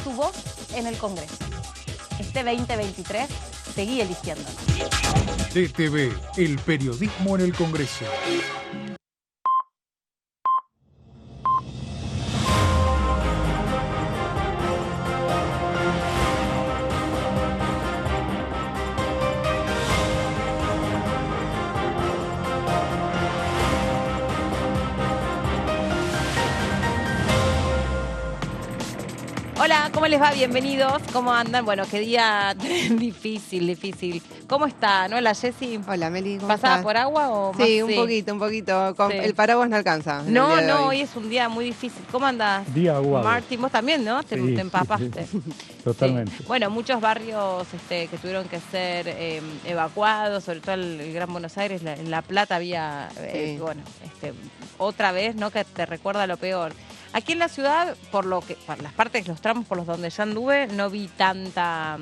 tu voz en el Congreso. Este 2023, seguí eligiéndonos. DTV, el periodismo en el Congreso. Hola, ¿cómo les va? Bienvenidos. ¿Cómo andan? Bueno, qué día difícil. ¿Cómo están? Hola, Jessy. Hola, Meli, ¿cómo ¿Pasada estás? por agua o más? Sí, un poquito. Sí. El paraguas no alcanza. No, hoy. hoy es un día muy difícil. ¿Cómo andás? Día aguado. Martín, vos también, ¿no? Te empapaste. Sí. Totalmente. Sí. Bueno, muchos barrios que tuvieron que ser evacuados, sobre todo el Gran Buenos Aires, en La Plata había, otra vez, ¿no? Que te recuerda lo peor. Aquí en la ciudad, por las partes, los tramos por los donde ya anduve, no vi tanta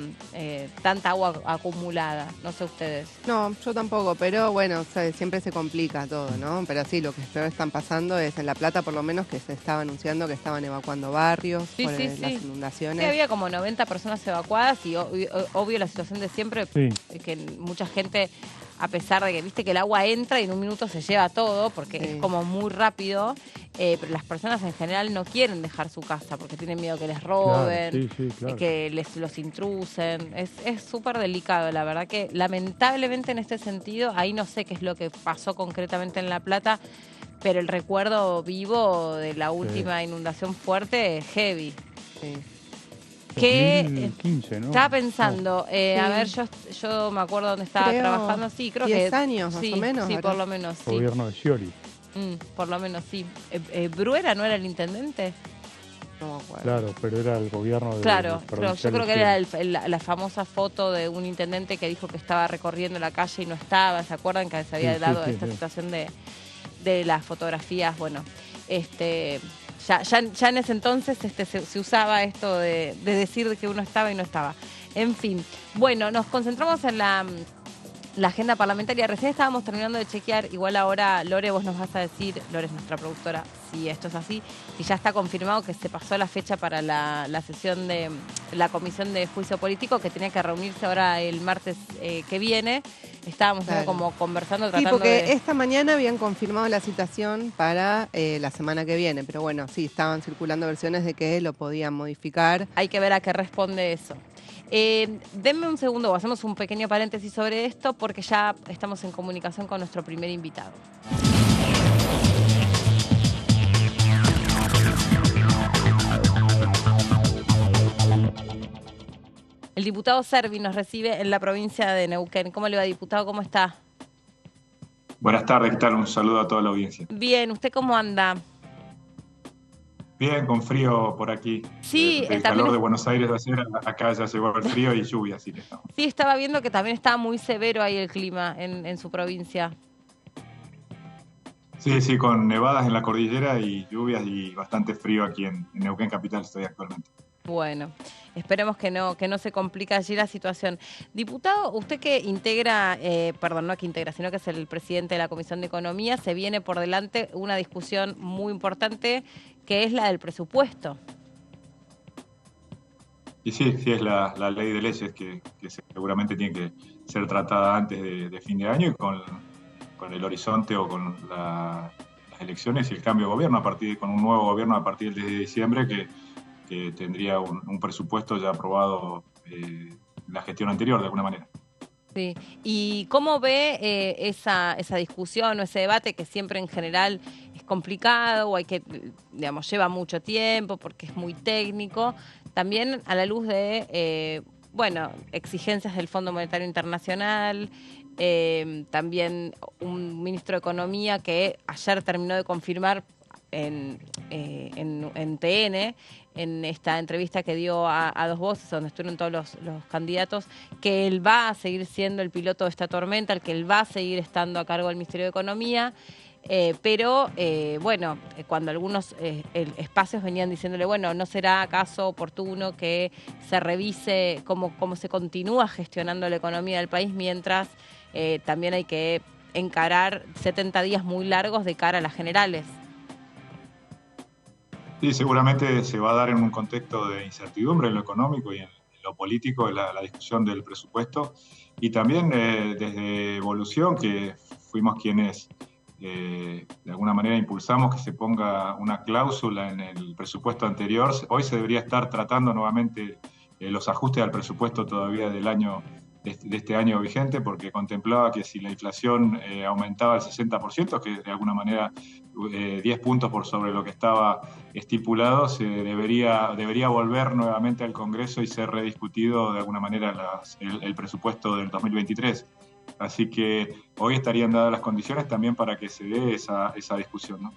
agua acumulada. No sé ustedes. No, yo tampoco, pero bueno, siempre se complica todo, ¿no? Pero sí, lo que peor están pasando es en La Plata, por lo menos, que se estaba anunciando que estaban evacuando barrios por las inundaciones. Sí, había como 90 personas evacuadas y obvio la situación de siempre, que mucha gente, a pesar de que viste que el agua entra y en un minuto se lleva todo, porque es como muy rápido, pero las personas en general no quieren dejar su casa porque tienen miedo que les roben, claro. que los intrusen. Es súper delicado, la verdad que lamentablemente en este sentido, ahí no sé qué es lo que pasó concretamente en La Plata, pero el recuerdo vivo de la última inundación fuerte es heavy. Sí. Que 2015, ¿no? estaba pensando, Sí. A ver, yo me acuerdo dónde estaba trabajando, sí, creo 10 que años más o menos. Sí, ahora. por lo menos, sí. Gobierno de Scioli. Por lo menos, sí. ¿Bruera no era el intendente? No me acuerdo. Claro, pero era el gobierno de Claro, yo creo que era Scioli. la famosa foto de un intendente que dijo que estaba recorriendo la calle y no estaba. ¿Se acuerdan que se había dado esta situación de las fotografías? Bueno, ya en ese entonces se usaba esto de decir que uno estaba y no estaba. En fin, bueno, nos concentramos en la agenda parlamentaria. Recién estábamos terminando de chequear, igual ahora, Lore, vos nos vas a decir, Lore es nuestra productora, si esto es así, si ya está confirmado que se pasó la fecha para la sesión de la Comisión de Juicio Político, que tenía que reunirse ahora el martes que viene. Estábamos como conversando, tratando porque de... esta mañana habían confirmado la citación para la semana que viene, pero bueno, sí, estaban circulando versiones de que lo podían modificar. Hay que ver a qué responde eso. Denme un segundo, o hacemos un pequeño paréntesis sobre esto, porque ya estamos en comunicación con nuestro primer invitado. El diputado Servi nos recibe en la provincia de Neuquén. ¿Cómo le va, diputado? ¿Cómo está? Buenas tardes, ¿qué tal? Un saludo a toda la audiencia. Bien, ¿usted cómo anda? Bien, con frío por aquí. Sí, el calor de Buenos Aires de ayer, acá ya llegó el frío y lluvia, así que estamos. Sí, estaba viendo que también estaba muy severo ahí el clima en su provincia. Sí, con nevadas en la cordillera y lluvias y bastante frío aquí en Neuquén Capital estoy actualmente. Bueno, esperemos que no se complique allí la situación. Diputado, usted que integra, no que integra, sino que es el presidente de la Comisión de Economía, se viene por delante una discusión muy importante que es la del presupuesto. Y sí, es la ley de leyes que seguramente tiene que ser tratada antes de fin de año y con el horizonte o con las elecciones y el cambio de gobierno con un nuevo gobierno a partir del 10 de diciembre que tendría un presupuesto ya aprobado en la gestión anterior, de alguna manera. Sí. ¿Y cómo ve esa discusión o ese debate que siempre en general es complicado o lleva mucho tiempo porque es muy técnico? También a la luz de, exigencias del Fondo Monetario Internacional, también un ministro de Economía que ayer terminó de confirmar en TN, en esta entrevista que dio a Dos Voces, donde estuvieron todos los candidatos, que él va a seguir siendo el piloto de esta tormenta, el que él va a seguir estando a cargo del Ministerio de Economía, pero cuando algunos espacios venían diciéndole, ¿no será acaso oportuno que se revise cómo se continúa gestionando la economía del país mientras también hay que encarar 70 días muy largos de cara a las generales? Sí, seguramente se va a dar en un contexto de incertidumbre en lo económico y en lo político, la discusión del presupuesto, y también desde Evolución, que fuimos quienes de alguna manera impulsamos que se ponga una cláusula en el presupuesto anterior. Hoy se debería estar tratando nuevamente los ajustes al presupuesto todavía del año de este año vigente, porque contemplaba que si la inflación aumentaba al 60%, que de alguna manera 10 puntos por sobre lo que estaba estipulado, se debería volver nuevamente al Congreso y ser rediscutido de alguna manera el presupuesto del 2023. Así que hoy estarían dadas las condiciones también para que se dé esa discusión, ¿no?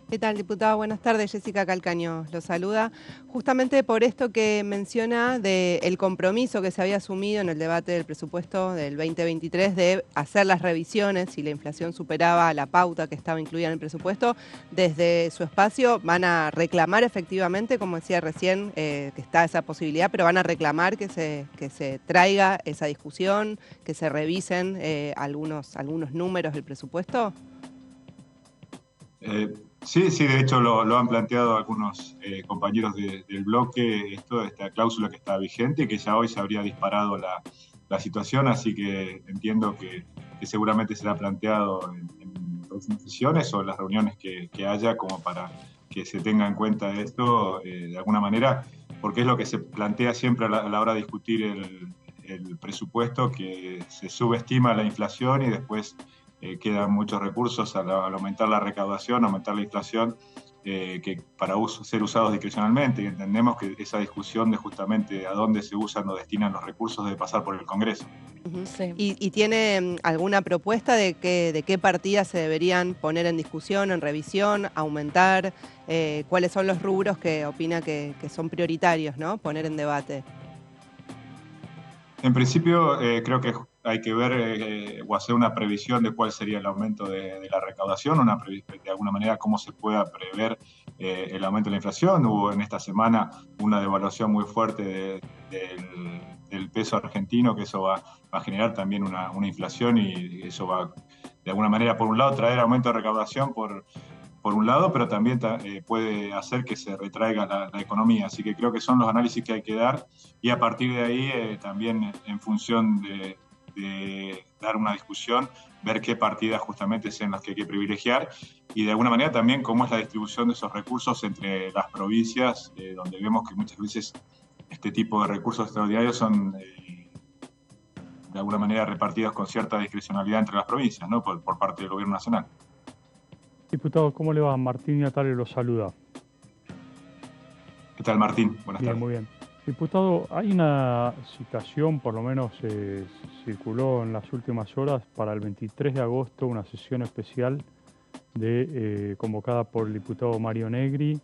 ¿Qué tal, diputado? Buenas tardes, Jessica Calcaño lo saluda. Justamente por esto que menciona del compromiso que se había asumido en el debate del presupuesto del 2023 de hacer las revisiones si la inflación superaba la pauta que estaba incluida en el presupuesto, desde su espacio van a reclamar efectivamente, como decía recién, que está esa posibilidad, pero van a reclamar que se traiga esa discusión, que se revisen algunos números del presupuesto. Sí, de hecho lo han planteado algunos compañeros del bloque, esta cláusula que está vigente y que ya hoy se habría disparado la situación, así que entiendo que seguramente será planteado en próximas sesiones o en las reuniones que haya, como para que se tenga en cuenta esto de alguna manera, porque es lo que se plantea siempre a la hora de discutir el presupuesto, que se subestima la inflación y después quedan muchos recursos al aumentar la recaudación, aumentar la inflación, que para ser usados discrecionalmente. Y entendemos que esa discusión de justamente a dónde se usan o destinan los recursos debe pasar por el Congreso. Sí. ¿Y tiene alguna propuesta de qué partidas se deberían poner en discusión, en revisión, aumentar? ¿Cuáles son los rubros que opina que son prioritarios, ¿no?, poner en debate? En principio, creo que hay que ver o hacer una previsión de cuál sería el aumento de la recaudación, de alguna manera cómo se pueda prever el aumento de la inflación. Hubo en esta semana una devaluación muy fuerte del peso argentino, que eso va a generar también una inflación, y eso va de alguna manera, por un lado, traer aumento de recaudación por un lado, pero también puede hacer que se retraiga la economía. Así que creo que son los análisis que hay que dar, y a partir de ahí también en función de dar una discusión, ver qué partidas justamente sean las que hay que privilegiar, y de alguna manera también cómo es la distribución de esos recursos entre las provincias, donde vemos que muchas veces este tipo de recursos extraordinarios son de alguna manera repartidos con cierta discrecionalidad entre las provincias, ¿no?, por parte del gobierno nacional. Diputado, ¿cómo le va? Martín Natale lo saluda. ¿Qué tal, Martín? Buenas tardes. Muy bien. Diputado, hay una citación, por lo menos circuló en las últimas horas, para el 23 de agosto, una sesión especial convocada por el diputado Mario Negri,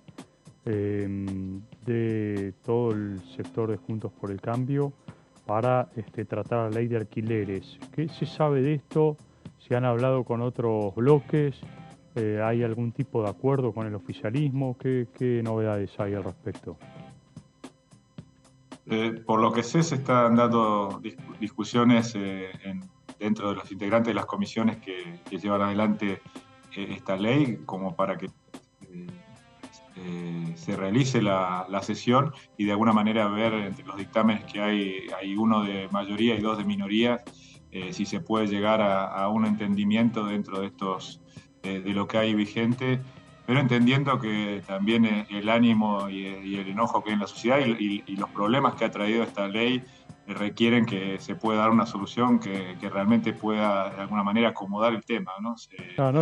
de todo el sector de Juntos por el Cambio, para tratar la ley de alquileres. ¿Qué se sabe de esto? ¿Se han hablado con otros bloques? ¿Hay algún tipo de acuerdo con el oficialismo? ¿Qué novedades hay al respecto? Por lo que sé, se están dando discusiones dentro de los integrantes de las comisiones que llevan adelante esta ley, como para que se realice la sesión y de alguna manera ver entre los dictámenes que hay uno de mayoría y dos de minoría, si se puede llegar a un entendimiento dentro de de lo que hay vigente, pero entendiendo que también el ánimo y el enojo que hay en la sociedad y los problemas que ha traído esta ley requieren que se pueda dar una solución que realmente pueda de alguna manera acomodar el tema, ¿no?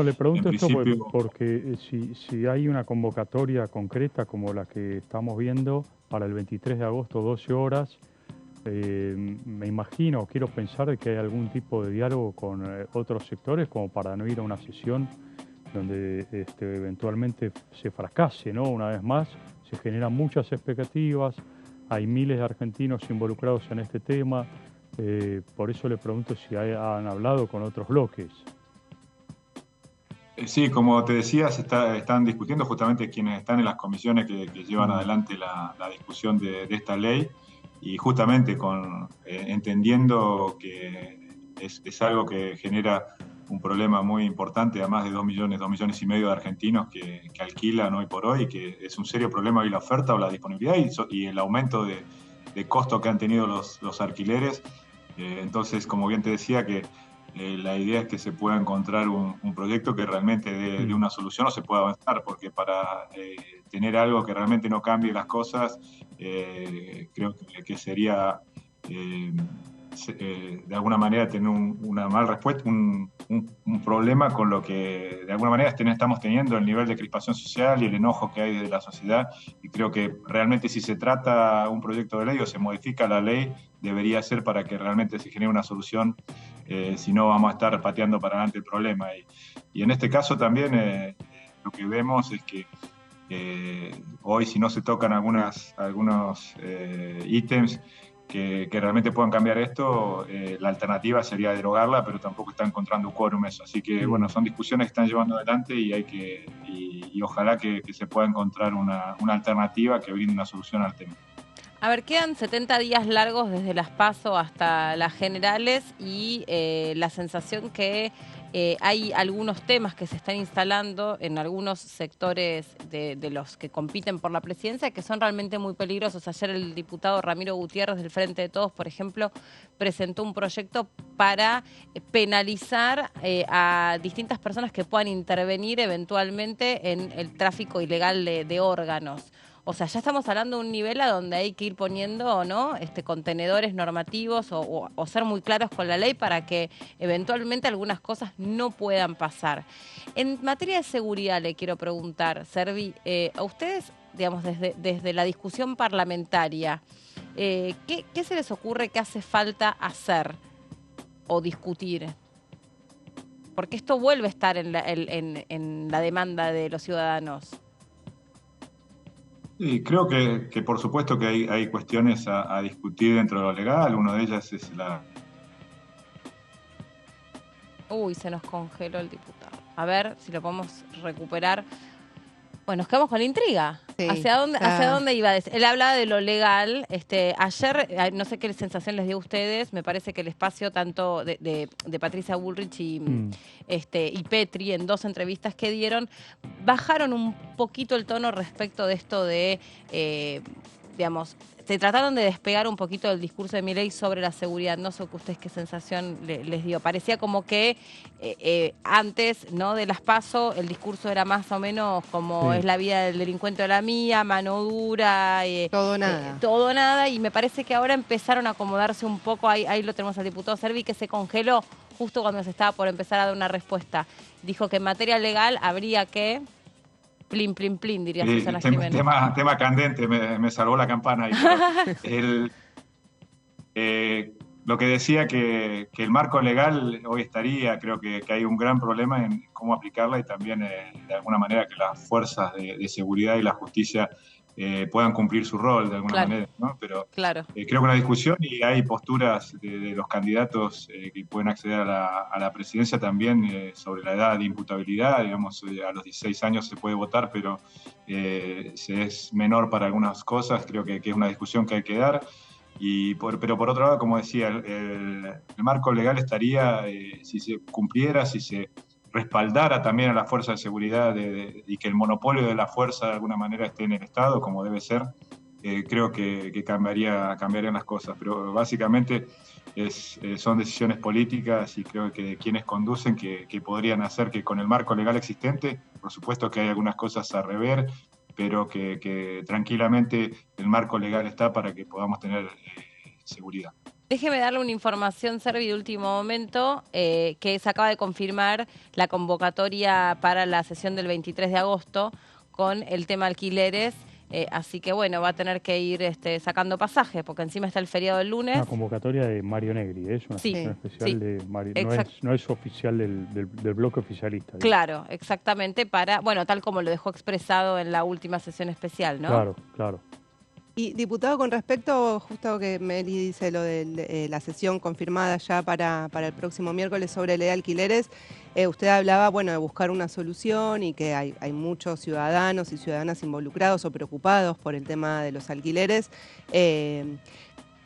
Le pregunto esto porque si hay una convocatoria concreta como la que estamos viendo para el 23 de agosto, 12 horas, me imagino, quiero pensar que hay algún tipo de diálogo con otros sectores como para no ir a una sesión donde eventualmente se fracase, ¿no? Una vez más, se generan muchas expectativas, hay miles de argentinos involucrados en este tema, por eso le pregunto si han hablado con otros bloques. Sí, como te decía, están discutiendo justamente quienes están en las comisiones que llevan adelante la discusión de esta ley, y justamente entendiendo que es algo que genera un problema muy importante a más de 2 millones y medio de argentinos que alquilan hoy por hoy, que es un serio problema hoy la oferta o la disponibilidad y el aumento de costo que han tenido los alquileres. Entonces, como bien te decía, que la idea es que se pueda encontrar un proyecto que realmente dé una solución o se pueda avanzar, porque para tener algo que realmente no cambie las cosas, creo que sería de alguna manera tener una mala respuesta, un problema con lo que de alguna manera estamos teniendo, el nivel de crispación social y el enojo que hay de la sociedad. Y creo que realmente si se trata un proyecto de ley o se modifica la ley, debería ser para que realmente se genere una solución, si no vamos a estar pateando para adelante el problema. Y en este caso también lo que vemos es que hoy, si no se tocan algunos ítems que realmente puedan cambiar esto, la alternativa sería derogarla, pero tampoco está encontrando un quórum eso. Así que, bueno, son discusiones que están llevando adelante y ojalá que se pueda encontrar una alternativa que brinde una solución al tema. A ver, quedan 70 días largos desde las PASO hasta las generales y la sensación que hay algunos temas que se están instalando en algunos sectores de los que compiten por la presidencia que son realmente muy peligrosos. Ayer el diputado Ramiro Gutiérrez del Frente de Todos, por ejemplo, presentó un proyecto para penalizar a distintas personas que puedan intervenir eventualmente en el tráfico ilegal de órganos. O sea, ya estamos hablando de un nivel a donde hay que ir poniendo, ¿no?, contenedores normativos o ser muy claros con la ley para que eventualmente algunas cosas no puedan pasar. En materia de seguridad le quiero preguntar, Servi, a ustedes, digamos, desde la discusión parlamentaria, ¿qué se les ocurre que hace falta hacer o discutir? Porque esto vuelve a estar en la demanda de los ciudadanos. Sí, creo que por supuesto que hay cuestiones a discutir dentro de lo legal. Una de ellas es la... Uy, se nos congeló el diputado. A ver si lo podemos recuperar. Bueno, nos quedamos con la intriga. Sí. ¿Hacia dónde iba? Él hablaba de lo legal. Ayer, no sé qué sensación les dio a ustedes, me parece que el espacio tanto de Patricia Bullrich y Petri, en dos entrevistas que dieron, bajaron un poquito el tono respecto de esto de, digamos, se trataron de despegar un poquito del discurso de Milei sobre la seguridad. No sé ustedes qué sensación les dio. Parecía como que antes, ¿no?, de las PASO, el discurso era más o menos como es la vida del delincuente o la mía, mano dura. Todo nada. Todo nada. Y me parece que ahora empezaron a acomodarse un poco. Ahí lo tenemos al diputado Servi, que se congeló justo cuando se estaba por empezar a dar una respuesta. Dijo que en materia legal habría que... Plin, plin, plin, diría Susana Jiménez. Tema candente, me salvó la campana. Lo que decía que el marco legal hoy estaría, creo que hay un gran problema en cómo aplicarla y también de alguna manera que las fuerzas de seguridad y la justicia puedan cumplir su rol de alguna manera, ¿no? Pero creo que una discusión y hay posturas de los candidatos que pueden acceder a la presidencia también sobre la edad de imputabilidad. Digamos, a los 16 años se puede votar, pero se es menor para algunas cosas. Creo que es una discusión que hay que dar. Pero por otro lado, como decía, el marco legal estaría, si se cumpliera, si se respaldara también a la fuerza de seguridad y que el monopolio de la fuerza de alguna manera esté en el Estado, como debe ser, creo que cambiarían las cosas. Pero básicamente son decisiones políticas y creo que quienes conducen que podrían hacer que con el marco legal existente, por supuesto que hay algunas cosas a rever, pero que tranquilamente el marco legal está para que podamos tener seguridad. Déjeme darle una información, Servi, de último momento, que se acaba de confirmar la convocatoria para la sesión del 23 de agosto con el tema alquileres. Así que, bueno, va a tener que ir sacando pasajes, porque encima está el feriado del lunes. Una convocatoria de Mario Negri, es una sesión especial de Mario. No es oficial del bloque oficialista. Claro, exactamente, bueno, tal como lo dejó expresado en la última sesión especial, ¿no? Claro. Y, diputado, con respecto, justo que Meli dice lo de la sesión confirmada ya para el próximo miércoles sobre ley de alquileres, usted hablaba, bueno, de buscar una solución y que hay muchos ciudadanos y ciudadanas involucrados o preocupados por el tema de los alquileres.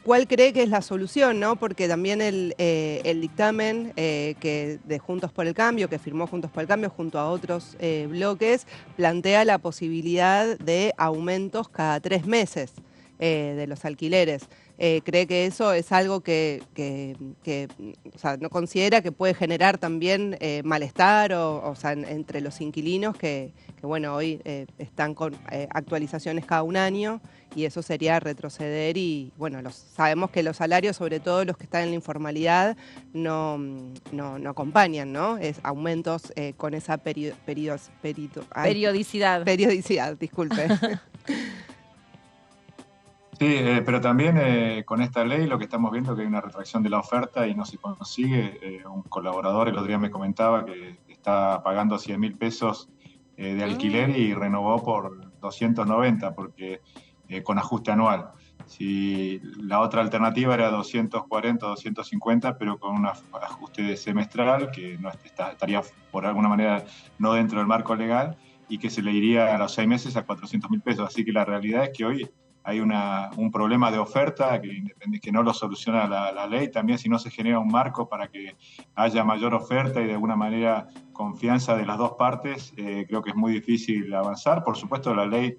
¿cuál cree que es la solución, ¿no? Porque también el dictamen que de Juntos por el Cambio, que firmó Juntos por el Cambio junto a otros bloques, plantea la posibilidad de aumentos cada 3 meses de los alquileres. ¿Cree que eso es algo que o sea, no considera que puede generar también malestar o sea, entre los inquilinos que bueno, hoy están con actualizaciones cada un año y eso sería retroceder y bueno, sabemos que los salarios, sobre todo los que están en la informalidad, no acompañan, ¿no? Es aumentos con esa periodicidad. Periodicidad, disculpe. Sí, pero también con esta ley lo que estamos viendo es que hay una retracción de la oferta y no se consigue. Un colaborador el otro día me comentaba que está pagando 100.000 pesos de alquiler y renovó por 290 porque con ajuste anual. Si la otra alternativa era 240, 250, pero con un ajuste semestral que no estaría por alguna manera no dentro del marco legal y que se le iría a los 6 meses a 400.000 pesos. Así que la realidad es que hoy hay un problema de oferta que no lo soluciona la ley. También si no se genera un marco para que haya mayor oferta y de alguna manera confianza de las dos partes, creo que es muy difícil avanzar. Por supuesto, la ley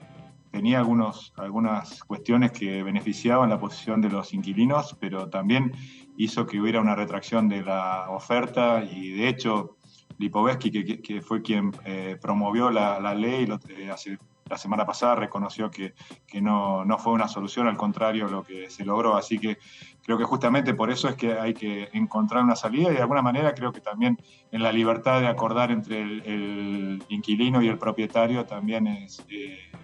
tenía algunas cuestiones que beneficiaban la posición de los inquilinos, pero también hizo que hubiera una retracción de la oferta y de hecho Lipovetsky, que fue quien promovió la ley la semana pasada, reconoció que no fue una solución, al contrario, lo que se logró. Así que creo que justamente por eso es que hay que encontrar una salida y de alguna manera creo que también en la libertad de acordar entre el inquilino y el propietario también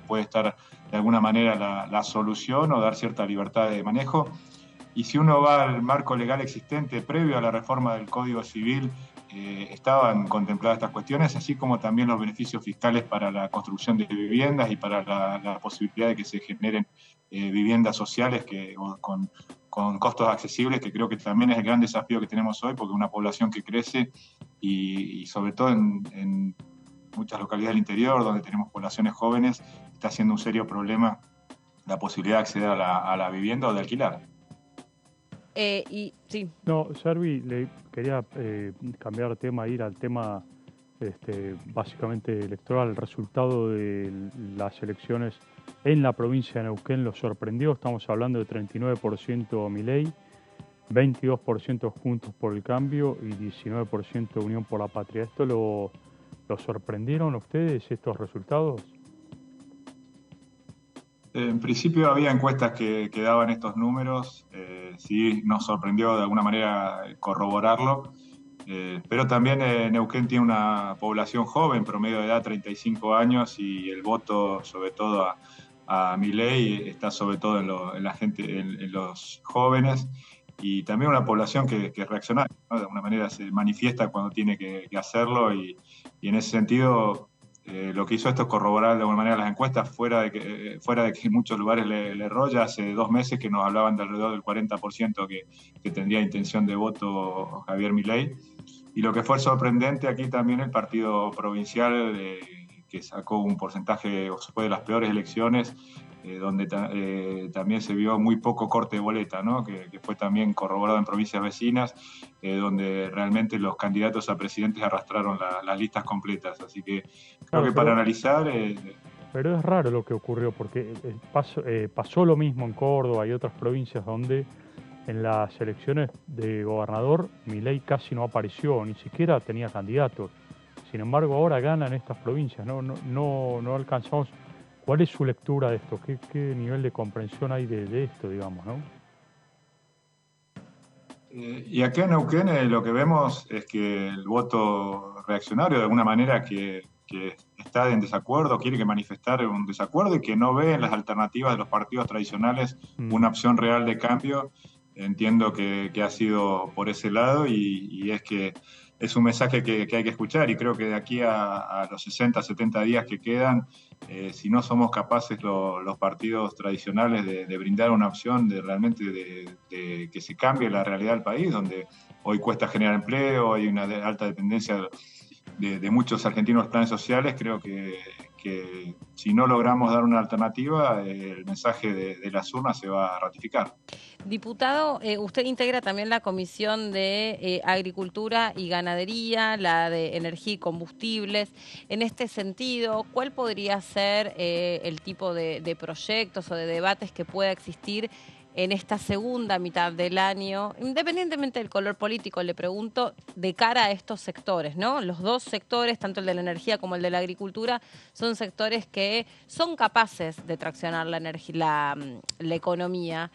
puede estar de alguna manera la solución o dar cierta libertad de manejo. Y si uno va al marco legal existente previo a la reforma del Código Civil, estaban contempladas estas cuestiones, así como también los beneficios fiscales para la construcción de viviendas y para la posibilidad de que se generen viviendas sociales con costos accesibles, que creo que también es el gran desafío que tenemos hoy, porque una población que crece y sobre todo en muchas localidades del interior, donde tenemos poblaciones jóvenes, está siendo un serio problema la posibilidad de acceder a la vivienda o de alquilar. Sí. No, Servi, le quería cambiar de tema, ir al tema básicamente electoral. El resultado de las elecciones en la provincia de Neuquén lo sorprendió. Estamos hablando de 39% Milei, 22% Juntos por el Cambio y 19% Unión por la Patria. ¿Esto lo sorprendieron a ustedes, estos resultados? En principio había encuestas que daban estos números, sí nos sorprendió de alguna manera corroborarlo, pero también Neuquén tiene una población joven, promedio de edad 35 años, y el voto sobre todo a Milei está sobre todo en la gente, en los jóvenes, y también una población que reacciona, ¿no? De alguna manera se manifiesta cuando tiene que hacerlo, y en ese sentido lo que hizo esto es corroborar de alguna manera las encuestas, fuera de que en muchos lugares le erró. Ya hace 2 meses que nos hablaban de alrededor del 40% que tendría intención de voto Javier Milei. Y lo que fue sorprendente aquí también el partido provincial, que sacó un porcentaje, o fue de las peores elecciones, donde también se vio muy poco corte de boleta, ¿no? Que fue también corroborado en provincias vecinas, donde realmente los candidatos a presidentes arrastraron las listas completas. Así que creo que para analizar... Pero es raro lo que ocurrió, porque pasó lo mismo en Córdoba y otras provincias donde en las elecciones de gobernador Milei casi no apareció, ni siquiera tenía candidatos. Sin embargo, ahora ganan estas provincias, no alcanzamos. ¿Cuál es su lectura de esto? ¿Qué nivel de comprensión hay de esto, digamos, no? Y acá en Neuquén lo que vemos es que el voto reaccionario, de alguna manera, que está en desacuerdo, quiere que manifestar un desacuerdo y que no ve en las alternativas de los partidos tradicionales una opción real de cambio, entiendo que ha sido por ese lado, y es que es un mensaje que hay que escuchar, y creo que de aquí a los 60, 70 días que quedan, si no somos capaces los partidos tradicionales de brindar una opción de realmente de que se cambie la realidad del país, donde hoy cuesta generar empleo, hay una alta dependencia de muchos argentinos en planes sociales, creo que si no logramos dar una alternativa, el mensaje de las urnas se va a ratificar. Diputado, usted integra también la Comisión de Agricultura y Ganadería, la de Energía y Combustibles. En este sentido, ¿cuál podría ser el tipo de proyectos o de debates que pueda existir en esta segunda mitad del año, independientemente del color político, le pregunto, de cara a estos sectores, ¿no? Los dos sectores, tanto el de la energía como el de la agricultura, son sectores que son capaces de traccionar la economía.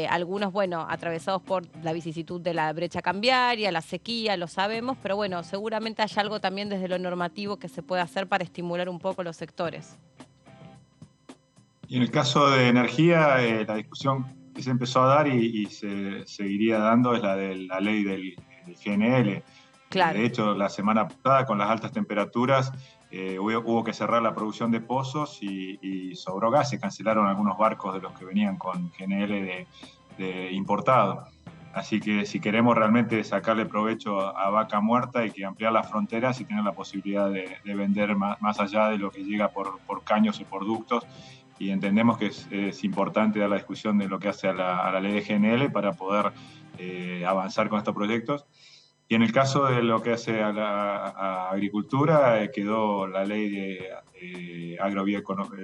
Algunos, bueno, atravesados por la vicisitud de la brecha cambiaria, la sequía, lo sabemos, pero bueno, seguramente hay algo también desde lo normativo que se puede hacer para estimular un poco los sectores. Y en el caso de energía, la discusión que se empezó a dar y se seguiría dando es la de la ley del GNL. Claro. De hecho, la semana pasada, con las altas temperaturas, hubo que cerrar la producción de pozos y sobró gas. Se cancelaron algunos barcos de los que venían con GNL de importado. Así que si queremos realmente sacarle provecho a vaca muerta, hay que ampliar las fronteras y tener la posibilidad de vender más allá de lo que llega por caños o por ductos. Y entendemos que es importante dar la discusión de lo que hace a la ley de GNL para poder avanzar con estos proyectos. Y en el caso de lo que hace a agricultura, quedó la ley de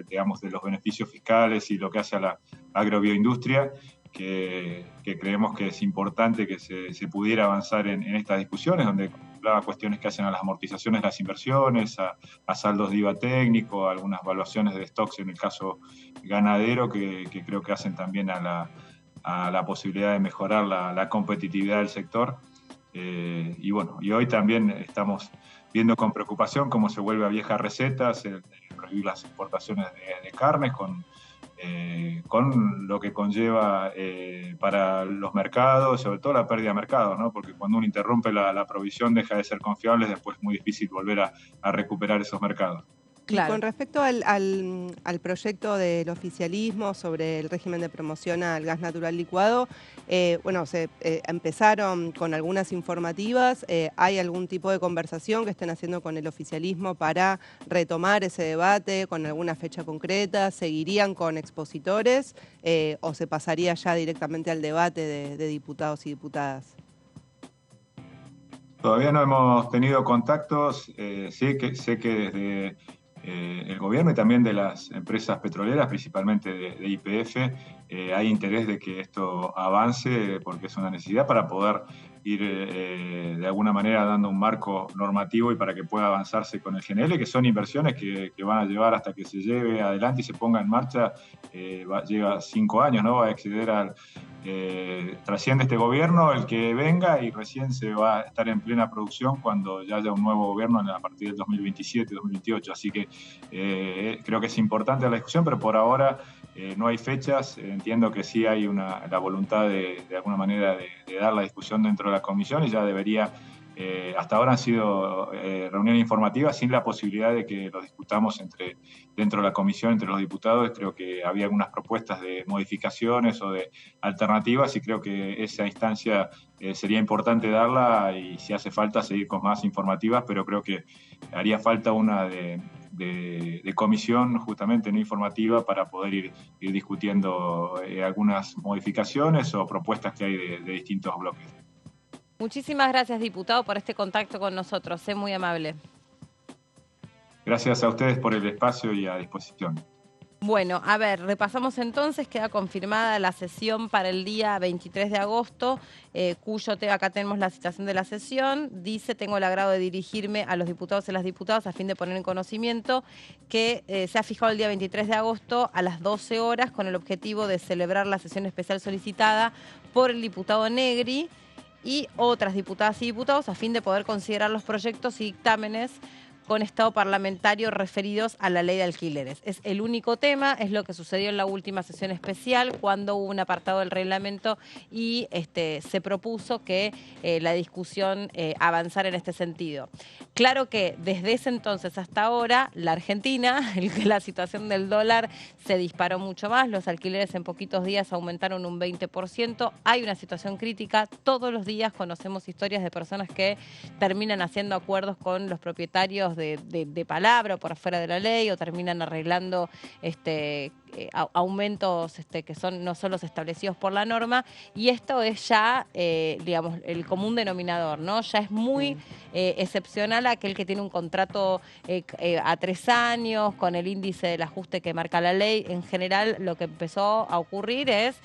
digamos, de los beneficios fiscales y lo que hace a la agrobioindustria, que creemos que es importante que se pudiera avanzar en estas discusiones, donde contemplaba cuestiones que hacen a las amortizaciones de las inversiones, a saldos de IVA técnico, a algunas evaluaciones de stocks en el caso ganadero, que creo que hacen también a la posibilidad de mejorar la competitividad del sector. Y bueno, y hoy también estamos viendo con preocupación cómo se vuelve a viejas recetas prohibir las exportaciones de carnes con lo que conlleva para los mercados, sobre todo la pérdida de mercado, ¿no? Porque cuando uno interrumpe la provisión deja de ser confiable, después es muy difícil volver a recuperar esos mercados. Claro. Y con respecto al proyecto del oficialismo sobre el régimen de promoción al gas natural licuado, bueno, se empezaron con algunas informativas. ¿Hay algún tipo de conversación que estén haciendo con el oficialismo para retomar ese debate con alguna fecha concreta? ¿Seguirían con expositores o se pasaría ya directamente al debate de diputados y diputadas? Todavía no hemos tenido contactos. Sé que desde el gobierno y también de las empresas petroleras, principalmente de YPF, hay interés de que esto avance porque es una necesidad para poder ir de alguna manera dando un marco normativo y para que pueda avanzarse con el GNL, que son inversiones que van a llevar hasta que se lleve adelante y se ponga en marcha, lleva 5 años, ¿no? Va a exceder trasciende este gobierno, el que venga, y recién se va a estar en plena producción cuando ya haya un nuevo gobierno a partir del 2027-2028. Así que creo que es importante la discusión, pero por ahora no hay fechas. Entiendo que sí hay la voluntad de alguna manera de dar la discusión dentro de la comisión y ya debería. Hasta ahora han sido reuniones informativas sin la posibilidad de que lo discutamos dentro de la comisión, entre los diputados. Creo que había algunas propuestas de modificaciones o de alternativas y creo que esa instancia sería importante darla y si hace falta seguir con más informativas, pero creo que haría falta una de comisión justamente no informativa para poder ir discutiendo algunas modificaciones o propuestas que hay de distintos bloques. Muchísimas gracias, diputado, por este contacto con nosotros. Es muy amable. Gracias a ustedes por el espacio y a disposición. Bueno, a ver, repasamos entonces, queda confirmada la sesión para el día 23 de agosto, acá tenemos la citación de la sesión, dice: tengo el agrado de dirigirme a los diputados y las diputadas a fin de poner en conocimiento que se ha fijado el día 23 de agosto a las 12 horas con el objetivo de celebrar la sesión especial solicitada por el diputado Negri y otras diputadas y diputados a fin de poder considerar los proyectos y dictámenes con estado parlamentario referidos a la ley de alquileres. Es el único tema, es lo que sucedió en la última sesión especial cuando hubo un apartado del reglamento y se propuso que la discusión avanzara en este sentido. Claro que desde ese entonces hasta ahora, la Argentina, la situación del dólar se disparó mucho más, los alquileres en poquitos días aumentaron un 20%, hay una situación crítica, todos los días conocemos historias de personas que terminan haciendo acuerdos con los propietarios de palabra o por afuera de la ley, o terminan arreglando aumentos que no son los establecidos por la norma, y esto es ya, digamos, el común denominador, ¿no? Ya es muy excepcional aquel que tiene un contrato a 3 años, con el índice del ajuste que marca la ley. En general, lo que empezó a ocurrir es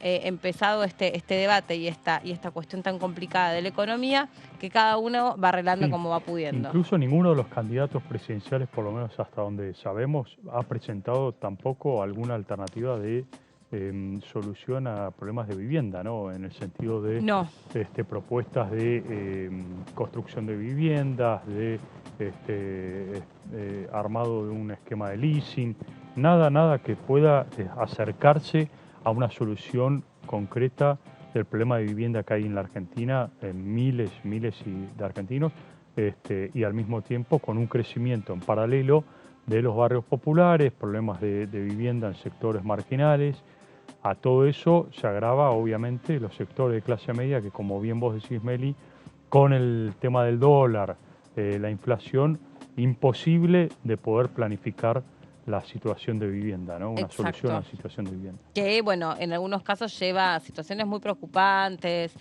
empezado este debate y esta cuestión tan complicada de la economía, que cada uno va arreglando como va pudiendo. Incluso ninguno de los candidatos presidenciales, por lo menos hasta donde sabemos, ha presentado tampoco alguna alternativa de solución a problemas de vivienda, ¿no? En el sentido de propuestas de construcción de viviendas, de armado de un esquema de leasing, nada que pueda acercarse a una solución concreta del problema de vivienda que hay en la Argentina, en miles de argentinos, y al mismo tiempo con un crecimiento en paralelo de los barrios populares, problemas de vivienda en sectores marginales. A todo eso se agrava obviamente los sectores de clase media que, como bien vos decís, Meli, con el tema del dólar, la inflación, imposible de poder planificar la situación de vivienda, ¿no? Una solución a la situación de vivienda. Que, bueno, en algunos casos lleva a situaciones muy preocupantes,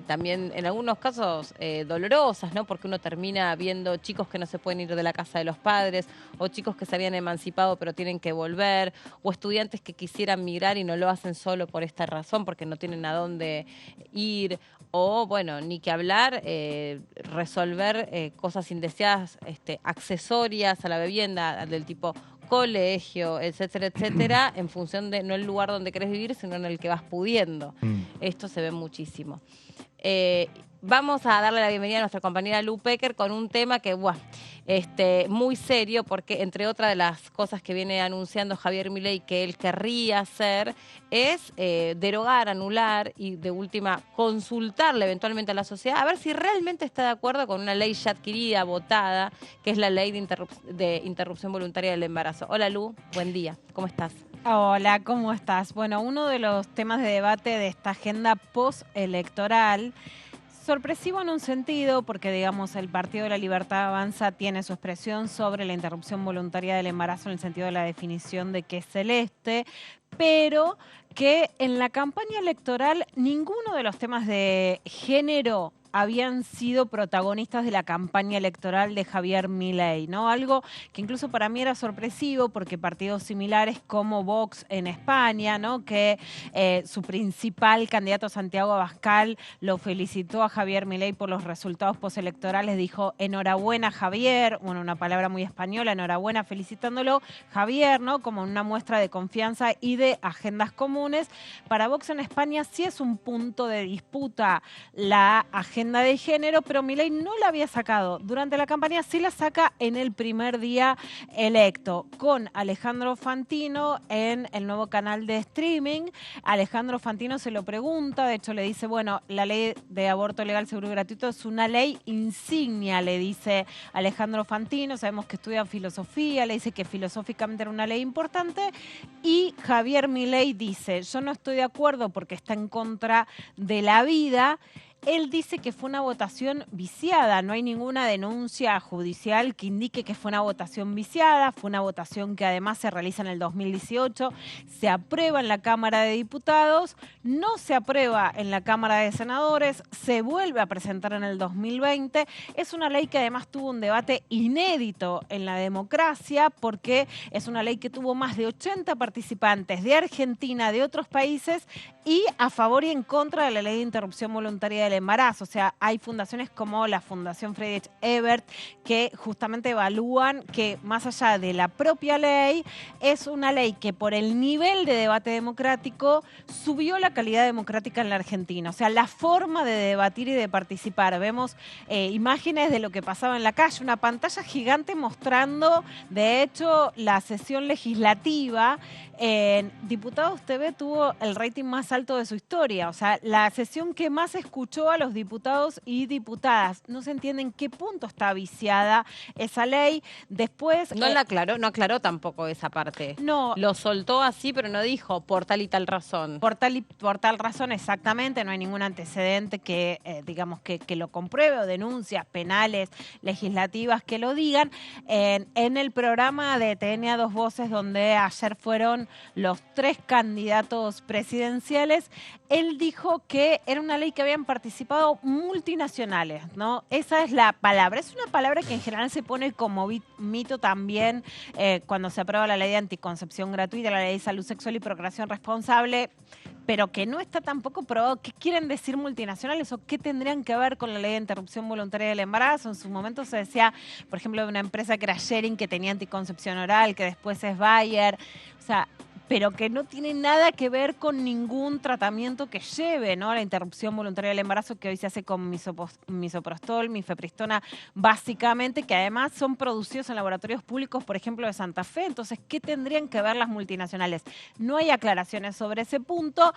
también en algunos casos dolorosas, ¿no? Porque uno termina viendo chicos que no se pueden ir de la casa de los padres, o chicos que se habían emancipado pero tienen que volver, o estudiantes que quisieran migrar y no lo hacen solo por esta razón, porque no tienen a dónde ir, o, bueno, ni que hablar, resolver cosas indeseadas, accesorias a la vivienda, del tipo colegio, etcétera, etcétera, en función de no el lugar donde querés vivir, sino en el que vas pudiendo. Esto se ve muchísimo. Vamos a darle la bienvenida a nuestra compañera Lu Pecker con un tema que, muy serio, porque entre otras de las cosas que viene anunciando Javier Milei que él querría hacer es derogar, anular y de última consultarle eventualmente a la sociedad a ver si realmente está de acuerdo con una ley ya adquirida, votada, que es la ley de interrupción voluntaria del embarazo. Hola Lu, buen día, ¿cómo estás? Hola, ¿cómo estás? Bueno, uno de los temas de debate de esta agenda postelectoral, sorpresivo en un sentido, porque digamos el Partido de la Libertad Avanza tiene su expresión sobre la interrupción voluntaria del embarazo en el sentido de la definición de qué es celeste, pero que en la campaña electoral ninguno de los temas de género habían sido protagonistas de la campaña electoral de Javier Milei, ¿no? Algo que incluso para mí era sorpresivo porque partidos similares como Vox en España, ¿no? Que su principal candidato Santiago Abascal lo felicitó a Javier Milei por los resultados postelectorales, dijo enhorabuena Javier, bueno, una palabra muy española, enhorabuena, felicitándolo Javier, ¿no? Como una muestra de confianza y de agendas comunes. Para Vox en España sí es un punto de disputa la agenda de género, pero Milei no la había sacado. Durante la campaña sí la saca en el primer día electo, con Alejandro Fantino en el nuevo canal de streaming. Alejandro Fantino se lo pregunta, de hecho le dice, bueno, la ley de aborto legal, seguro y gratuito es una ley insignia, le dice Alejandro Fantino, sabemos que estudia filosofía, le dice que filosóficamente era una ley importante, y Javier Milei dice, yo no estoy de acuerdo porque está en contra de la vida. Él dice que fue una votación viciada, no hay ninguna denuncia judicial que indique que fue una votación viciada, fue una votación que además se realiza en el 2018, se aprueba en la Cámara de Diputados, no se aprueba en la Cámara de Senadores, se vuelve a presentar en el 2020, es una ley que además tuvo un debate inédito en la democracia porque es una ley que tuvo más de 80 participantes de Argentina, de otros países y a favor y en contra de la ley de interrupción voluntaria del embarazo. O sea, hay fundaciones como la Fundación Friedrich Ebert que justamente evalúan que más allá de la propia ley, es una ley que por el nivel de debate democrático subió la calidad democrática en la Argentina. O sea, la forma de debatir y de participar. Vemos imágenes de lo que pasaba en la calle, una pantalla gigante mostrando, de hecho, la sesión legislativa. Diputados TV tuvo el rating más alto de su historia. O sea, la sesión que más escuchó escuchó a los diputados y diputadas. No se entiende en qué punto está viciada esa ley. Después... No aclaró tampoco esa parte. No. Lo soltó así, pero no dijo por tal y tal razón. Por tal razón, exactamente. No hay ningún antecedente que, digamos, que lo compruebe o denuncias penales, legislativas que lo digan. En el programa de TN a Dos Voces, donde ayer fueron los 3 candidatos presidenciales, él dijo que era una ley que habían participado multinacionales, ¿no? Esa es la palabra. Es una palabra que en general se pone como mito también cuando se aprueba la ley de anticoncepción gratuita, la ley de salud sexual y procreación responsable, pero que no está tampoco probado qué quieren decir multinacionales o qué tendrían que ver con la ley de interrupción voluntaria del embarazo. En su momento se decía, por ejemplo, de una empresa que era Sharing, que tenía anticoncepción oral, que después es Bayer, o sea, pero que no tiene nada que ver con ningún tratamiento que lleve, ¿no?, a la interrupción voluntaria del embarazo, que hoy se hace con misoprostol, mifepristona, básicamente, que además son producidos en laboratorios públicos, por ejemplo, de Santa Fe. Entonces, ¿qué tendrían que ver las multinacionales? No hay aclaraciones sobre ese punto.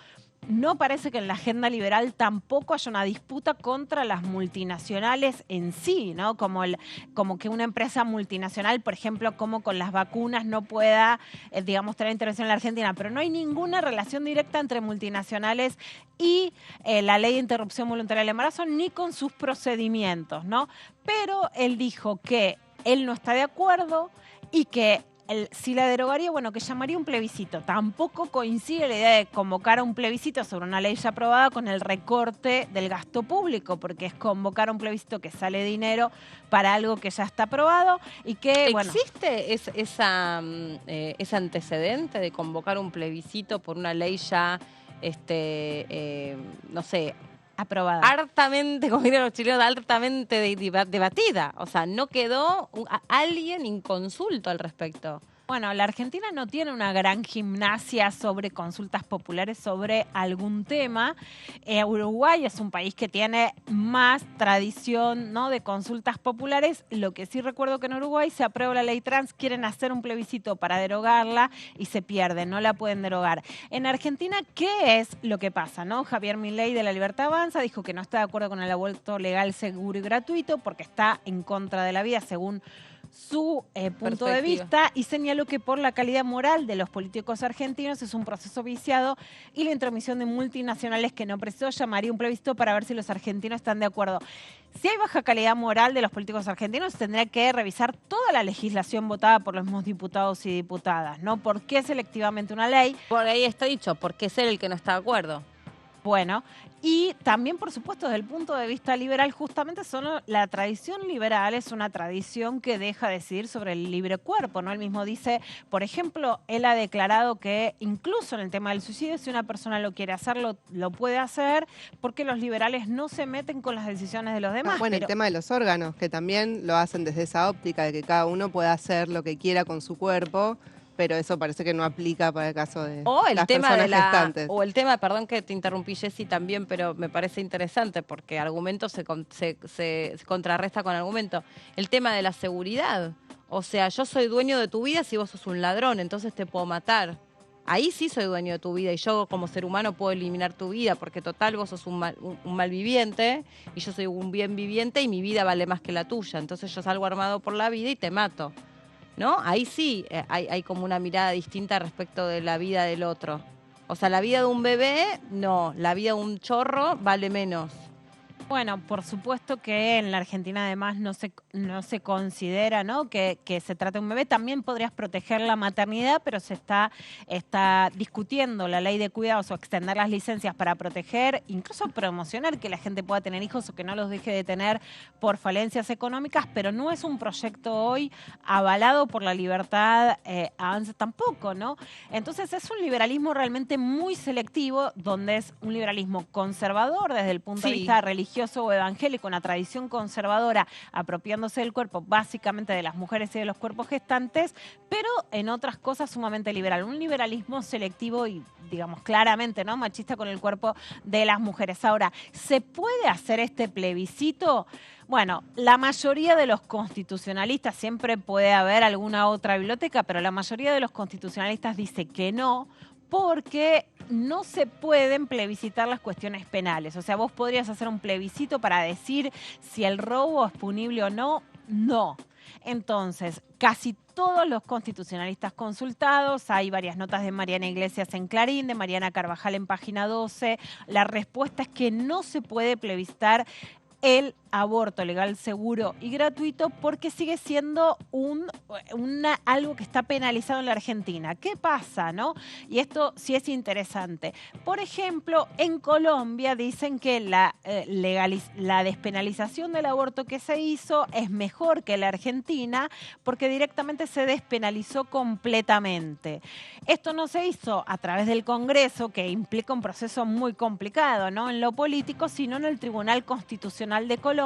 No parece que en la agenda liberal tampoco haya una disputa contra las multinacionales en sí, ¿no? Como que una empresa multinacional, por ejemplo, como con las vacunas, no pueda, digamos, tener intervención en la Argentina. Pero no hay ninguna relación directa entre multinacionales y la ley de interrupción voluntaria del embarazo, ni con sus procedimientos, ¿no? Pero él dijo que él no está de acuerdo y que si la derogaría, bueno, que llamaría un plebiscito. Tampoco coincide la idea de convocar a un plebiscito sobre una ley ya aprobada con el recorte del gasto público, porque es convocar a un plebiscito que sale dinero para algo que ya está aprobado y que, bueno... ¿Existe ese antecedente de convocar un plebiscito por una ley ya, no sé... aprobada? Hartamente, como dirían los chilenos, hartamente debatida. O sea, no quedó alguien inconsulto al respecto. Bueno, la Argentina no tiene una gran gimnasia sobre consultas populares sobre algún tema. Uruguay es un país que tiene más tradición, ¿no?, de consultas populares. Lo que sí recuerdo que en Uruguay se aprueba la ley trans, quieren hacer un plebiscito para derogarla y se pierde, no la pueden derogar. En Argentina, ¿qué es lo que pasa, no? Javier Milei de La Libertad Avanza dijo que no está de acuerdo con el aborto legal, seguro y gratuito porque está en contra de la vida, según su punto de vista, y señaló que por la calidad moral de los políticos argentinos es un proceso viciado y la intromisión de multinacionales que no precisó llamaría un plebiscito para ver si los argentinos están de acuerdo. Si hay baja calidad moral de los políticos argentinos, tendría que revisar toda la legislación votada por los mismos diputados y diputadas, ¿no? ¿Por qué selectivamente una ley? Por ahí está dicho, ¿por qué ser el que no está de acuerdo? Bueno, y también, por supuesto, desde el punto de vista liberal, justamente la tradición liberal es una tradición que deja decidir sobre el libre cuerpo, ¿no? Él mismo dice, por ejemplo, él ha declarado que incluso en el tema del suicidio, si una persona lo quiere hacer, lo puede hacer, porque los liberales no se meten con las decisiones de los demás. Bueno, el tema de los órganos, que también lo hacen desde esa óptica de que cada uno pueda hacer lo que quiera con su cuerpo, pero eso parece que no aplica para el caso de las personas gestantes. O el tema, perdón que te interrumpí, Jessy, también, pero me parece interesante porque argumento se contrarresta con argumento. El tema de la seguridad. O sea, yo soy dueño de tu vida si vos sos un ladrón, entonces te puedo matar. Ahí sí soy dueño de tu vida y yo como ser humano puedo eliminar tu vida porque total vos sos un mal viviente y yo soy un bien viviente y mi vida vale más que la tuya. Entonces yo salgo armado por la vida y te mato. ¿No? Ahí sí hay como una mirada distinta respecto de la vida del otro. O sea, la vida de un bebé, no. La vida de un chorro vale menos. Bueno, por supuesto que en la Argentina además no se considera, ¿no?, que se trata de un bebé. También podrías proteger la maternidad, pero se está discutiendo la ley de cuidados o extender las licencias para proteger, incluso promocionar que la gente pueda tener hijos o que no los deje de tener por falencias económicas, pero no es un proyecto hoy avalado por La Libertad Avanza tampoco, ¿no? Entonces es un liberalismo realmente muy selectivo, donde es un liberalismo conservador desde el punto de vista religioso o evangélico, una tradición conservadora apropiándose del cuerpo, básicamente de las mujeres y de los cuerpos gestantes, pero en otras cosas sumamente liberal. Un liberalismo selectivo y, digamos, claramente, ¿no?, machista con el cuerpo de las mujeres. Ahora, ¿se puede hacer este plebiscito? Bueno, la mayoría de los constitucionalistas, siempre puede haber alguna otra biblioteca, pero la mayoría de los constitucionalistas dice que no, porque no se pueden plebiscitar las cuestiones penales. O sea, vos podrías hacer un plebiscito para decir si el robo es punible o no. No. Entonces, casi todos los constitucionalistas consultados, hay varias notas de Mariana Iglesias en Clarín, de Mariana Carvajal en Página 12, la respuesta es que no se puede plebiscitar el aborto legal, seguro y gratuito porque sigue siendo algo que está penalizado en la Argentina. ¿Qué pasa, no? Y esto sí es interesante. Por ejemplo, en Colombia dicen que la despenalización del aborto que se hizo es mejor que la Argentina porque directamente se despenalizó completamente. Esto no se hizo a través del Congreso, que implica un proceso muy complicado, ¿no? En lo político, sino en el Tribunal Constitucional de Colombia.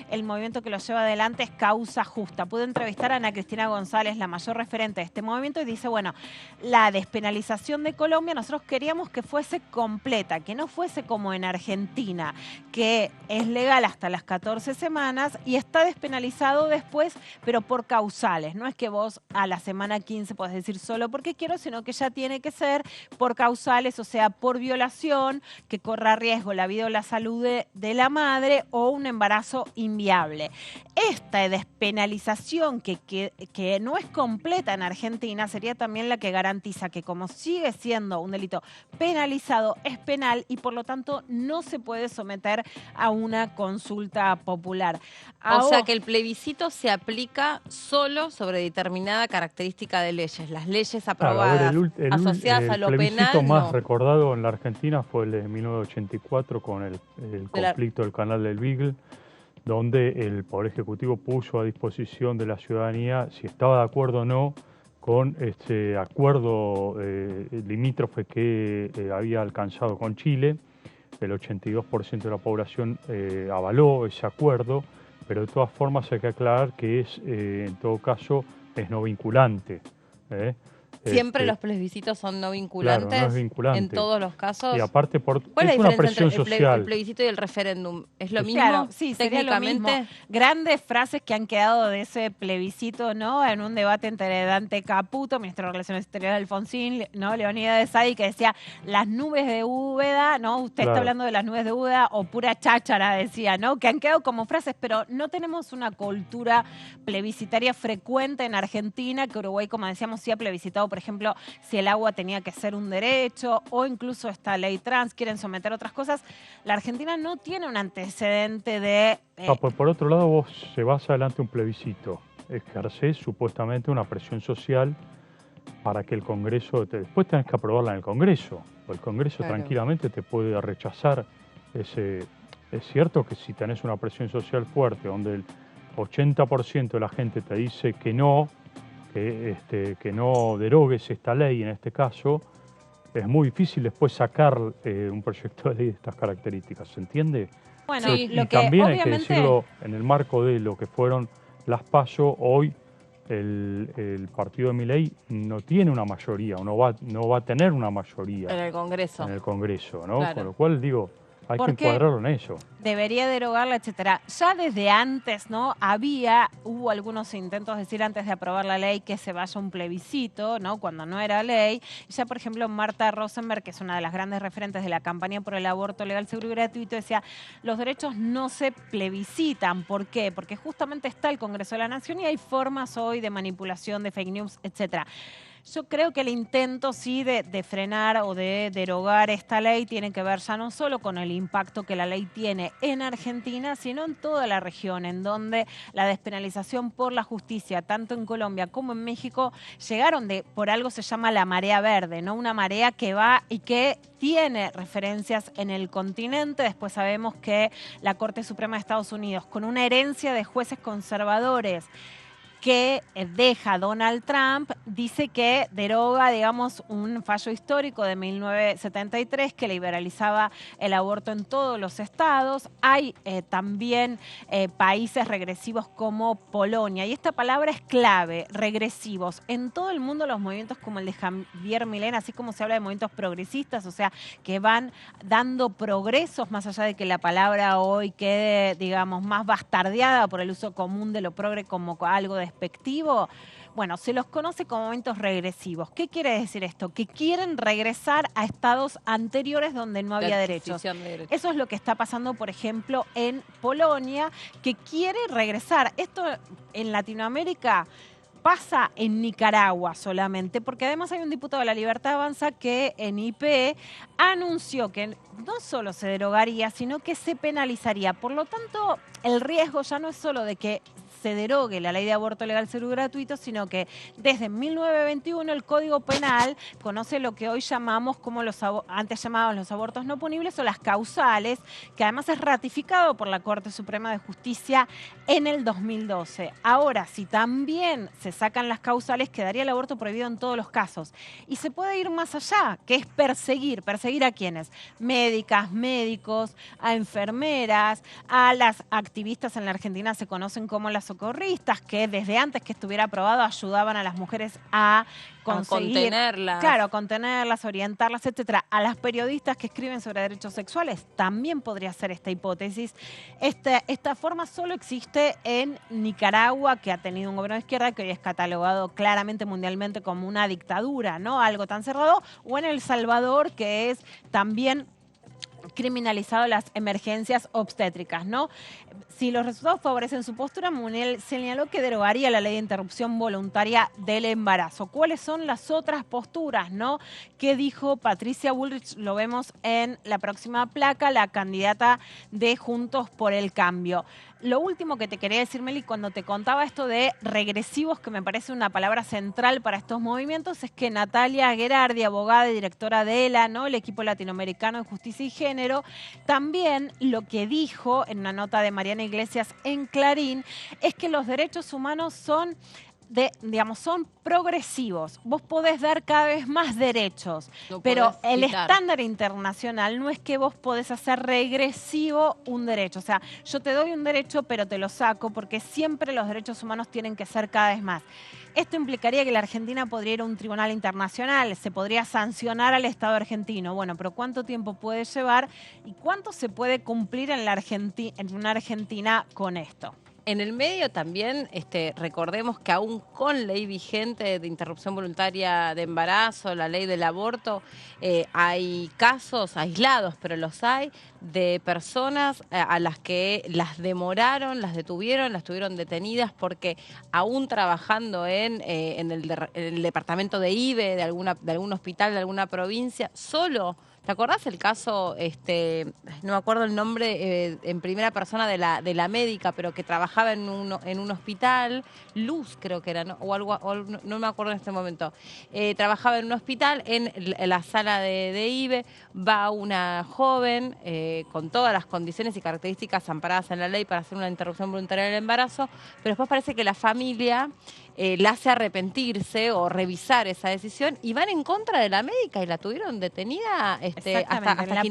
El movimiento que lo lleva adelante es Causa Justa. Pude entrevistar a Ana Cristina González, la mayor referente de este movimiento, y dice, bueno, la despenalización de Colombia nosotros queríamos que fuese completa, que no fuese como en Argentina, que es legal hasta las 14 semanas y está despenalizado después, pero por causales. No es que vos a la semana 15 podés decir solo porque quiero, sino que ya tiene que ser por causales, o sea, por violación, que corra riesgo la vida o la salud de la madre o un embarazo inviable. Esta despenalización que no es completa en Argentina sería también la que garantiza que como sigue siendo un delito penalizado, es penal y por lo tanto no se puede someter a una consulta popular. O sea que el plebiscito se aplica solo sobre determinada característica de leyes. Las leyes aprobadas asociadas a lo penal. El plebiscito más recordado en la Argentina fue el de 1984 con el conflicto del Canal del Beagle, donde el Poder Ejecutivo puso a disposición de la ciudadanía si estaba de acuerdo o no con este acuerdo limítrofe que había alcanzado con Chile. El 82% de la población avaló ese acuerdo, pero de todas formas hay que aclarar que es, en todo caso, es no vinculante. Siempre los plebiscitos son no vinculantes. Claro, no es vinculante. En todos los casos. Y aparte ¿Cuál es es la una diferencia presión entre social. el plebiscito y el referéndum? ¿Es lo mismo? Claro, sí, sería lo técnicamente. mismo. Grandes frases que han quedado de ese plebiscito, ¿no? En un debate entre Dante Caputo, ministro de Relaciones Exteriores Alfonsín, ¿no? Leonidas de Sadi, que decía las nubes de Úbeda, ¿no? Usted está hablando de las nubes de Úbeda o pura cháchara, decía, ¿no? Que han quedado como frases, pero no tenemos una cultura plebiscitaria frecuente en Argentina, que Uruguay, como decíamos, sí ha plebiscitado, por ejemplo, si el agua tenía que ser un derecho o incluso esta ley trans, quieren someter otras cosas. La Argentina no tiene un antecedente de... Pues por otro lado, vos llevás adelante un plebiscito, ejercés supuestamente una presión social para que el Congreso, después tenés que aprobarla en el Congreso, o el Congreso tranquilamente te puede rechazar ese... Es cierto que si tenés una presión social fuerte, donde el 80% de la gente te dice que no derogues esta ley en este caso, es muy difícil después sacar un proyecto de ley de estas características, ¿se entiende? Bueno, y también hay que decirlo en el marco de lo que fueron las PASO, hoy el partido de Milei no tiene una mayoría, o no va a tener una mayoría en el Congreso. En el Congreso, ¿no? Claro. Con lo cual digo, hay que encuadrarlo en eso. Debería derogarla, etcétera. Ya desde antes, ¿no? Hubo algunos intentos de decir antes de aprobar la ley que se vaya un plebiscito, ¿no? Cuando no era ley. Ya, por ejemplo, Marta Rosenberg, que es una de las grandes referentes de la campaña por el aborto legal, seguro y gratuito, decía, los derechos no se plebiscitan. ¿Por qué? Porque justamente está el Congreso de la Nación y hay formas hoy de manipulación, de fake news, etcétera. Yo creo que el intento sí de frenar o de derogar esta ley tiene que ver ya no solo con el impacto que la ley tiene en Argentina, sino en toda la región, en donde la despenalización por la justicia, tanto en Colombia como en México, llegaron por algo se llama la marea verde, ¿no? Una marea que va y que tiene referencias en el continente. Después sabemos que la Corte Suprema de Estados Unidos, con una herencia de jueces conservadores, que deja Donald Trump, dice que deroga, digamos, un fallo histórico de 1973 que liberalizaba el aborto en todos los estados. Hay también países regresivos como Polonia, y esta palabra es clave, regresivos. En todo el mundo los movimientos como el de Javier Milei, así como se habla de movimientos progresistas, o sea, que van dando progresos, más allá de que la palabra hoy quede, digamos, más bastardeada por el uso común de lo progre como algo despectivo. Bueno, se los conoce como momentos regresivos. ¿Qué quiere decir esto? Que quieren regresar a estados anteriores donde no había derechos. Eso es lo que está pasando, por ejemplo, en Polonia, que quiere regresar. Esto en Latinoamérica pasa en Nicaragua solamente, porque además hay un diputado de La Libertad Avanza que en IP anunció que no solo se derogaría, sino que se penalizaría. Por lo tanto, el riesgo ya no es solo de que se derogue la ley de aborto legal, seguro y gratuito, sino que desde 1921 el Código Penal conoce lo que hoy llamamos como antes llamaban los abortos no punibles o las causales, que además es ratificado por la Corte Suprema de Justicia en el 2012. Ahora, si también se sacan las causales, quedaría el aborto prohibido en todos los casos. Y se puede ir más allá, que es perseguir. ¿Perseguir a quiénes? Médicas, médicos, a enfermeras, a las activistas en la Argentina se conocen como las socorristas, que desde antes que estuviera aprobado ayudaban a las mujeres a conseguir, contenerlas. Claro, contenerlas, orientarlas, etcétera. A las periodistas que escriben sobre derechos sexuales también podría ser esta hipótesis. Esta forma solo existe en Nicaragua, que ha tenido un gobierno de izquierda que hoy es catalogado claramente mundialmente como una dictadura, ¿no? Algo tan cerrado, o en El Salvador, que es también criminalizado las emergencias obstétricas, ¿no? Si los resultados favorecen su postura, Munell señaló que derogaría la ley de interrupción voluntaria del embarazo. ¿Cuáles son las otras posturas, no? ¿Qué dijo Patricia Bullrich? Lo vemos en la próxima placa, la candidata de Juntos por el Cambio. Lo último que te quería decir, Meli, cuando te contaba esto de regresivos, que me parece una palabra central para estos movimientos, es que Natalia Gherardi, abogada y directora de ELA, ¿no? El equipo latinoamericano de justicia y género, también lo que dijo en una nota de Mariana Iglesias en Clarín es que los derechos humanos son son progresivos. Vos podés dar cada vez más derechos, pero el estándar internacional no es que vos podés hacer regresivo un derecho. O sea, yo te doy un derecho, pero te lo saco porque siempre los derechos humanos tienen que ser cada vez más. Esto implicaría que la Argentina podría ir a un tribunal internacional, se podría sancionar al Estado argentino. Bueno, pero ¿cuánto tiempo puede llevar y cuánto se puede cumplir en una Argentina con esto? En el medio también, recordemos que aún con ley vigente de interrupción voluntaria de embarazo, la ley del aborto, hay casos aislados, pero los hay, de personas a las que las demoraron, las detuvieron, las tuvieron detenidas porque aún trabajando en el departamento de IBE, de algún hospital, de alguna provincia, solo... ¿Te acordás el caso, no me acuerdo el nombre en primera persona de la médica, pero que trabajaba en un hospital, Luz creo que era, ¿no? No me acuerdo en este momento. Trabajaba en un hospital, en la sala de IBE, va una joven con todas las condiciones y características amparadas en la ley para hacer una interrupción voluntaria del embarazo, pero después parece que la familia la hace arrepentirse o revisar esa decisión y van en contra de la médica y la tuvieron detenida hasta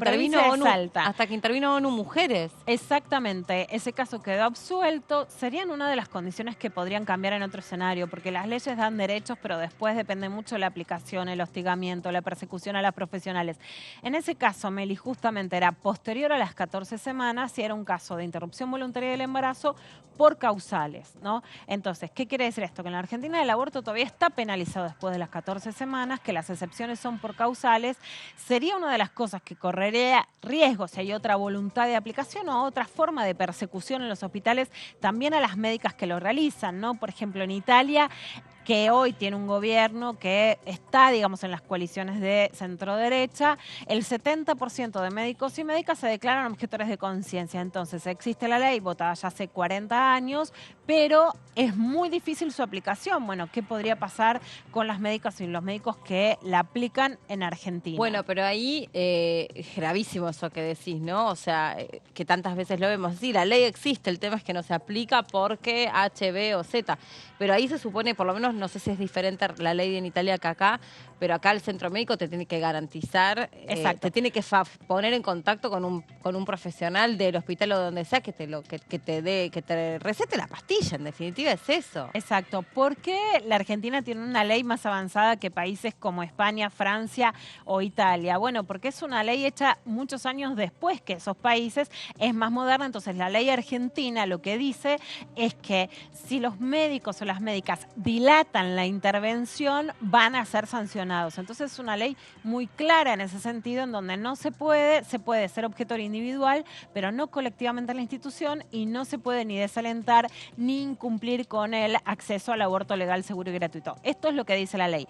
que intervino ONU Mujeres. Exactamente, ese caso quedó absuelto. Serían una de las condiciones que podrían cambiar en otro escenario, porque las leyes dan derechos, pero después depende mucho de la aplicación, el hostigamiento, la persecución a las profesionales. En ese caso, Meli, justamente era posterior a las 14 semanas y era un caso de interrupción voluntaria del embarazo por causales, ¿no? Entonces, ¿qué quiere decir esto? Que en la Argentina el aborto todavía está penalizado después de las 14 semanas, que las excepciones son por causales. Sería una de las cosas que correría riesgo si hay otra voluntad de aplicación o otra forma de persecución en los hospitales, también a las médicas que lo realizan, ¿no? Por ejemplo, en Italia, que hoy tiene un gobierno que está, digamos, en las coaliciones de centro-derecha, el 70% de médicos y médicas se declaran objetores de conciencia. Entonces, existe la ley votada ya hace 40 años, pero es muy difícil su aplicación. Bueno, ¿qué podría pasar con las médicas y los médicos que la aplican en Argentina? Bueno, pero ahí es gravísimo eso que decís, ¿no? O sea, que tantas veces lo vemos. Sí, la ley existe, el tema es que no se aplica porque H, B o Z. Pero ahí se supone, por lo menos, no sé si es diferente la ley en Italia que acá, pero acá el centro médico te tiene que garantizar, te tiene que poner en contacto con un profesional del hospital o donde sea que te recete la pastilla, en definitiva es eso. Exacto. ¿Por qué la Argentina tiene una ley más avanzada que países como España, Francia o Italia? Bueno, porque es una ley hecha muchos años después que esos países, es más moderna. Entonces la ley argentina lo que dice es que si los médicos o las médicas dilatan la intervención, van a ser sancionados. Entonces es una ley muy clara en ese sentido, en donde no se puede ser objetor individual, pero no colectivamente en la institución, y no se puede ni desalentar ni incumplir con el acceso al aborto legal, seguro y gratuito. Esto es lo que dice la ley.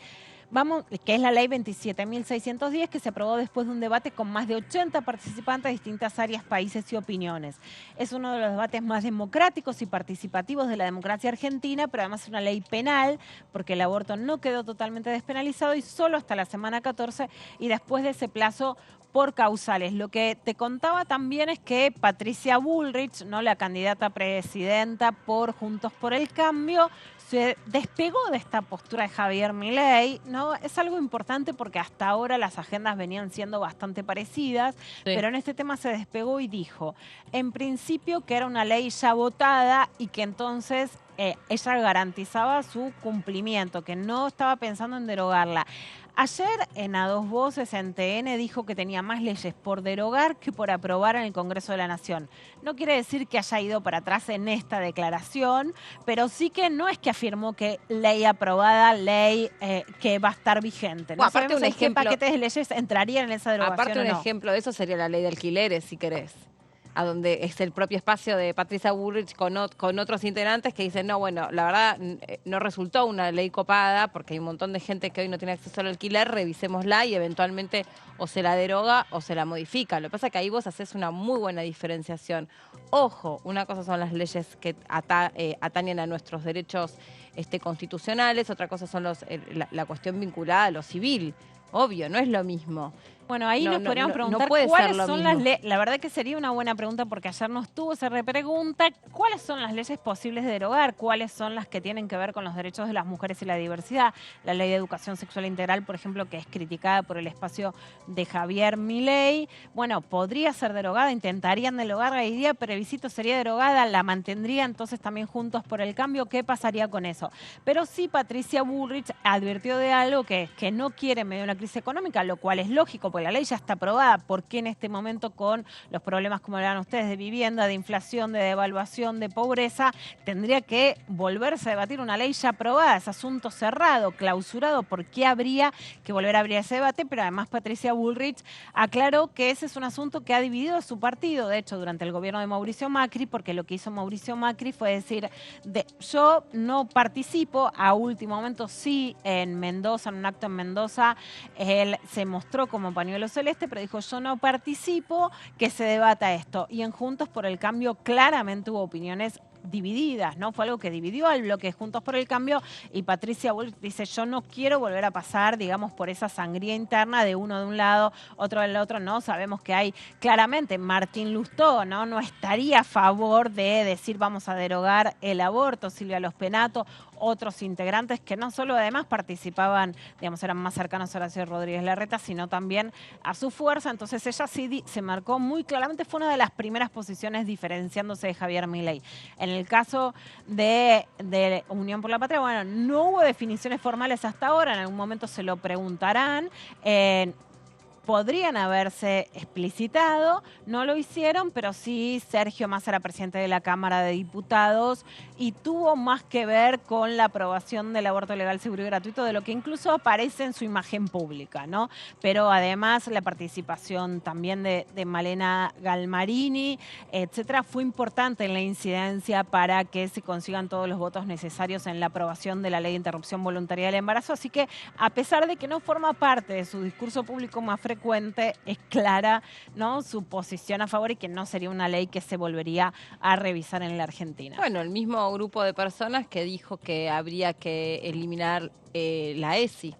Que es la ley 27.610, que se aprobó después de un debate con más de 80 participantes de distintas áreas, países y opiniones. Es uno de los debates más democráticos y participativos de la democracia argentina, pero además es una ley penal, porque el aborto no quedó totalmente despenalizado y solo hasta la semana 14, y después de ese plazo por causales. Lo que te contaba también es que Patricia Bullrich, ¿no?, la candidata a presidenta por Juntos por el Cambio, se despegó de esta postura de Javier Milei, ¿no? Es algo importante porque hasta ahora las agendas venían siendo bastante parecidas, pero en este tema se despegó y dijo, en principio, que era una ley ya votada y que entonces ella garantizaba su cumplimiento, que no estaba pensando en derogarla. Ayer en A Dos Voces en TN dijo que tenía más leyes por derogar que por aprobar en el Congreso de la Nación. No quiere decir que haya ido para atrás en esta declaración, pero sí que no es que afirmó que ley aprobada, ley que va a estar vigente. No aparte sabemos qué paquetes de leyes entrarían en esa derogación. Aparte un ejemplo de eso sería la ley de alquileres, si querés, a donde es el propio espacio de Patricia Bullrich con otros integrantes que dicen, no, bueno, la verdad no resultó una ley copada porque hay un montón de gente que hoy no tiene acceso al alquiler, revisémosla y eventualmente o se la deroga o se la modifica. Lo que pasa es que ahí vos haces una muy buena diferenciación. Ojo, una cosa son las leyes que atañen a nuestros derechos constitucionales, otra cosa son la cuestión vinculada a lo civil. Obvio, no es lo mismo. Bueno, ahí nos podríamos preguntar cuáles son las leyes. La verdad que sería una buena pregunta porque ayer nos tuvo, se repregunta cuáles son las leyes posibles de derogar, cuáles son las que tienen que ver con los derechos de las mujeres y la diversidad. La ley de educación sexual integral, por ejemplo, que es criticada por el espacio de Javier Milei. Bueno, podría ser derogada, intentarían derogarla, iría plebiscito, sería derogada, la mantendría entonces también Juntos por el Cambio. ¿Qué pasaría con eso? Pero sí, Patricia Bullrich advirtió de algo que no quiere en medio de una crisis económica, lo cual es lógico, porque la ley ya está aprobada. ¿Por qué en este momento, con los problemas, como hablan ustedes, de vivienda, de inflación, de devaluación, de pobreza, tendría que volverse a debatir una ley ya aprobada? Es asunto cerrado, clausurado. ¿Por qué habría que volver a abrir ese debate? Pero además Patricia Bullrich aclaró que ese es un asunto que ha dividido a su partido, de hecho, durante el gobierno de Mauricio Macri, porque lo que hizo Mauricio Macri fue decir, yo no participo, a último momento sí, en Mendoza, en un acto en Mendoza, él se mostró como pañuelo celeste, pero dijo, yo no participo, que se debata esto. Y en Juntos por el Cambio claramente hubo opiniones divididas, ¿no? Fue algo que dividió al bloque Juntos por el Cambio, y Patricia Bullrich dice, yo no quiero volver a pasar, digamos, por esa sangría interna de uno de un lado, otro del otro, ¿no? Sabemos que hay claramente, Martín Lustó, ¿no? estaría a favor de decir vamos a derogar el aborto, Silvia Los Penato, otros integrantes que no solo además participaban, digamos, eran más cercanos a Horacio Rodríguez Larreta, sino también a su fuerza. Entonces ella sí se marcó muy claramente, fue una de las primeras posiciones diferenciándose de Javier Milei. En el caso de Unión por la Patria, bueno, no hubo definiciones formales hasta ahora, en algún momento se lo preguntarán. Podrían haberse explicitado, no lo hicieron, pero sí Sergio Massa era presidente de la Cámara de Diputados y tuvo más que ver con la aprobación del aborto legal, seguro y gratuito, de lo que incluso aparece en su imagen pública, ¿no? Pero además la participación también de Malena Galmarini, etcétera, fue importante en la incidencia para que se consigan todos los votos necesarios en la aprobación de la ley de interrupción voluntaria del embarazo. Así que, a pesar de que no forma parte de su discurso público más frecuente, es clara, ¿no?, su posición a favor y que no sería una ley que se volvería a revisar en la Argentina. Bueno, el mismo grupo de personas que dijo que habría que eliminar la ESI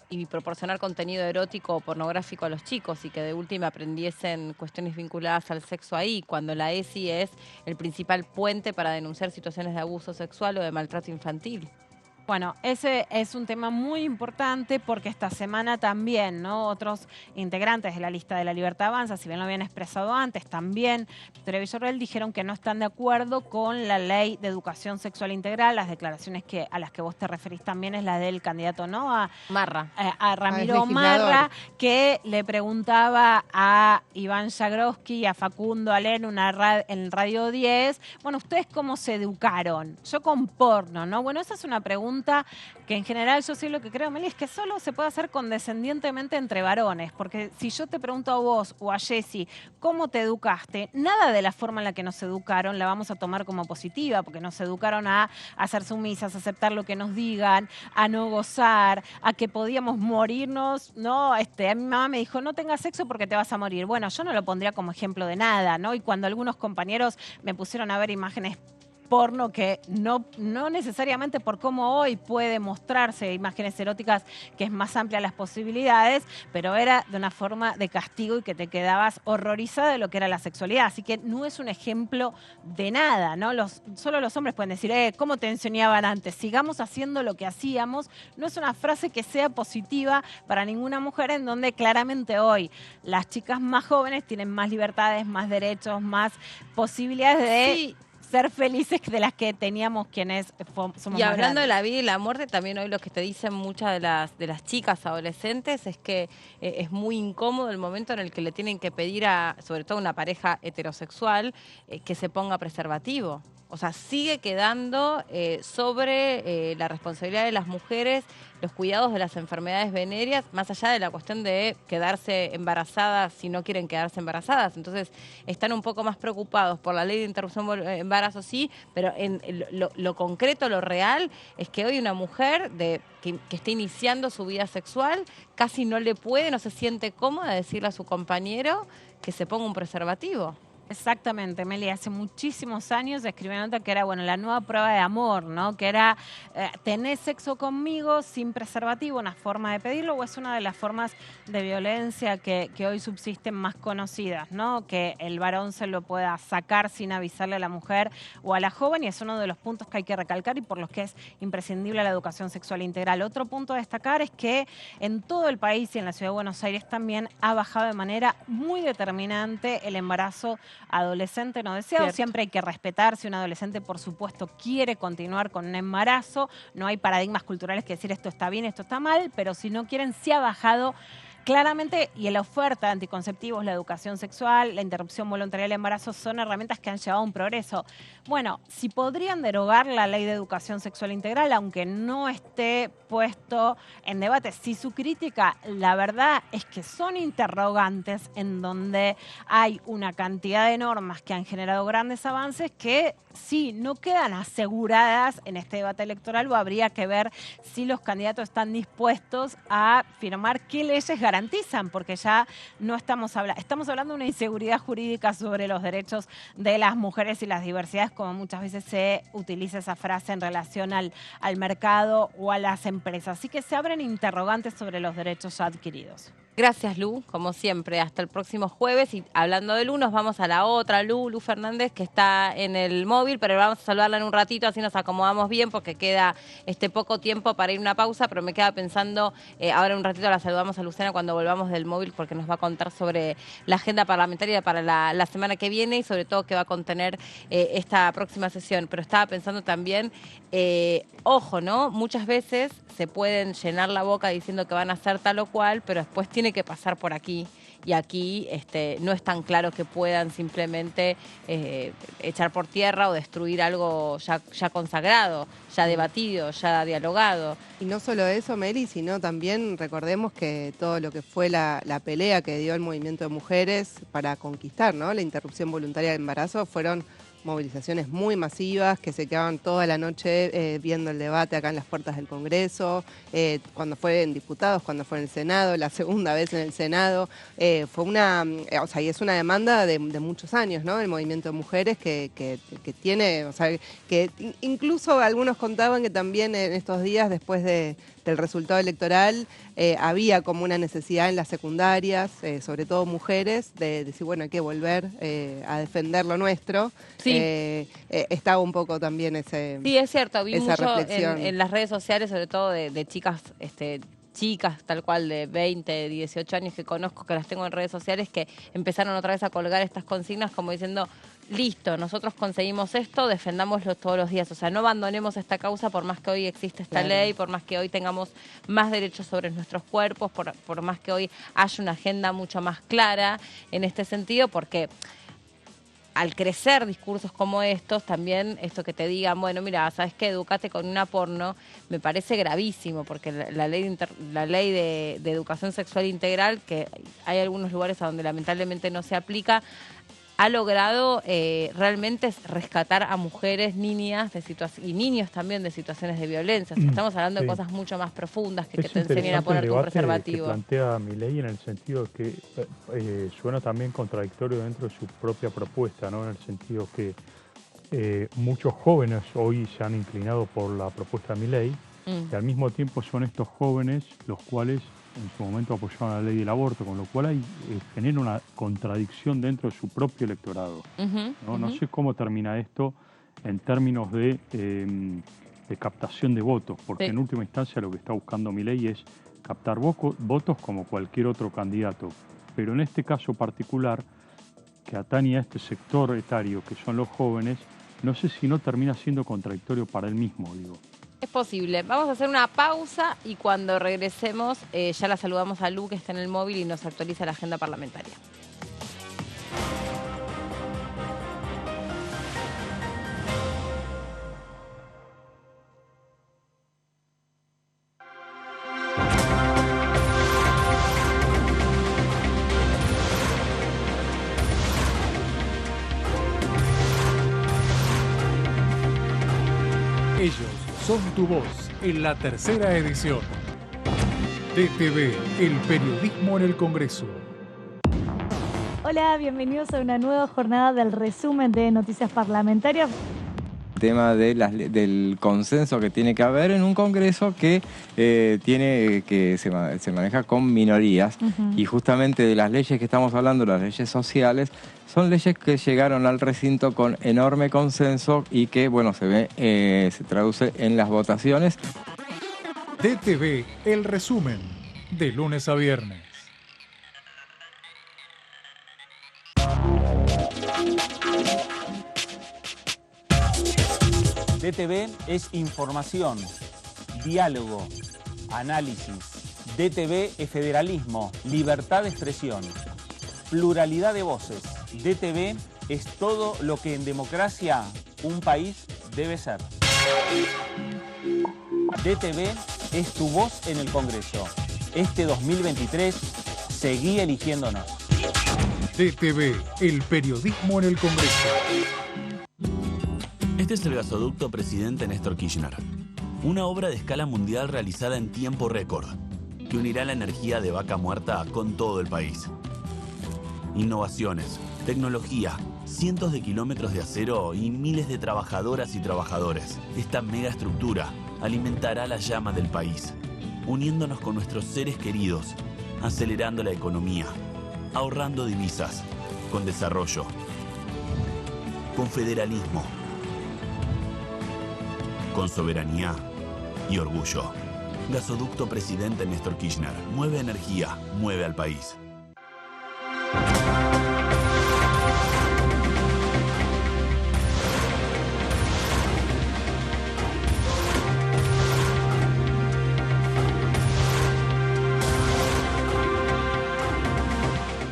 y proporcionar contenido erótico o pornográfico a los chicos y que de última aprendiesen cuestiones vinculadas al sexo ahí, cuando la ESI es el principal puente para denunciar situaciones de abuso sexual o de maltrato infantil. Bueno, ese es un tema muy importante porque esta semana también, ¿no? Otros integrantes de la lista de La Libertad Avanza, si bien lo habían expresado antes, también Victoria Villarroel dijeron que no están de acuerdo con la ley de educación sexual integral. Las declaraciones a las que vos te referís también es la del candidato, ¿no? A Ramiro Marra, que le preguntaba a Iván Jagroski y a Facundo Alén en Radio 10, bueno, ¿ustedes cómo se educaron? Yo con porno, ¿no? Bueno, esa es una pregunta que en general yo sí lo que creo, Meli, es que solo se puede hacer condescendientemente entre varones, porque si yo te pregunto a vos o a Jessy cómo te educaste, nada de la forma en la que nos educaron la vamos a tomar como positiva, porque nos educaron a ser sumisas, a aceptar lo que nos digan, a no gozar, a que podíamos morirnos, ¿no? A mi mamá me dijo, no tengas sexo porque te vas a morir. Bueno, yo no lo pondría como ejemplo de nada, ¿no? Y cuando algunos compañeros me pusieron a ver imágenes porno que no necesariamente por cómo hoy puede mostrarse imágenes eróticas, que es más amplia las posibilidades, pero era de una forma de castigo y que te quedabas horrorizada de lo que era la sexualidad. Así que no es un ejemplo de nada, ¿no? Solo los hombres pueden decir, ¿cómo te enseñaban antes? Sigamos haciendo lo que hacíamos. No es una frase que sea positiva para ninguna mujer, en donde claramente hoy las chicas más jóvenes tienen más libertades, más derechos, más posibilidades de ser felices de las que teníamos quienes somos Y más hablando grandes. de la vida y la muerte, también hoy lo que te dicen muchas de las chicas adolescentes es que es muy incómodo el momento en el que le tienen que pedir sobre todo a una pareja heterosexual, que se ponga preservativo. O sea, sigue quedando sobre la responsabilidad de las mujeres los cuidados de las enfermedades venéreas, más allá de la cuestión de quedarse embarazadas si no quieren quedarse embarazadas. Entonces, están un poco más preocupados por la ley de interrupción de embarazo, sí, pero en lo concreto, lo real, es que hoy una mujer que está iniciando su vida sexual casi no se siente cómoda decirle a su compañero que se ponga un preservativo. Exactamente, Meli, hace muchísimos años escribí una nota que era, la nueva prueba de amor, ¿no? Que era, ¿tenés sexo conmigo sin preservativo? Una forma de pedirlo, o es una de las formas de violencia que hoy subsisten más conocidas, ¿no? Que el varón se lo pueda sacar sin avisarle a la mujer o a la joven, y es uno de los puntos que hay que recalcar y por los que es imprescindible la educación sexual integral. Otro punto a destacar es que en todo el país y en la Ciudad de Buenos Aires también ha bajado de manera muy determinante el embarazo adolescente no deseado. Cierto. Siempre hay que respetar si un adolescente, por supuesto, quiere continuar con un embarazo. No hay paradigmas culturales que decir esto está bien, esto está mal, pero si no quieren, sí ha bajado claramente, y en la oferta de anticonceptivos, la educación sexual, la interrupción voluntaria del embarazo son herramientas que han llevado a un progreso. Bueno, si podrían derogar la ley de educación sexual integral, aunque no esté puesto en debate, si su crítica, la verdad es que son interrogantes en donde hay una cantidad de normas que han generado grandes avances que sí, no quedan aseguradas en este debate electoral, o habría que ver si los candidatos están dispuestos a firmar qué leyes garantizan, porque ya no estamos hablando de una inseguridad jurídica sobre los derechos de las mujeres y las diversidades, como muchas veces se utiliza esa frase en relación al mercado o a las empresas. Así que se abren interrogantes sobre los derechos adquiridos. Gracias, Lu, como siempre. Hasta el próximo jueves. Y hablando de Lu, nos vamos a la otra Lu Fernández, que está en el móvil, pero vamos a saludarla en un ratito, así nos acomodamos bien, porque queda poco tiempo para ir a una pausa, pero me queda pensando, ahora en un ratito la saludamos a Luciana cuando volvamos del móvil, porque nos va a contar sobre la agenda parlamentaria para la semana que viene y sobre todo qué va a contener esta próxima sesión. Pero estaba pensando también, ojo, ¿no? Muchas veces se pueden llenar la boca diciendo que van a hacer tal o cual, pero después tiene que pasar por aquí. Y aquí no es tan claro que puedan simplemente echar por tierra o destruir algo ya consagrado, ya debatido, ya dialogado. Y no solo eso, Meli, sino también recordemos que todo lo que fue la pelea que dio el movimiento de mujeres para conquistar, ¿no?, la interrupción voluntaria del embarazo, fueron movilizaciones muy masivas que se quedaban toda la noche viendo el debate acá en las puertas del Congreso, cuando fue en diputados, cuando fue en el Senado, la segunda vez en el Senado. Fue y es una demanda de muchos años, ¿no? El movimiento de mujeres que tiene, que incluso algunos contaban que también en estos días, después del resultado electoral, había como una necesidad en las secundarias, sobre todo mujeres, de decir, bueno, hay que volver a defender lo nuestro. Sí. Estaba un poco también ese Sí, es cierto, vi esa mucho reflexión. en las redes sociales, sobre todo de chicas, chicas tal cual de 20, 18 años que conozco, que las tengo en redes sociales, que empezaron otra vez a colgar estas consignas como diciendo, listo, nosotros conseguimos esto, defendámoslo todos los días. O sea, no abandonemos esta causa por más que hoy existe esta ley, por más que hoy tengamos más derechos sobre nuestros cuerpos, por más que hoy haya una agenda mucho más clara en este sentido, porque al crecer discursos como estos, también esto que te digan, bueno, mira, ¿sabes qué? Educate con una porno, me parece gravísimo, porque la ley de educación sexual integral, que hay algunos lugares a donde lamentablemente no se aplica, ha logrado realmente rescatar a mujeres, niñas y niños también de situaciones de violencia. O sea, estamos hablando de cosas mucho más profundas que te enseñen a ponerte un preservativo. Que plantea Milei en el sentido que suena también contradictorio dentro de su propia propuesta, ¿no? En el sentido que muchos jóvenes hoy se han inclinado por la propuesta de Milei y al mismo tiempo son estos jóvenes los cuales en su momento apoyaron la ley del aborto, con lo cual genera una contradicción dentro de su propio electorado. No sé cómo termina esto en términos de captación de votos, porque en última instancia lo que está buscando Milei es captar votos como cualquier otro candidato. Pero en este caso particular, que atañe a este sector etario, que son los jóvenes, no sé si no termina siendo contradictorio para él mismo, digo. Es posible. Vamos a hacer una pausa y cuando regresemos ya la saludamos a Lu, que está en el móvil y nos actualiza la agenda parlamentaria. Ellos son tu voz en la tercera edición. DTV, el periodismo en el Congreso. Hola, bienvenidos a una nueva jornada del resumen de noticias parlamentarias. Tema del consenso que tiene que haber en un Congreso que se maneja con minorías. Y justamente de las leyes que estamos hablando, las leyes sociales, son leyes que llegaron al recinto con enorme consenso y que, bueno, se traduce en las votaciones. DTV, el resumen, de lunes a viernes. DTV es información, diálogo, análisis. DTV es federalismo, libertad de expresión, pluralidad de voces. DTV es todo lo que en democracia un país debe ser. DTV es tu voz en el Congreso. Este 2023, seguí eligiéndonos. DTV, el periodismo en el Congreso. Este es el gasoducto Presidente Néstor Kirchner, una obra de escala mundial realizada en tiempo récord, que unirá la energía de Vaca Muerta con todo el país. Innovaciones, tecnología, cientos de kilómetros de acero y miles de trabajadoras y trabajadores. Esta megaestructura alimentará la llama del país, uniéndonos con nuestros seres queridos, acelerando la economía, ahorrando divisas, con desarrollo, con federalismo, con soberanía y orgullo. Gasoducto Presidente Néstor Kirchner. Mueve energía, mueve al país.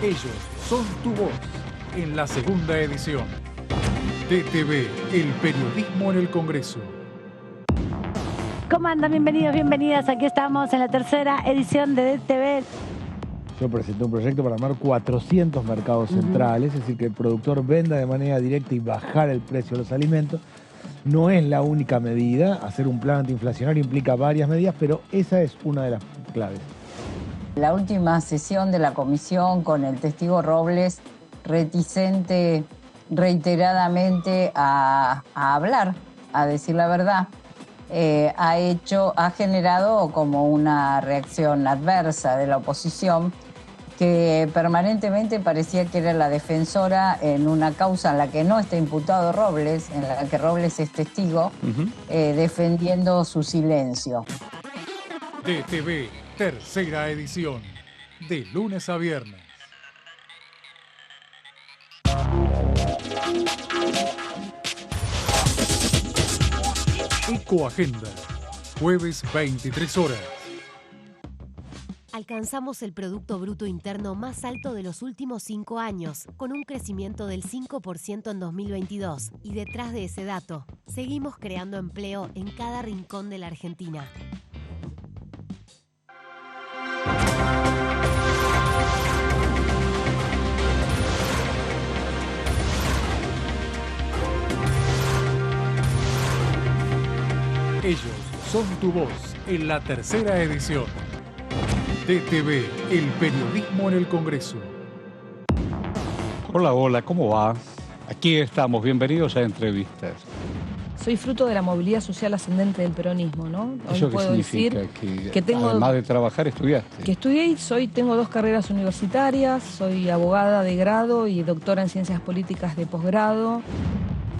Ellos son tu voz en la segunda edición. DTV, el periodismo en el Congreso. ¿Cómo andan? Bienvenidos, bienvenidas. Aquí estamos en la tercera edición de DTV. Yo presenté un proyecto para armar 400 mercados centrales, es decir, que el productor venda de manera directa y bajar el precio de los alimentos. No es la única medida. Hacer un plan antiinflacionario implica varias medidas, pero esa es una de las claves. La última sesión de la comisión con el testigo Robles, reticente reiteradamente a hablar, a decir la verdad. ha generado como una reacción adversa de la oposición, que permanentemente parecía que era la defensora en una causa en la que no está imputado Robles, en la que Robles es testigo, defendiendo su silencio. DTV, tercera edición, de lunes a viernes. Ecoagenda, jueves 23 horas. Alcanzamos el Producto Bruto Interno más alto de los últimos 5 años, con un crecimiento del 5% en 2022. Y detrás de ese dato, seguimos creando empleo en cada rincón de la Argentina. Ellos son tu voz en la tercera edición. DTV, el periodismo en el Congreso. Hola, hola, ¿cómo va? Aquí estamos, bienvenidos a Entrevistas. Soy fruto de la movilidad social ascendente del peronismo, ¿no? Hoy ¿Eso qué puedo significa? decir que tengo, además de trabajar, estudiaste. Que estudié y tengo 2 carreras universitarias, soy abogada de grado y doctora en ciencias políticas de posgrado.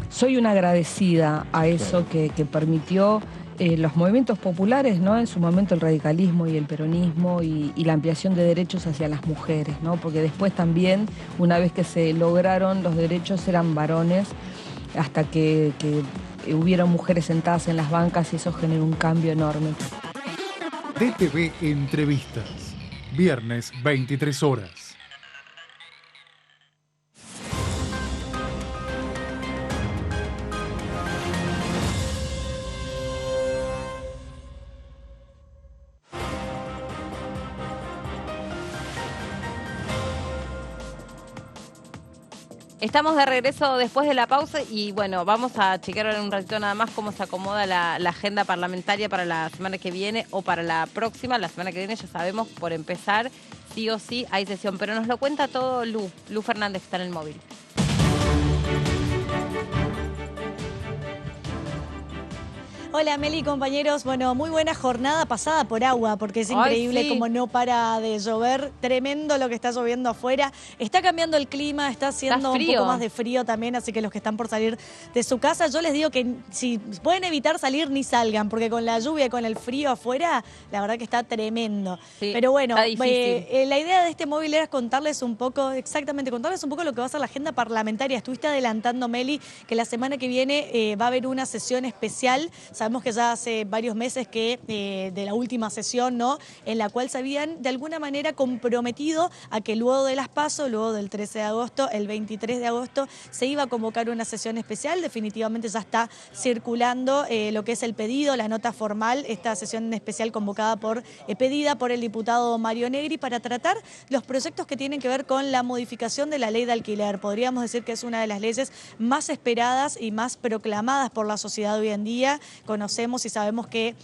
Soy una agradecida a eso que permitió los movimientos populares, ¿no? En su momento el radicalismo y el peronismo y la ampliación de derechos hacia las mujeres, ¿no? Porque después también, una vez que se lograron los derechos, eran varones, hasta que hubieron mujeres sentadas en las bancas y eso generó un cambio enorme. DTV Entrevistas, viernes 23 horas. Estamos de regreso después de la pausa y bueno, vamos a chequear en un ratito nada más cómo se acomoda la agenda parlamentaria para la semana que viene o para la próxima. La semana que viene ya sabemos, por empezar, sí o sí hay sesión, pero nos lo cuenta todo Lu Fernández, que está en el móvil. Hola Meli, compañeros. Bueno, muy buena jornada pasada por agua, porque es increíble como no para de llover. Tremendo lo que está lloviendo afuera. Está cambiando el clima, está haciendo un poco más de frío también, así que los que están por salir de su casa, yo les digo que si pueden evitar salir, ni salgan, porque con la lluvia y con el frío afuera, la verdad que está tremendo. Sí, pero bueno, la idea de este móvil era contarles un poco, contarles un poco lo que va a ser la agenda parlamentaria. Estuviste adelantando, Meli, que la semana que viene va a haber una sesión especial. Sabemos que ya hace varios meses que de la última sesión, ¿no?, en la cual se habían de alguna manera comprometido a que luego de las PASO, luego del 13 de agosto, el 23 de agosto, se iba a convocar una sesión especial. Definitivamente ya está circulando lo que es el pedido, la nota formal, esta sesión especial convocada pedida por el diputado Mario Negri para tratar los proyectos que tienen que ver con la modificación de la ley de alquiler. Podríamos decir que es una de las leyes más esperadas y más proclamadas por la sociedad hoy en día. Conocemos y sabemos que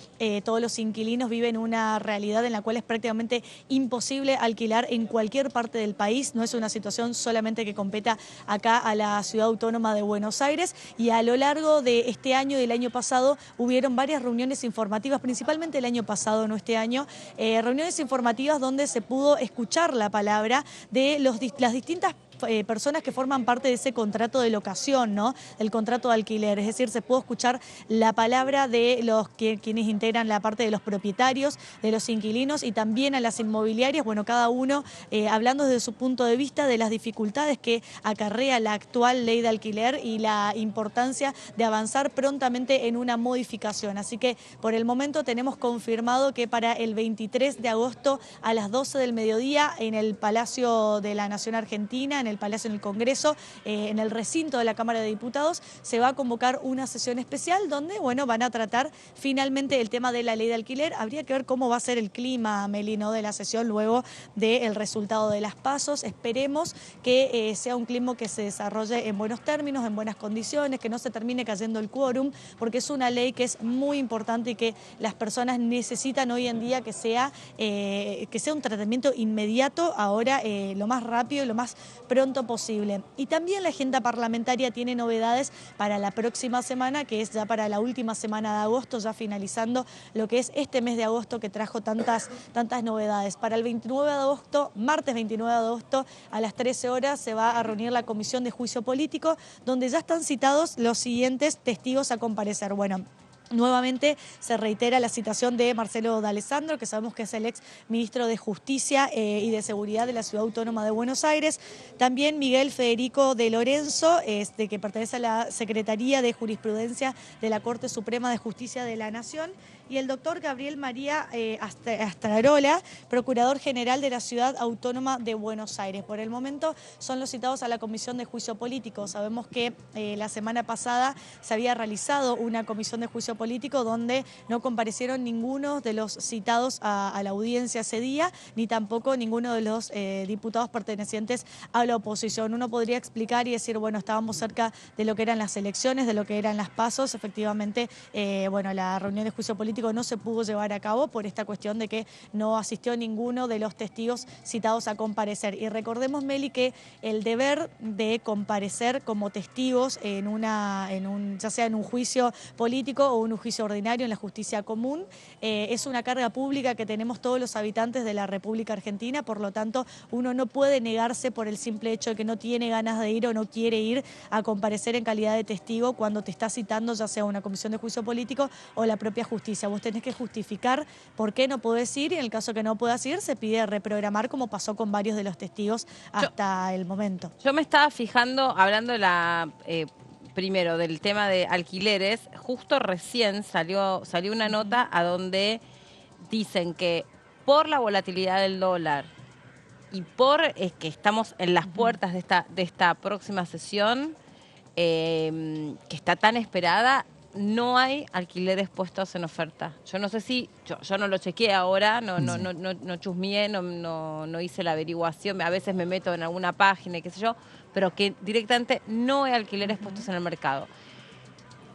todos los inquilinos viven una realidad en la cual es prácticamente imposible alquilar en cualquier parte del país. No es una situación solamente que competa acá a la Ciudad Autónoma de Buenos Aires, y a lo largo de este año y del año pasado hubieron varias reuniones informativas, principalmente el año pasado, no este año, reuniones informativas donde se pudo escuchar la palabra de las distintas personas que forman parte de ese contrato de locación, ¿no?, el contrato de alquiler. Es decir, se pudo escuchar la palabra de quienes integran la parte de los propietarios, de los inquilinos y también a las inmobiliarias. Bueno, cada uno hablando desde su punto de vista de las dificultades que acarrea la actual ley de alquiler y la importancia de avanzar prontamente en una modificación. Así que por el momento tenemos confirmado que para el 23 de agosto a las 12 del mediodía en el Palacio de la Nación Argentina, en el Palacio, en el Congreso, en el recinto de la Cámara de Diputados, se va a convocar una sesión especial donde, bueno, van a tratar finalmente el tema de la ley de alquiler. Habría que ver cómo va a ser el clima, Meli, ¿no?, de la sesión luego del resultado de las PASOs. Esperemos que sea un clima que se desarrolle en buenos términos, en buenas condiciones, que no se termine cayendo el quórum, porque es una ley que es muy importante y que las personas necesitan hoy en día que sea un tratamiento inmediato, ahora lo más rápido y lo más pronto posible. Y también la agenda parlamentaria tiene novedades para la próxima semana, que es ya para la última semana de agosto, ya finalizando lo que es este mes de agosto que trajo tantas novedades. Para el 29 de agosto, martes 29 de agosto, a las 13 horas se va a reunir la Comisión de Juicio Político, donde ya están citados los siguientes testigos a comparecer. Bueno, nuevamente se reitera la citación de Marcelo D'Alessandro, que sabemos que es el ex ministro de Justicia y de Seguridad de la Ciudad Autónoma de Buenos Aires. También Miguel Federico de Lorenzo, que pertenece a la Secretaría de Jurisprudencia de la Corte Suprema de Justicia de la Nación. Y el doctor Gabriel María Astrarola, procurador general de la Ciudad Autónoma de Buenos Aires. Por el momento son los citados a la Comisión de Juicio Político. Sabemos que la semana pasada se había realizado una comisión de juicio político donde no comparecieron ninguno de los citados a la audiencia ese día, ni tampoco ninguno de los diputados pertenecientes a la oposición. Uno podría explicar y decir, bueno, estábamos cerca de lo que eran las elecciones, de lo que eran las pasos. Efectivamente, bueno, la reunión de juicio político no se pudo llevar a cabo por esta cuestión de que no asistió ninguno de los testigos citados a comparecer. Y recordemos, Meli, que el deber de comparecer como testigos ya sea en un juicio político o un juicio ordinario en la justicia común, es una carga pública que tenemos todos los habitantes de la República Argentina. Por lo tanto, uno no puede negarse por el simple hecho de que no tiene ganas de ir o no quiere ir a comparecer en calidad de testigo cuando te está citando ya sea una comisión de juicio político o la propia justicia. Vos tenés que justificar por qué no podés ir y en el caso que no puedas ir se pide reprogramar, como pasó con varios de los testigos hasta el momento. Yo me estaba fijando, hablando primero del tema de alquileres, justo recién salió una nota a donde dicen que por la volatilidad del dólar y que estamos en las puertas de esta próxima sesión que está tan esperada, no hay alquileres puestos en oferta. Yo no sé si, yo no lo chequeé ahora, no chusmeé, no hice la averiguación, a veces me meto en alguna página y qué sé yo, pero que directamente no hay alquileres puestos en el mercado.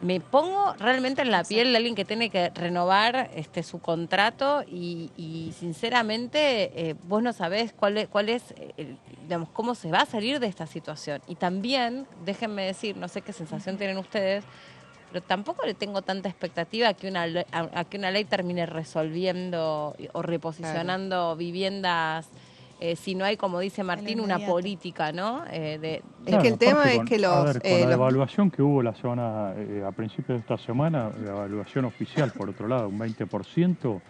Me pongo realmente en la piel de alguien que tiene que renovar su contrato y sinceramente vos no sabés cuál es digamos, cómo se va a salir de esta situación. Y también, déjenme decir, no sé qué sensación tienen ustedes, pero tampoco le tengo tanta expectativa a que una ley termine resolviendo o reposicionando viviendas, si no hay, como dice Martín, una política, ¿no? Es que el tema es que la evaluación que hubo la semana, a principios de esta semana, la evaluación oficial, por otro lado, un 20%,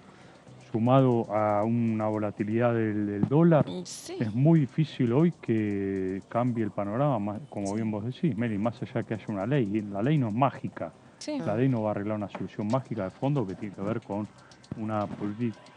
sumado a una volatilidad del dólar, es muy difícil hoy que cambie el panorama, como bien vos decís, Meli, más allá que haya una ley. La ley no es mágica, la ley no va a arreglar una solución mágica de fondo que tiene que ver con una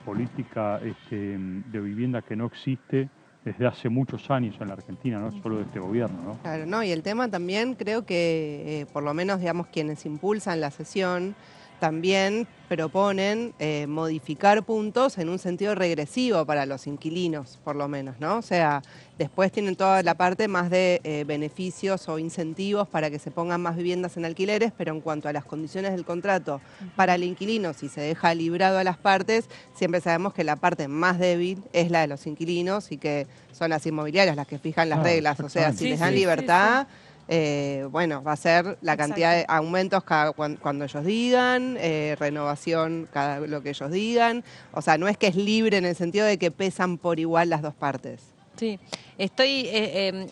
política de vivienda que no existe desde hace muchos años en la Argentina, no solo de este gobierno, ¿no? Claro, no, y el tema también creo que por lo menos, digamos, quienes impulsan la sesión también proponen modificar puntos en un sentido regresivo para los inquilinos, por lo menos, ¿no? O sea, después tienen toda la parte más de beneficios o incentivos para que se pongan más viviendas en alquileres, pero en cuanto a las condiciones del contrato para el inquilino, si se deja librado a las partes, siempre sabemos que la parte más débil es la de los inquilinos y que son las inmobiliarias las que fijan las reglas. O sea, si les dan libertad... bueno, va a ser la cantidad de aumentos cuando ellos digan, renovación lo que ellos digan. O sea, no es que es libre en el sentido de que pesan por igual las dos partes. Sí, estoy...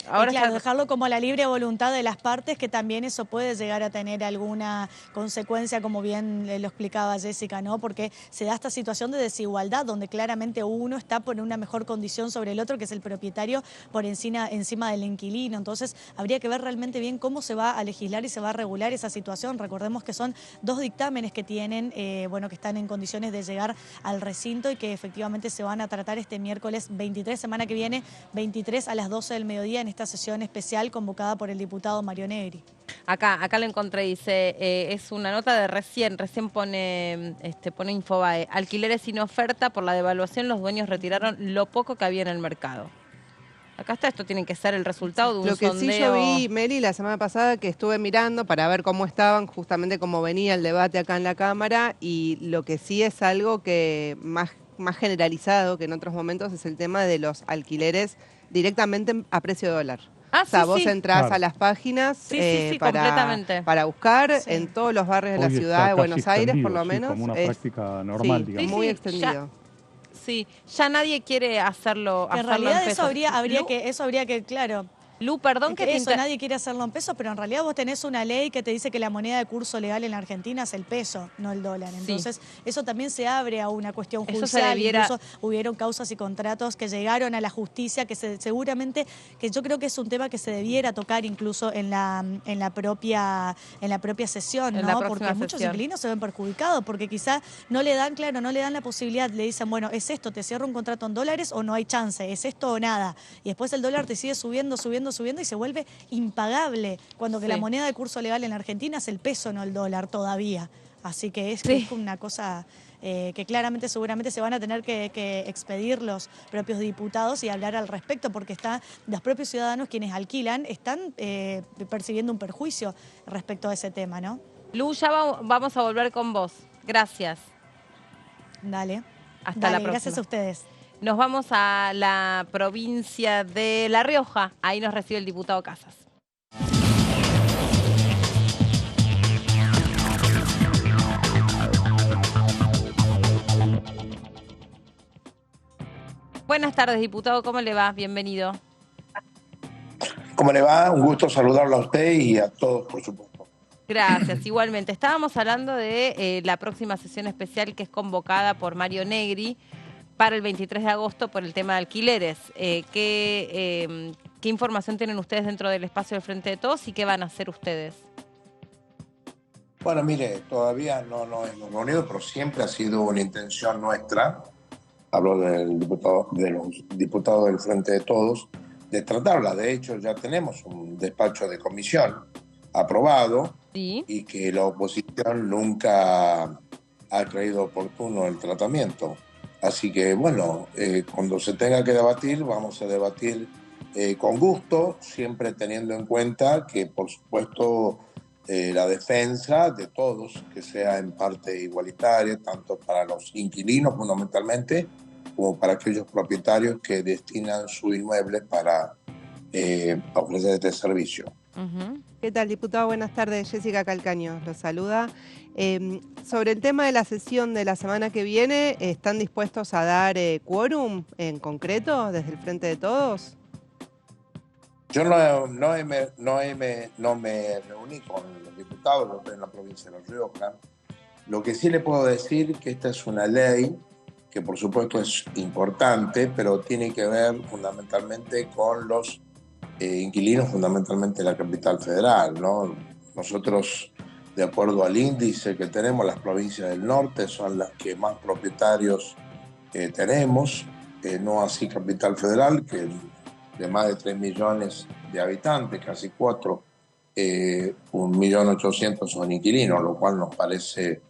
ahora claro, dejarlo como a la libre voluntad de las partes, que también eso puede llegar a tener alguna consecuencia, como bien lo explicaba Jessica, ¿no? Porque se da esta situación de desigualdad, donde claramente uno está por una mejor condición sobre el otro, que es el propietario, por encima del inquilino. Entonces, habría que ver realmente bien cómo se va a legislar y se va a regular esa situación. Recordemos que son 2 dictámenes que tienen, bueno, que están en condiciones de llegar al recinto y que efectivamente se van a tratar este miércoles 23, semana que viene, 23 a las 12 del mediodía en esta sesión especial convocada por el diputado Mario Negri. Acá lo encontré, dice, es una nota de recién pone Infobae, alquileres sin oferta, por la devaluación los dueños retiraron lo poco que había en el mercado. Acá está, esto tiene que ser el resultado de un sondeo. Lo que sí yo vi, Meli, la semana pasada que estuve mirando para ver cómo estaban, justamente cómo venía el debate acá en la Cámara, y lo que sí es algo que más generalizado que en otros momentos es el tema de los alquileres directamente a precio dólar. Ah, o sea, sí, vos sí. entrás a las páginas completamente. para buscar en todos los barrios de la ciudad de Buenos Aires, por lo menos. Como una práctica normal, digamos. Muy extendido. Ya nadie quiere hacerlo en realidad en eso habría que, claro. Lu, perdón que eso, nadie quiere hacerlo en pesos, pero en realidad vos tenés una ley que te dice que la moneda de curso legal en la Argentina es el peso, no el dólar. Entonces, eso también se abre a una cuestión judicial. Incluso hubieron causas y contratos que llegaron a la justicia, que seguramente, que yo creo que es un tema que se debiera tocar incluso en la propia sesión, ¿no? Porque muchos inquilinos se ven perjudicados, porque quizá no le dan la posibilidad, le dicen, bueno, es esto, te cierro un contrato en dólares o no hay chance, es esto o nada. Y después el dólar te sigue subiendo y se vuelve impagable, cuando que la moneda de curso legal en la Argentina es el peso, no el dólar todavía. Así que es una cosa que claramente, seguramente se van a tener que expedir los propios diputados y hablar al respecto, porque los propios ciudadanos quienes alquilan están percibiendo un perjuicio respecto a ese tema, ¿no? Lu, ya vamos a volver con vos. Gracias. Dale. Hasta la próxima. Gracias a ustedes. Nos vamos a la provincia de La Rioja. Ahí nos recibe el diputado Casas. Buenas tardes, diputado. ¿Cómo le va? Bienvenido. ¿Cómo le va? Un gusto saludarlo a usted y a todos, por supuesto. Gracias, igualmente. Estábamos hablando de la próxima sesión especial que es convocada por Mario Negri para el 23 de agosto por el tema de alquileres. ¿Qué información tienen ustedes dentro del espacio del Frente de Todos y qué van a hacer ustedes? Bueno, mire, todavía no hemos reunido, pero siempre ha sido una intención nuestra, hablo de los diputados del Frente de Todos, de tratarla. De hecho, ya tenemos un despacho de comisión aprobado y que la oposición nunca ha creído oportuno el tratamiento. Así que, bueno, cuando se tenga que debatir, vamos a debatir con gusto, siempre teniendo en cuenta que, por supuesto, la defensa de todos, que sea en parte igualitaria, tanto para los inquilinos fundamentalmente, como para aquellos propietarios que destinan su inmueble para ofrecer este servicio. ¿Qué tal, diputado? Buenas tardes. Jessica Calcaño lo saluda. Sobre el tema de la sesión de la semana que viene, ¿están dispuestos a dar quórum en concreto desde el Frente de Todos? Yo no me reuní con los diputados en la provincia de La Rioja. Lo que sí le puedo decir que esta es una ley que por supuesto es importante, pero tiene que ver fundamentalmente con los inquilinos, fundamentalmente de la capital federal, ¿no? Nosotros, de acuerdo al índice que tenemos, las provincias del norte son las que más propietarios tenemos, no así Capital Federal, que de más de 3 millones de habitantes, casi 4, 1.800.000 son inquilinos, lo cual nos parece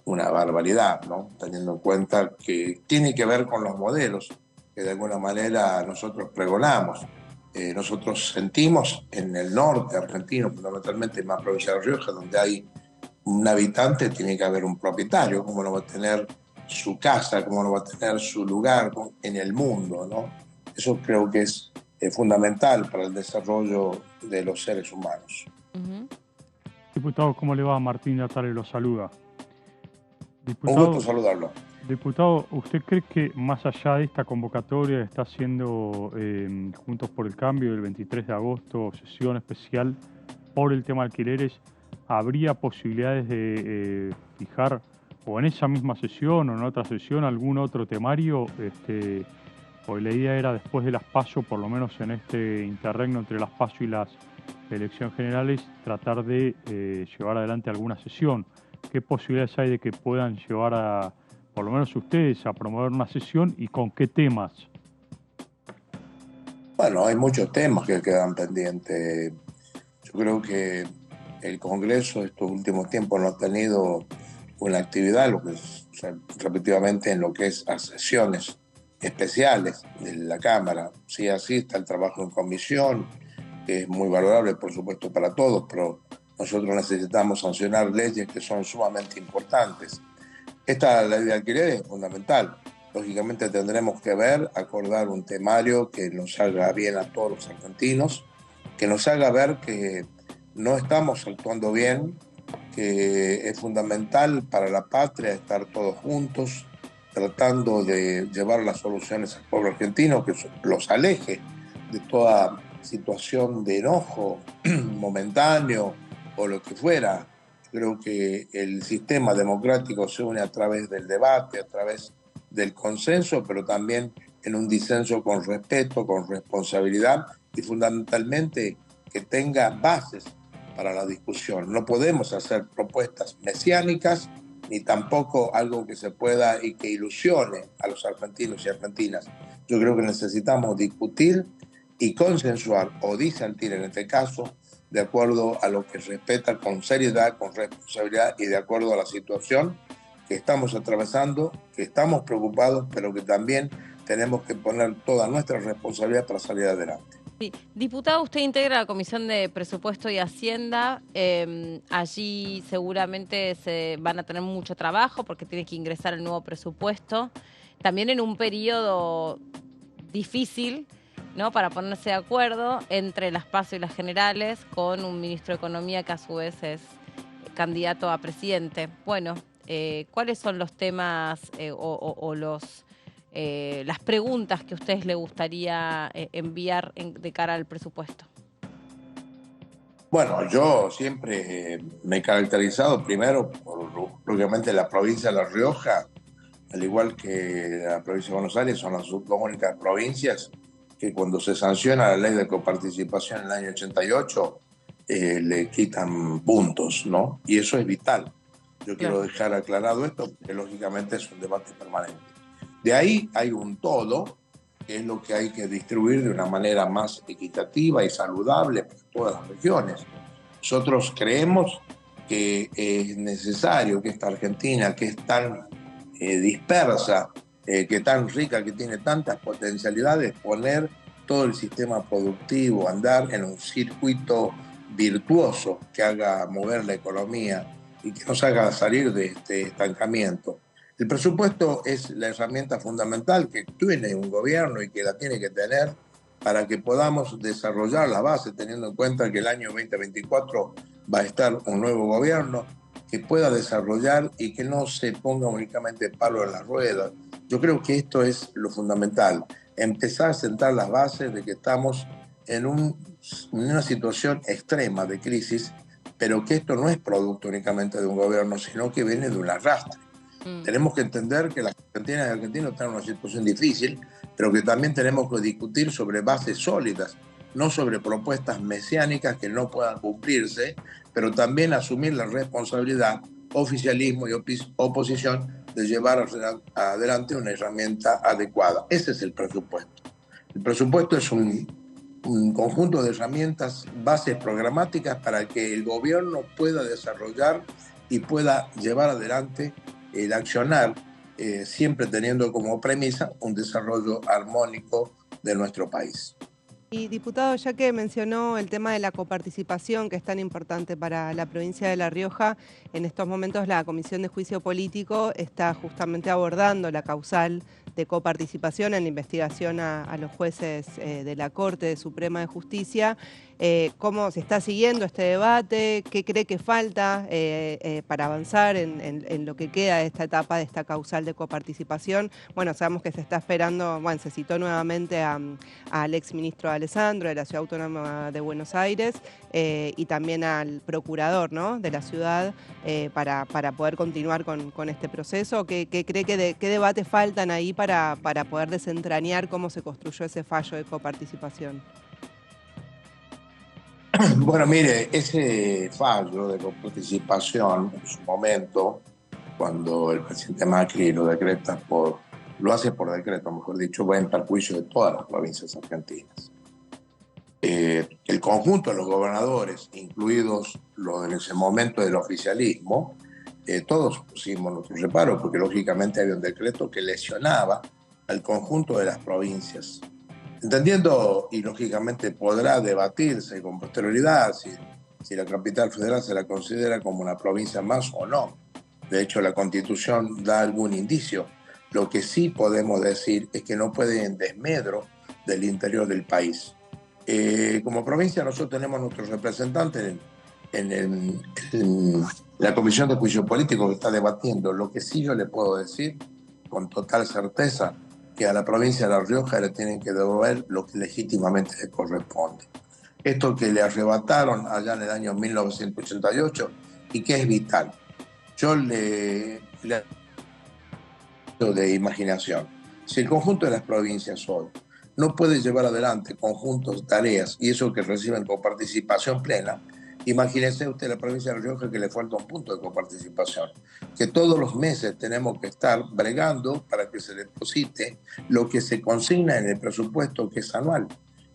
una barbaridad, ¿no? Teniendo en cuenta que tiene que ver con los modelos que de alguna manera nosotros pregonamos. Nosotros sentimos en el norte argentino, fundamentalmente en la provincia de La Rioja, donde hay un habitante, tiene que haber un propietario, como no va a tener su casa, como no va a tener su lugar en el mundo, ¿no? Eso creo que es fundamental para el desarrollo de los seres humanos. Diputado, ¿cómo le va? Martín Natale lo saluda. Un gusto saludarlo. Diputado, ¿usted cree que más allá de esta convocatoria que está haciendo Juntos por el Cambio del 23 de agosto, sesión especial por el tema de alquileres, habría posibilidades de fijar o en esa misma sesión o en otra sesión algún otro temario? Porque la idea era después de las PASO, por lo menos en este interregno entre las PASO y las elecciones generales, tratar de llevar adelante alguna sesión. ¿Qué posibilidades hay de que puedan llevar por lo menos ustedes, a promover una sesión y con qué temas? Bueno, hay muchos temas que quedan pendientes. Yo creo que el Congreso estos últimos tiempos no ha tenido una actividad, repetitivamente en lo que es a sesiones especiales de la Cámara. Sí, así está el trabajo en comisión, que es muy valorable, por supuesto, para todos, pero nosotros necesitamos sancionar leyes que son sumamente importantes. Esta ley de alquiler es fundamental. lógicamente tendremos que acordar un temario que nos haga bien a todos los argentinos, que nos haga ver que no estamos actuando bien, que es fundamental para la patria estar todos juntos, tratando de llevar las soluciones al pueblo argentino, que los aleje de toda situación de enojo momentáneo o lo que fuera. Creo que el sistema democrático se une a través del debate, a través del consenso, pero también en un disenso con respeto, con responsabilidad y fundamentalmente que tenga bases para la discusión. No podemos hacer propuestas mesiánicas ni tampoco algo que se pueda y que ilusione a los argentinos y argentinas. Yo creo que necesitamos discutir y consensuar o disentir en este caso de acuerdo a lo que respeta con seriedad, con responsabilidad y de acuerdo a la situación que estamos atravesando, que estamos preocupados, pero que también tenemos que poner toda nuestra responsabilidad para salir adelante. Sí. Diputado, usted integra la Comisión de Presupuesto y Hacienda. Allí seguramente se van a tener mucho trabajo porque tiene que ingresar el nuevo presupuesto. También en un periodo difícil, ¿no?, para ponerse de acuerdo entre las PASO y las generales, con un ministro de Economía que a su vez es candidato a presidente. Bueno, ¿cuáles son los temas las preguntas que a ustedes les gustaría enviar de cara al presupuesto? Bueno, yo siempre me he caracterizado primero por, lógicamente, la provincia de La Rioja, al igual que la provincia de Buenos Aires, son las dos únicas provincias que cuando se sanciona la ley de coparticipación en el año 88, le quitan puntos, ¿no? Y eso es vital. Yo quiero dejar aclarado esto porque lógicamente es un debate permanente. De ahí hay un todo, que es lo que hay que distribuir de una manera más equitativa y saludable para todas las regiones. Nosotros creemos que es necesario que esta Argentina, que es tan dispersa, que tan rica, que tiene tantas potencialidades, poner todo el sistema productivo, andar en un circuito virtuoso que haga mover la economía y que nos haga salir de este estancamiento. El presupuesto es la herramienta fundamental que tiene un gobierno y que la tiene que tener para que podamos desarrollar la base, teniendo en cuenta que el año 2024 va a estar un nuevo gobierno que pueda desarrollar y que no se ponga únicamente palo en la rueda. Yo creo que esto es lo fundamental, empezar a sentar las bases de que estamos en una situación extrema de crisis, pero que esto no es producto únicamente de un gobierno, sino que viene de un arrastre. Tenemos que entender que las argentinas y argentinos están en una situación difícil, pero que también tenemos que discutir sobre bases sólidas, no sobre propuestas mesiánicas que no puedan cumplirse, pero también asumir la responsabilidad, oficialismo y oposición, de llevar adelante una herramienta adecuada. Ese es el presupuesto. El presupuesto es un conjunto de herramientas, bases programáticas para que el gobierno pueda desarrollar y pueda llevar adelante el accionar, siempre teniendo como premisa un desarrollo armónico de nuestro país. Y diputado, ya que mencionó el tema de la coparticipación, que es tan importante para la provincia de La Rioja, en estos momentos la Comisión de Juicio Político está justamente abordando la causal de coparticipación en la investigación a los jueces de la Corte Suprema de Justicia. ¿Cómo se está siguiendo este debate? ¿Qué cree que falta para avanzar en lo que queda de esta etapa de esta causal de coparticipación? Bueno, sabemos que se está esperando, bueno, se citó nuevamente al exministro Alessandro de la Ciudad Autónoma de Buenos Aires y también al procurador, ¿no?, de la ciudad para poder continuar con este proceso. ¿Qué cree que qué debates faltan ahí para poder desentrañar cómo se construyó ese fallo de coparticipación? Bueno, mire, ese fallo de coparticipación en su momento, cuando el presidente Macri lo hace por decreto, mejor dicho, va en perjuicio de todas las provincias argentinas. El conjunto de los gobernadores, incluidos los en ese momento del oficialismo, todos pusimos nuestro reparo porque lógicamente había un decreto que lesionaba al conjunto de las provincias. Entendiendo, y lógicamente podrá debatirse con posterioridad si la capital federal se la considera como una provincia más o no. De hecho, la Constitución da algún indicio Lo que sí podemos decir es que no puede ir en desmedro del interior del país. Como provincia nosotros tenemos nuestros representantes en la Comisión de Juicio Político que está debatiendo. Lo que sí yo le puedo decir con total certeza, que a la provincia de La Rioja le tienen que devolver lo que legítimamente le corresponde. Esto que le arrebataron allá en el año 1988 y que es vital. Yo le de imaginación. Si el conjunto de las provincias hoy no puede llevar adelante conjuntos, tareas, y eso que reciben coparticipación plena, imagínese usted la provincia de La Rioja que le falta un punto de coparticipación, que todos los meses tenemos que estar bregando para que se deposite lo que se consigna en el presupuesto, que es anual,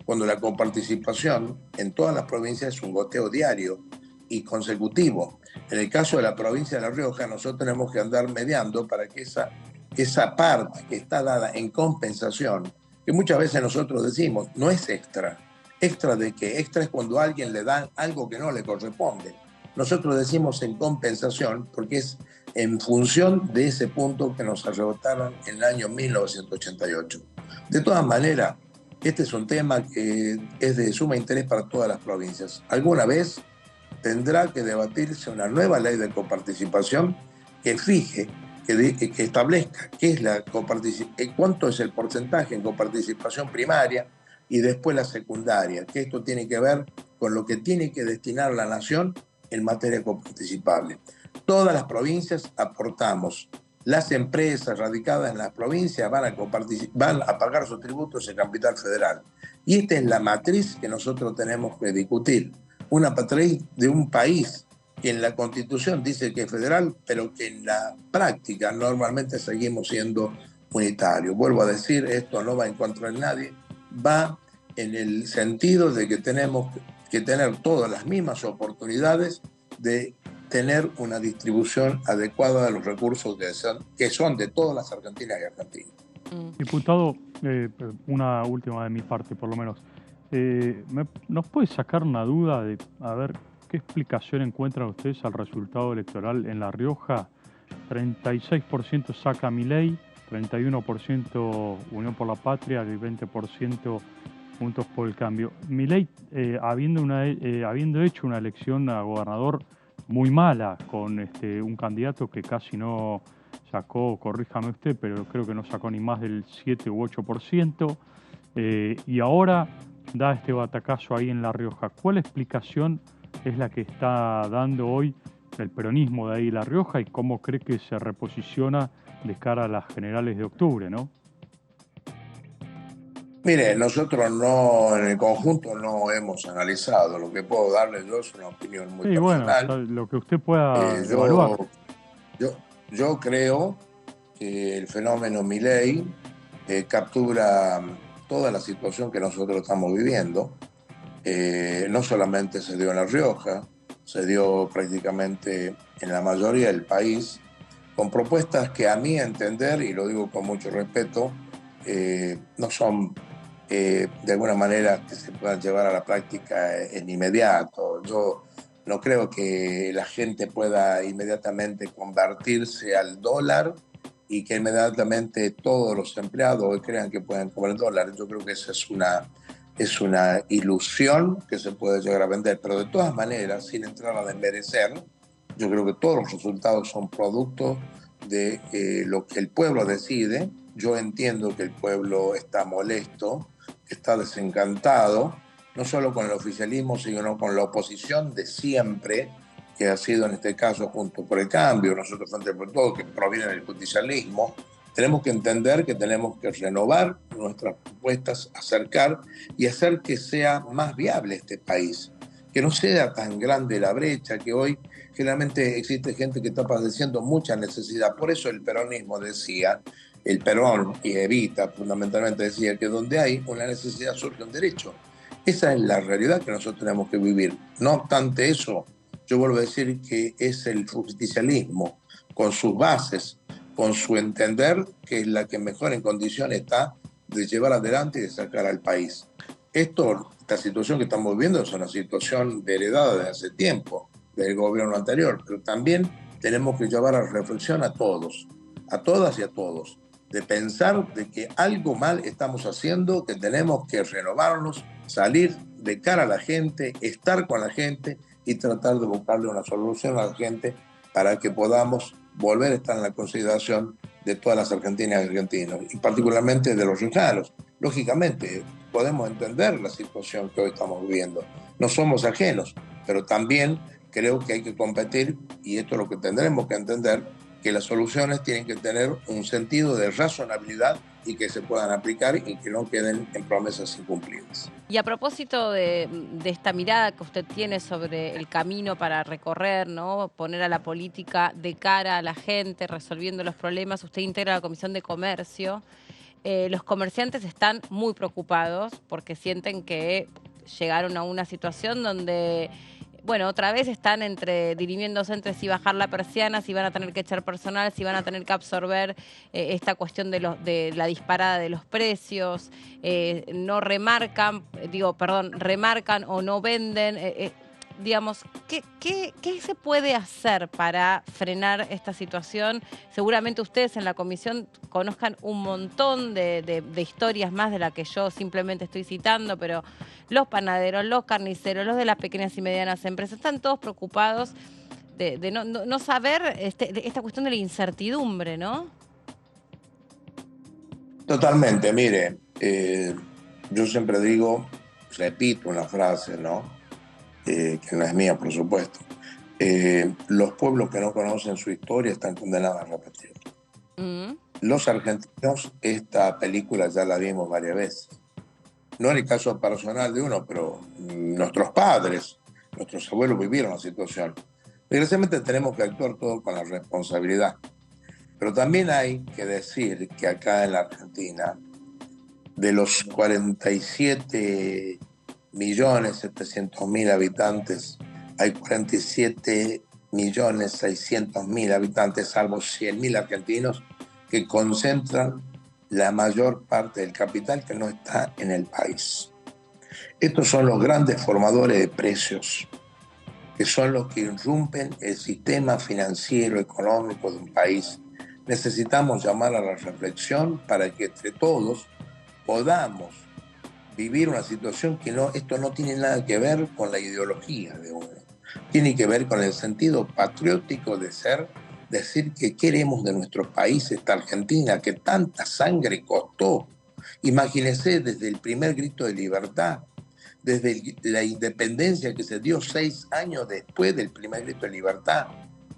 cuando la coparticipación en todas las provincias es un goteo diario y consecutivo. En el caso de la provincia de La Rioja, nosotros tenemos que andar mediando para que esa parte que está dada en compensación, que muchas veces nosotros decimos, no es extra. ¿Extra de qué? Extra es cuando a alguien le dan algo que no le corresponde. Nosotros decimos en compensación porque es en función de ese punto que nos arrebataron en el año 1988. De todas maneras, este es un tema que es de suma interés para todas las provincias. Alguna vez tendrá que debatirse una nueva ley de coparticipación que fije, que establezca qué es cuánto es el porcentaje en coparticipación primaria y después la secundaria, que esto tiene que ver con lo que tiene que destinar la nación en materia coparticipable. Todas las provincias aportamos. Las empresas radicadas en las provincias van a pagar sus tributos en capital federal. Y esta es la matriz que nosotros tenemos que discutir. Una matriz de un país que en la Constitución dice que es federal, pero que en la práctica normalmente seguimos siendo unitarios. Vuelvo a decir, esto no va en contra de nadie, va en el sentido de que tenemos que tener todas las mismas oportunidades de tener una distribución adecuada de los recursos que son de todas las argentinas y argentinos. Diputado, una última de mi parte por lo menos. ¿Nos puede sacar una duda de, a ver, qué explicación encuentran ustedes al resultado electoral en La Rioja? 36% saca Milei, 31% Unión por la Patria y 20% Juntos por el Cambio. Milei, habiendo hecho una elección a gobernador muy mala, con un candidato que casi no sacó, corríjame usted, pero creo que no sacó ni más del 7 u 8%, y ahora da este batacazo ahí en La Rioja. ¿Cuál explicación es la que está dando hoy el peronismo de ahí La Rioja y cómo cree que se reposiciona de cara a las generales de octubre, ¿no? Mire, nosotros no, en el conjunto no hemos analizado. Lo que puedo darle yo es una opinión muy personal. Bueno, lo que usted pueda evaluar. Yo creo que el fenómeno Milei captura toda la situación que nosotros estamos viviendo. No solamente se dio en La Rioja, se dio prácticamente en la mayoría del país, con propuestas que a mi entender, y lo digo con mucho respeto, no son de alguna manera que se puedan llevar a la práctica en inmediato. Yo no creo que la gente pueda inmediatamente convertirse al dólar y que inmediatamente todos los empleados crean que pueden cobrar dólares. Yo creo que esa es una ilusión que se puede llegar a vender, pero de todas maneras, sin entrar a desmerecer, yo creo que todos los resultados son producto de lo que el pueblo decide. Yo entiendo que el pueblo está molesto, está desencantado, no solo con el oficialismo, sino con la oposición de siempre, que ha sido en este caso Juntos por el Cambio, nosotros Frente por Todo, que proviene del justicialismo. Tenemos que entender que tenemos que renovar nuestras propuestas, acercar y hacer que sea más viable este país, que no sea tan grande la brecha, que hoy generalmente existe gente que está padeciendo mucha necesidad. Por eso el peronismo decía, el Perón y Evita fundamentalmente decía que donde hay una necesidad surge un derecho. Esa es la realidad que nosotros tenemos que vivir. No obstante eso, yo vuelvo a decir que es el justicialismo, con sus bases, con su entender, que es la que mejor en condiciones está de llevar adelante y de sacar al país. Esta situación que estamos viviendo es una situación heredada de hace tiempo, del gobierno anterior, pero también tenemos que llevar a reflexión a todos, a todas y a todos. de pensar de que algo mal estamos haciendo, que tenemos que renovarnos, salir de cara a la gente, estar con la gente y tratar de buscarle una solución a la gente para que podamos volver a estar en la consideración de todas las argentinas y argentinos, y particularmente de los riojanos. Lógicamente, podemos entender la situación que hoy estamos viviendo. No somos ajenos, pero también creo que hay que competir, y esto es lo que tendremos que entender, que las soluciones tienen que tener un sentido de razonabilidad y que se puedan aplicar y que no queden en promesas incumplidas. Y a propósito de esta mirada que usted tiene sobre el camino para recorrer, ¿no? Poner a la política de cara a la gente, resolviendo los problemas, usted integra la Comisión de Comercio. Los comerciantes están muy preocupados porque sienten que llegaron a una situación donde, bueno, otra vez están dirimiéndose entre si bajar la persiana, si van a tener que echar personal, si van a tener que absorber esta cuestión de la disparada de los precios, remarcan o no venden. Digamos, ¿qué se puede hacer para frenar esta situación? Seguramente ustedes en la comisión conozcan un montón de historias más de la que yo simplemente estoy citando, pero los panaderos, los carniceros, los de las pequeñas y medianas empresas, están todos preocupados de no saber esta cuestión de la incertidumbre, ¿no? Totalmente, mire, yo siempre repito una frase, ¿no? Que no es mía, por supuesto. Los pueblos que no conocen su historia están condenados a repetirla. Los argentinos, esta película ya la vimos varias veces. No en el caso personal de uno, pero nuestros padres, nuestros abuelos vivieron la situación. Desgraciadamente tenemos que actuar todo con la responsabilidad. Pero también hay que decir que acá en la Argentina, de los 47.700.000 habitantes, hay 47.600.000 habitantes, salvo 100.000 argentinos, que concentran la mayor parte del capital que no está en el país. Estos son los grandes formadores de precios, que son los que irrumpen el sistema financiero, económico de un país. Necesitamos llamar a la reflexión para que entre todos podamos vivir una situación que esto no tiene nada que ver con la ideología de uno. Tiene que ver con el sentido patriótico de decir que queremos de nuestro país, esta Argentina, que tanta sangre costó. Imagínense desde el primer grito de libertad, desde la independencia que se dio 6 años después del primer grito de libertad,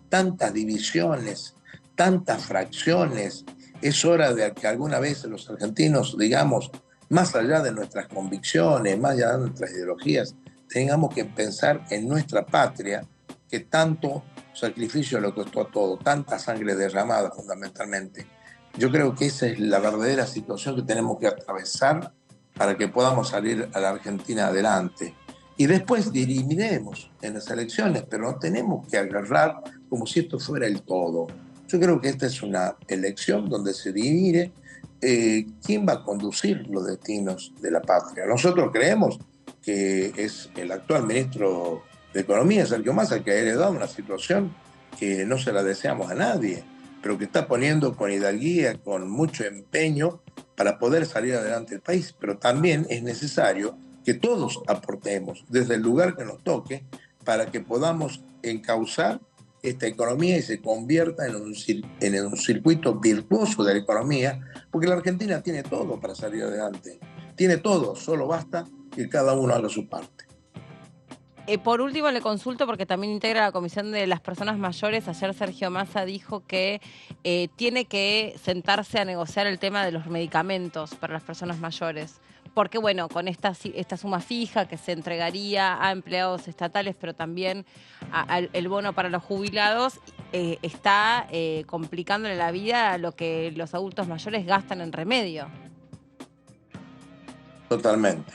tantas divisiones, tantas fracciones. Es hora de que alguna vez los argentinos, digamos, más allá de nuestras convicciones, más allá de nuestras ideologías, tengamos que pensar en nuestra patria, que tanto sacrificio le costó a todo, tanta sangre derramada fundamentalmente. Yo creo que esa es la verdadera situación que tenemos que atravesar para que podamos salir a la Argentina adelante. Y después dirimiremos en las elecciones, pero no tenemos que agarrar como si esto fuera el todo. Yo creo que esta es una elección donde se dirime quién va a conducir los destinos de la patria. Nosotros creemos que es el actual ministro de Economía, Sergio Massa, que ha heredado una situación que no se la deseamos a nadie, pero que está poniendo con hidalguía, con mucho empeño para poder salir adelante el país. Pero también es necesario que todos aportemos desde el lugar que nos toque para que podamos encauzar esta economía y se convierta en un circuito virtuoso de la economía, porque la Argentina tiene todo para salir adelante. Tiene todo, solo basta que cada uno haga su parte. Por último, le consulto, porque también integra la Comisión de las Personas Mayores. Ayer Sergio Massa dijo que tiene que sentarse a negociar el tema de los medicamentos para las personas mayores. Porque, bueno, con esta suma fija que se entregaría a empleados estatales, pero también el bono para los jubilados, está complicándole la vida a lo que los adultos mayores gastan en remedio. Totalmente.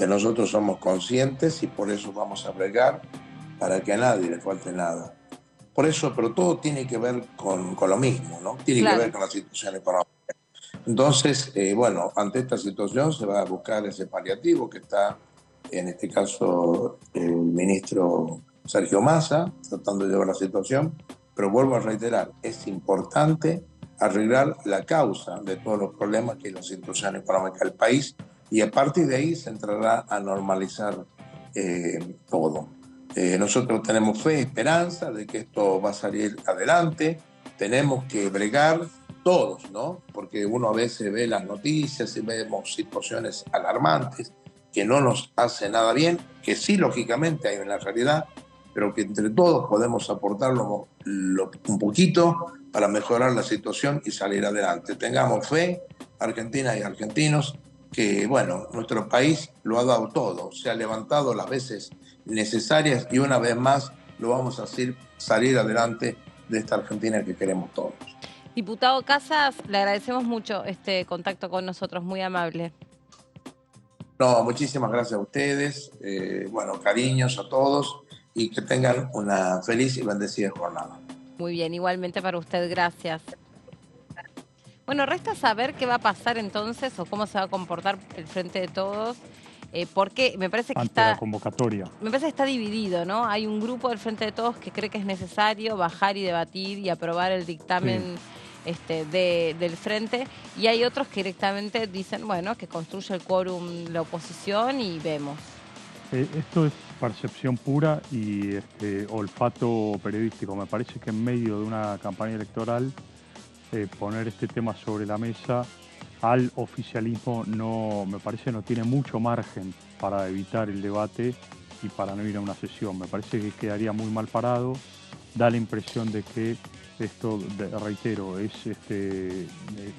Nosotros somos conscientes y por eso vamos a bregar para que a nadie le falte nada. Por eso, pero todo tiene que ver con lo mismo, ¿no? Tiene que ver con la situación económica. Entonces, ante esta situación se va a buscar ese paliativo que está, en este caso, el ministro Sergio Massa, tratando de llevar la situación. Pero vuelvo a reiterar, es importante arreglar la causa de todos los problemas que es la situación económica del país, y a partir de ahí se entrará a normalizar todo. Nosotros tenemos fe, esperanza de que esto va a salir adelante. Tenemos que bregar todos, ¿no? Porque uno a veces ve las noticias y vemos situaciones alarmantes que no nos hace nada bien, que sí, lógicamente hay en la realidad, pero que entre todos podemos aportarlo un poquito para mejorar la situación y salir adelante. Tengamos fe, Argentina y argentinos, que bueno, nuestro país lo ha dado todo, se ha levantado las veces necesarias y una vez más lo vamos a hacer salir adelante de esta Argentina que queremos todos. Diputado Casas, le agradecemos mucho este contacto con nosotros, muy amable. No, muchísimas gracias a ustedes, bueno, cariños a todos y que tengan una feliz y bendecida jornada. Muy bien, igualmente para usted, gracias. Bueno, resta saber qué va a pasar entonces o cómo se va a comportar el Frente de Todos, porque me parece que ante la convocatoria. Me parece que está dividido, ¿no? Hay un grupo del Frente de Todos que cree que es necesario bajar y debatir y aprobar el dictamen del Frente, y hay otros que directamente dicen, bueno, que construye el quórum la oposición y vemos. Esto es percepción pura y olfato periodístico. Me parece que en medio de una campaña electoral poner este tema sobre la mesa al oficialismo me parece no tiene mucho margen para evitar el debate y para no ir a una sesión. Me parece que quedaría muy mal parado. Da la impresión de que esto, reitero, es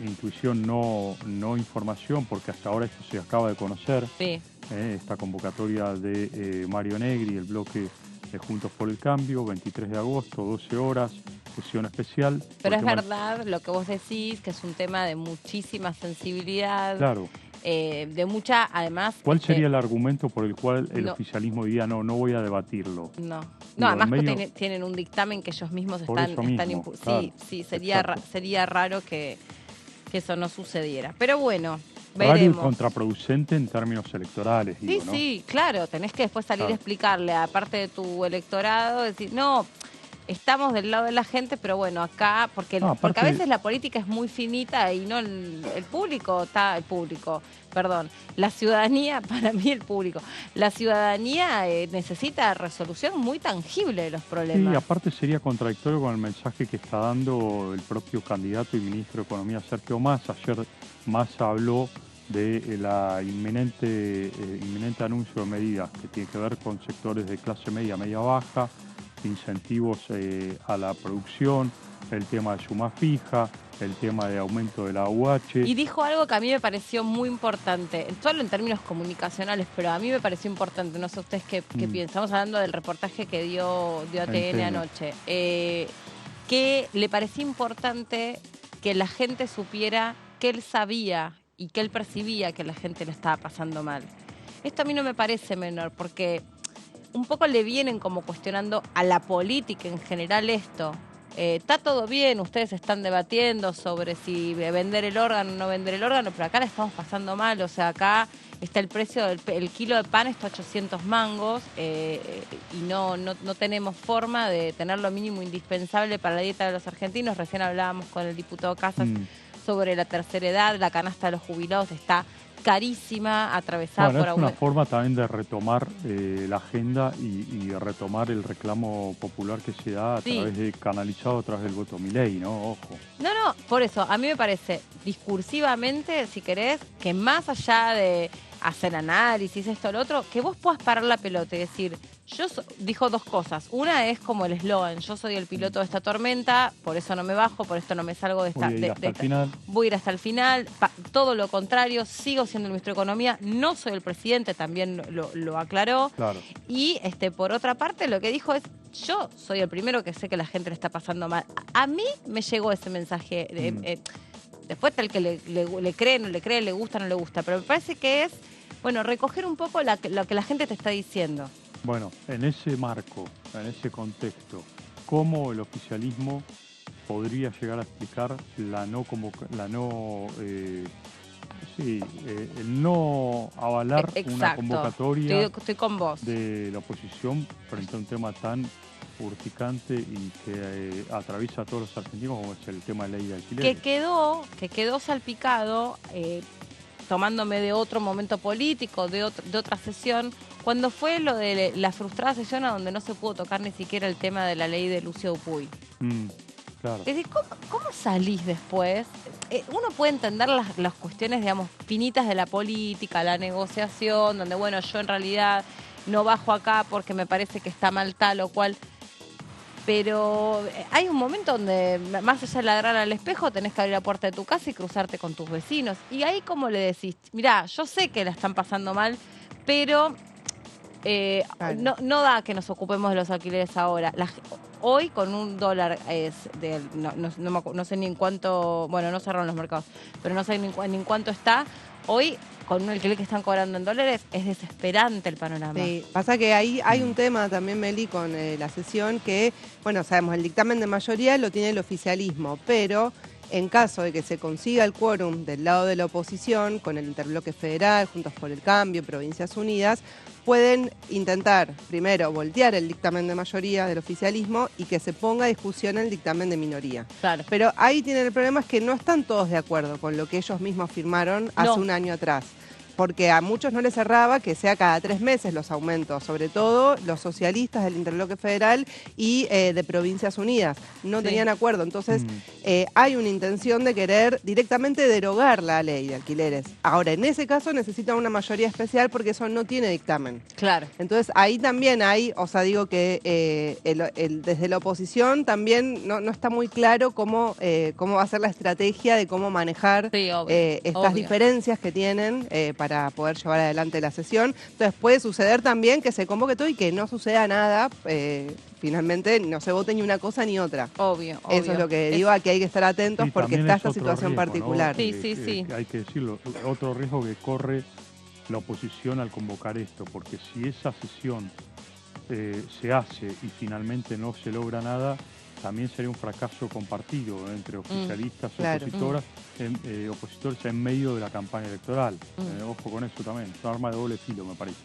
intuición, no información, porque hasta ahora esto se acaba de conocer. Sí. Esta convocatoria de Mario Negri, el bloque de Juntos por el Cambio, 23 de agosto, 12 horas, sesión especial. Pero es verdad lo que vos decís, que es un tema de muchísima sensibilidad. Claro. De mucha, además... ¿Cuál sería el argumento por el cual el oficialismo diría no voy a debatirlo? No, además que tienen un dictamen que ellos mismos están claro. Sí, sería raro que eso no sucediera. Pero bueno, raro y veremos. Contraproducente en términos electorales, digo, ¿no? Sí, claro, tenés que después salir a explicarle, aparte de tu electorado, decir, no... Estamos del lado de la gente, pero bueno, acá, porque a veces la política es muy finita y no el público, la ciudadanía, para mí el público, la ciudadanía necesita resolución muy tangible de los problemas. Sí, aparte sería contradictorio con el mensaje que está dando el propio candidato y ministro de Economía, Sergio Massa. Ayer Massa habló de la inminente anuncio de medidas que tiene que ver con sectores de clase media, media-baja, incentivos a la producción, el tema de suma fija, el tema de aumento de la UH. Y dijo algo que a mí me pareció muy importante, solo en términos comunicacionales, pero a mí me pareció importante, no sé ustedes qué piensan. Estamos hablando del reportaje que dio ATN anoche, que le parecía importante que la gente supiera que él sabía y que él percibía que la gente le estaba pasando mal. Esto a mí no me parece menor, porque un poco le vienen como cuestionando a la política en general esto. Está todo bien, ustedes están debatiendo sobre si vender el órgano o no vender el órgano, pero acá la estamos pasando mal. O sea, acá está el precio el kilo de pan está a 800 mangos y no tenemos forma de tener lo mínimo indispensable para la dieta de los argentinos. Recién hablábamos con el diputado Casas sobre la tercera edad, la canasta de los jubilados está carísima, atravesada por... Es una forma también de retomar la agenda y retomar el reclamo popular que se da canalizado a través del voto Milei, ¿no? Ojo. No, por eso, a mí me parece discursivamente, si querés, que más allá de hacer análisis, esto, lo otro, que vos puedas parar la pelota y decir, dijo dos cosas. Una es como el eslogan, yo soy el piloto de esta tormenta, por eso no me bajo, por esto no me salgo de esta... Voy a ir hasta el final, todo lo contrario, sigo siendo el ministro de Economía, no soy el presidente, también lo aclaró. Claro. Y por otra parte lo que dijo es, yo soy el primero que sé que la gente le está pasando mal. A mí me llegó ese mensaje, después tal que le cree, no le cree, le gusta, no le gusta, pero me parece que es, recoger un poco lo que la gente te está diciendo. Bueno, en ese marco, en ese contexto, ¿cómo el oficialismo podría llegar a explicar la no Sí, el no avalar una convocatoria estoy con vos. De la oposición frente a un tema tan urticante y que atraviesa a todos los argentinos, como es el tema de ley de alquileres. Que quedó salpicado, tomándome de otro momento político, de otra sesión, cuando fue lo de la frustrada sesión a donde no se pudo tocar ni siquiera el tema de la ley de Lucio Dupuy. Claro. Es decir, ¿cómo salís después? Uno puede entender las cuestiones, digamos, finitas de la política, la negociación, donde, bueno, yo en realidad no bajo acá porque me parece que está mal tal o cual. Pero hay un momento donde, más allá de ladrar al espejo, tenés que abrir la puerta de tu casa y cruzarte con tus vecinos. Y ahí, ¿cómo le decís? Mirá, yo sé que la están pasando mal, pero no da que nos ocupemos de los alquileres ahora. Hoy, con $1, no sé ni en cuánto, bueno, no cerraron los mercados, pero no sé ni en cuánto está. Hoy, con un alquiler que están cobrando en dólares, es desesperante el panorama. Sí, pasa que ahí hay un tema también, Meli, con la sesión que, bueno, sabemos, el dictamen de mayoría lo tiene el oficialismo, pero en caso de que se consiga el quórum del lado de la oposición, con el Interbloque Federal, Juntos por el Cambio, Provincias Unidas, pueden intentar, primero, voltear el dictamen de mayoría del oficialismo y que se ponga a discusión el dictamen de minoría. Claro. Pero ahí tienen el problema, es que no están todos de acuerdo con lo que ellos mismos firmaron hace un año atrás. Porque a muchos no les cerraba que sea cada 3 meses los aumentos, sobre todo los socialistas del Interbloque Federal y de Provincias Unidas. No tenían acuerdo. Entonces, hay una intención de querer directamente derogar la ley de alquileres. Ahora, en ese caso necesitan una mayoría especial porque eso no tiene dictamen. Claro. Entonces, ahí también hay, o sea, digo que desde la oposición también no está muy claro cómo va a ser la estrategia de cómo manejar estas diferencias que tienen para poder llevar adelante la sesión. Entonces puede suceder también que se convoque todo y que no suceda nada, finalmente no se vote ni una cosa ni otra. Obvio. Eso es lo que digo, a que hay que estar atentos porque está esta situación riesgo, particular. ¿no? Sí. Hay que decirlo, otro riesgo que corre la oposición al convocar esto, porque si esa sesión se hace y finalmente no se logra nada, también sería un fracaso compartido entre oficialistas y opositores en medio de la campaña electoral. Ojo con eso también, es un arma de doble filo, me parece.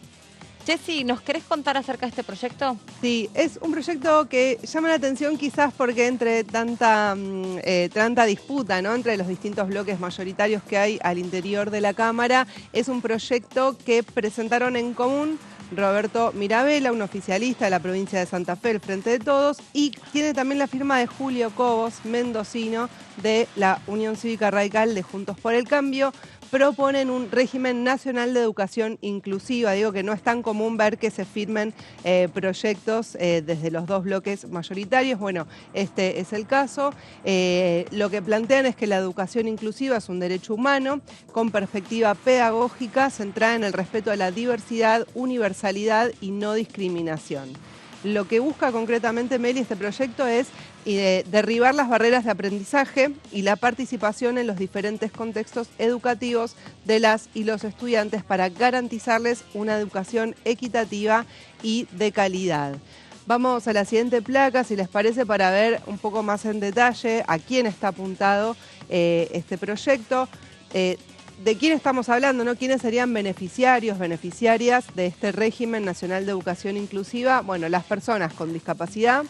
Jessy, ¿nos querés contar acerca de este proyecto? Sí, es un proyecto que llama la atención quizás porque entre tanta disputa, ¿no?, entre los distintos bloques mayoritarios que hay al interior de la Cámara, es un proyecto que presentaron en común Roberto Mirabella, un oficialista de la provincia de Santa Fe, el Frente de Todos, y tiene también la firma de Julio Cobos, mendocino, de la Unión Cívica Radical de Juntos por el Cambio. Proponen un régimen nacional de educación inclusiva. Digo que no es tan común ver que se firmen proyectos desde los dos bloques mayoritarios. Bueno, este es el caso. Lo que plantean es que la educación inclusiva es un derecho humano con perspectiva pedagógica centrada en el respeto a la diversidad, universalidad y no discriminación. Lo que busca concretamente, Meli, este proyecto es derribar las barreras de aprendizaje y la participación en los diferentes contextos educativos de las y los estudiantes para garantizarles una educación equitativa y de calidad. Vamos a la siguiente placa, si les parece, para ver un poco más en detalle a quién está apuntado este proyecto. ¿De quién estamos hablando, no? ¿Quiénes serían beneficiarios, beneficiarias de este régimen nacional de educación inclusiva? Bueno, las personas con discapacidad,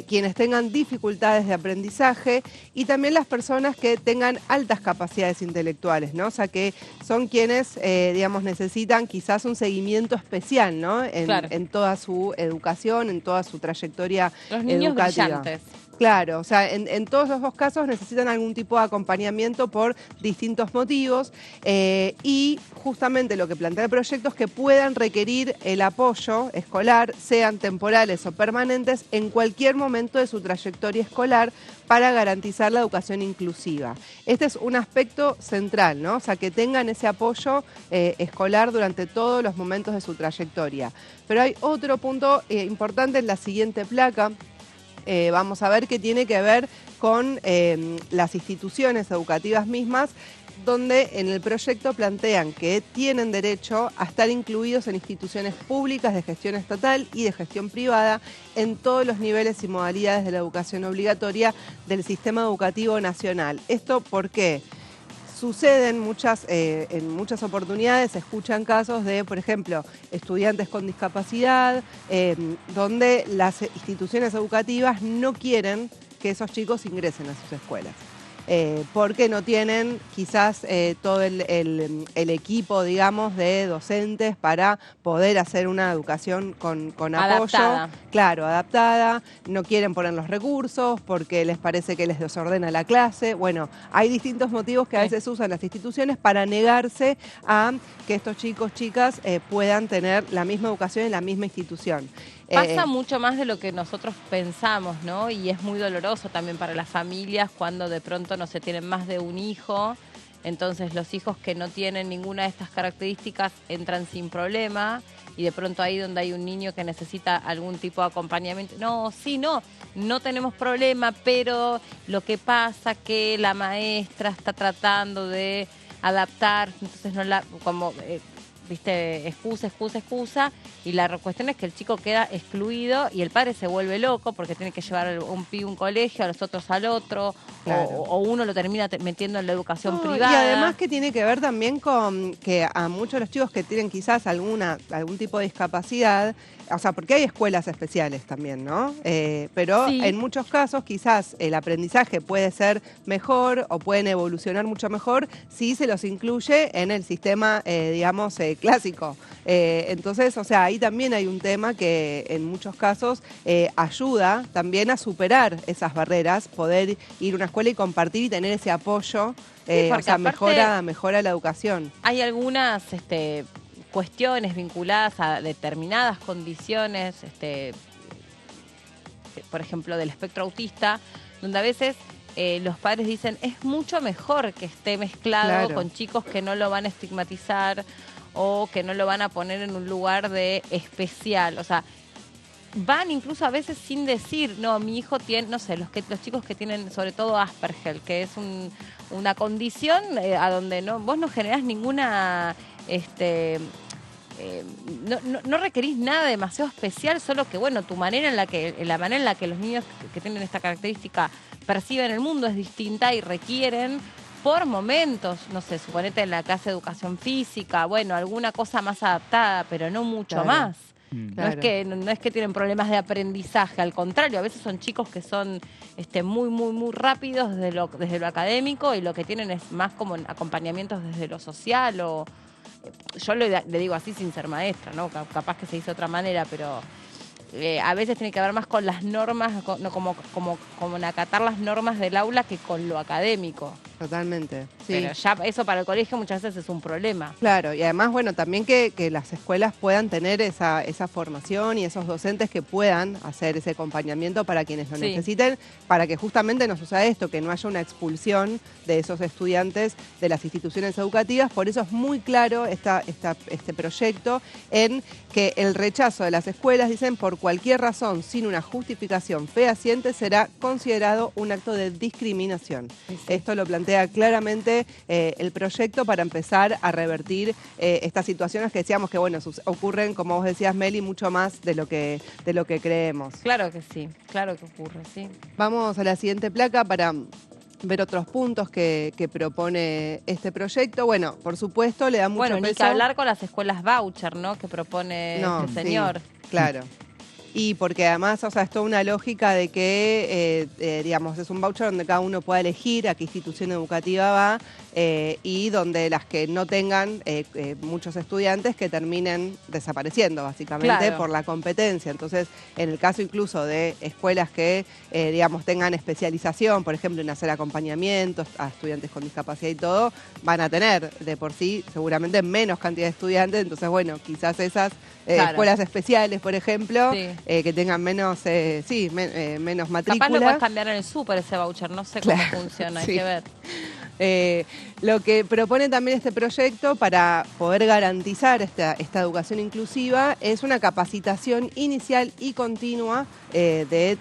quienes tengan dificultades de aprendizaje y también las personas que tengan altas capacidades intelectuales, ¿no? O sea, que son quienes, digamos, necesitan quizás un seguimiento especial, ¿no? En toda su educación, en toda su trayectoria educativa. Los niños brillantes. Claro, o sea, en todos los dos casos necesitan algún tipo de acompañamiento por distintos motivos y justamente lo que plantea el proyecto es que puedan requerir el apoyo escolar, sean temporales o permanentes, en cualquier momento de su trayectoria escolar para garantizar la educación inclusiva. Este es un aspecto central, ¿no? O sea, que tengan ese apoyo escolar durante todos los momentos de su trayectoria. Pero hay otro punto importante en la siguiente placa. Vamos a ver que tiene que ver con las instituciones educativas mismas, donde en el proyecto plantean que tienen derecho a estar incluidos en instituciones públicas de gestión estatal y de gestión privada en todos los niveles y modalidades de la educación obligatoria del sistema educativo nacional. ¿Esto por qué? suceden en muchas oportunidades, se escuchan casos de, por ejemplo, estudiantes con discapacidad, donde las instituciones educativas no quieren que esos chicos ingresen a sus escuelas. Porque no tienen quizás todo el equipo, digamos, de docentes para poder hacer una educación con Adaptada. apoyo. Claro, adaptada. No quieren poner los recursos porque les parece que les desordena la clase. Bueno, hay distintos motivos que a veces usan las instituciones para negarse a que estos chicos, chicas, puedan tener la misma educación en la misma institución. Pasa mucho más de lo que nosotros pensamos, ¿no? Y es muy doloroso también para las familias cuando de pronto no se tienen más de un hijo. Entonces los hijos que no tienen ninguna de estas características entran sin problema y de pronto ahí donde hay un niño que necesita algún tipo de acompañamiento. No tenemos problema, pero lo que pasa que la maestra está tratando de adaptar, entonces no la... viste, excusa, y la cuestión es que el chico queda excluido y el padre se vuelve loco porque tiene que llevar a un pibe a un colegio, a los otros al otro, claro. o uno lo termina metiendo en la educación privada. Y además que tiene que ver también con que a muchos de los chicos que tienen quizás algún tipo de discapacidad, o sea, porque hay escuelas especiales también, ¿no? Pero sí, en muchos casos quizás el aprendizaje puede ser mejor o pueden evolucionar mucho mejor si se los incluye en el sistema, digamos, clásico. Entonces, o sea, ahí también hay un tema que en muchos casos ayuda también a superar esas barreras, poder ir a una escuela y compartir y tener ese apoyo, o sea, mejora la educación. Hay algunas cuestiones vinculadas a determinadas condiciones, por ejemplo, del espectro autista, donde a veces los padres dicen es mucho mejor que esté mezclado con chicos que no lo van a estigmatizar o que no lo van a poner en un lugar de especial. O sea, van incluso a veces sin decir, no, mi hijo tiene, no sé, los chicos que tienen sobre todo Asperger, que es una condición a donde vos no generás ninguna... no requerís nada demasiado especial, solo que bueno, la manera en la que los niños que tienen esta característica perciben el mundo es distinta y requieren por momentos, no sé, suponete en la clase de educación física, bueno, alguna cosa más adaptada, pero no mucho más. No es que tienen problemas de aprendizaje, al contrario, a veces son chicos que son muy rápidos desde lo académico y lo que tienen es más como acompañamientos desde lo social o... Yo le digo así sin ser maestra, ¿no? Capaz que se dice de otra manera, pero a veces tiene que ver más con las normas, como en acatar las normas del aula que con lo académico. Totalmente, sí. Pero ya eso para el colegio muchas veces es un problema. Claro, y además, bueno, también que las escuelas puedan tener esa formación y esos docentes que puedan hacer ese acompañamiento para quienes lo necesiten, para que justamente no suceda esto, que no haya una expulsión de esos estudiantes de las instituciones educativas. Por eso es muy claro este proyecto en que el rechazo de las escuelas, dicen, por cualquier razón, sin una justificación fehaciente, será considerado un acto de discriminación. Esto lo plantea claramente el proyecto para empezar a revertir estas situaciones que decíamos que, bueno, ocurren, como vos decías, Meli, mucho más de lo que creemos. Claro que sí, claro que ocurre, sí. Vamos a la siguiente placa para ver otros puntos que propone este proyecto. Bueno, por supuesto, le da mucho peso. Bueno, ni que hablar con las escuelas voucher, ¿no? Que propone este señor. Sí, claro. Y porque además, o sea, es toda una lógica de que, digamos, es un voucher donde cada uno pueda elegir a qué institución educativa va y donde las que no tengan muchos estudiantes que terminen desapareciendo, básicamente, por la competencia. Entonces, en el caso incluso de escuelas que, digamos, tengan especialización, por ejemplo, en hacer acompañamientos a estudiantes con discapacidad y todo, van a tener de por sí seguramente menos cantidad de estudiantes. Entonces, bueno, quizás esas escuelas especiales, por ejemplo, que tengan menos matrícula. Capaz lo puedes cambiar en el súper ese voucher, no sé cómo funciona, hay que ver. Lo que propone también este proyecto para poder garantizar esta educación inclusiva es una capacitación inicial y continua de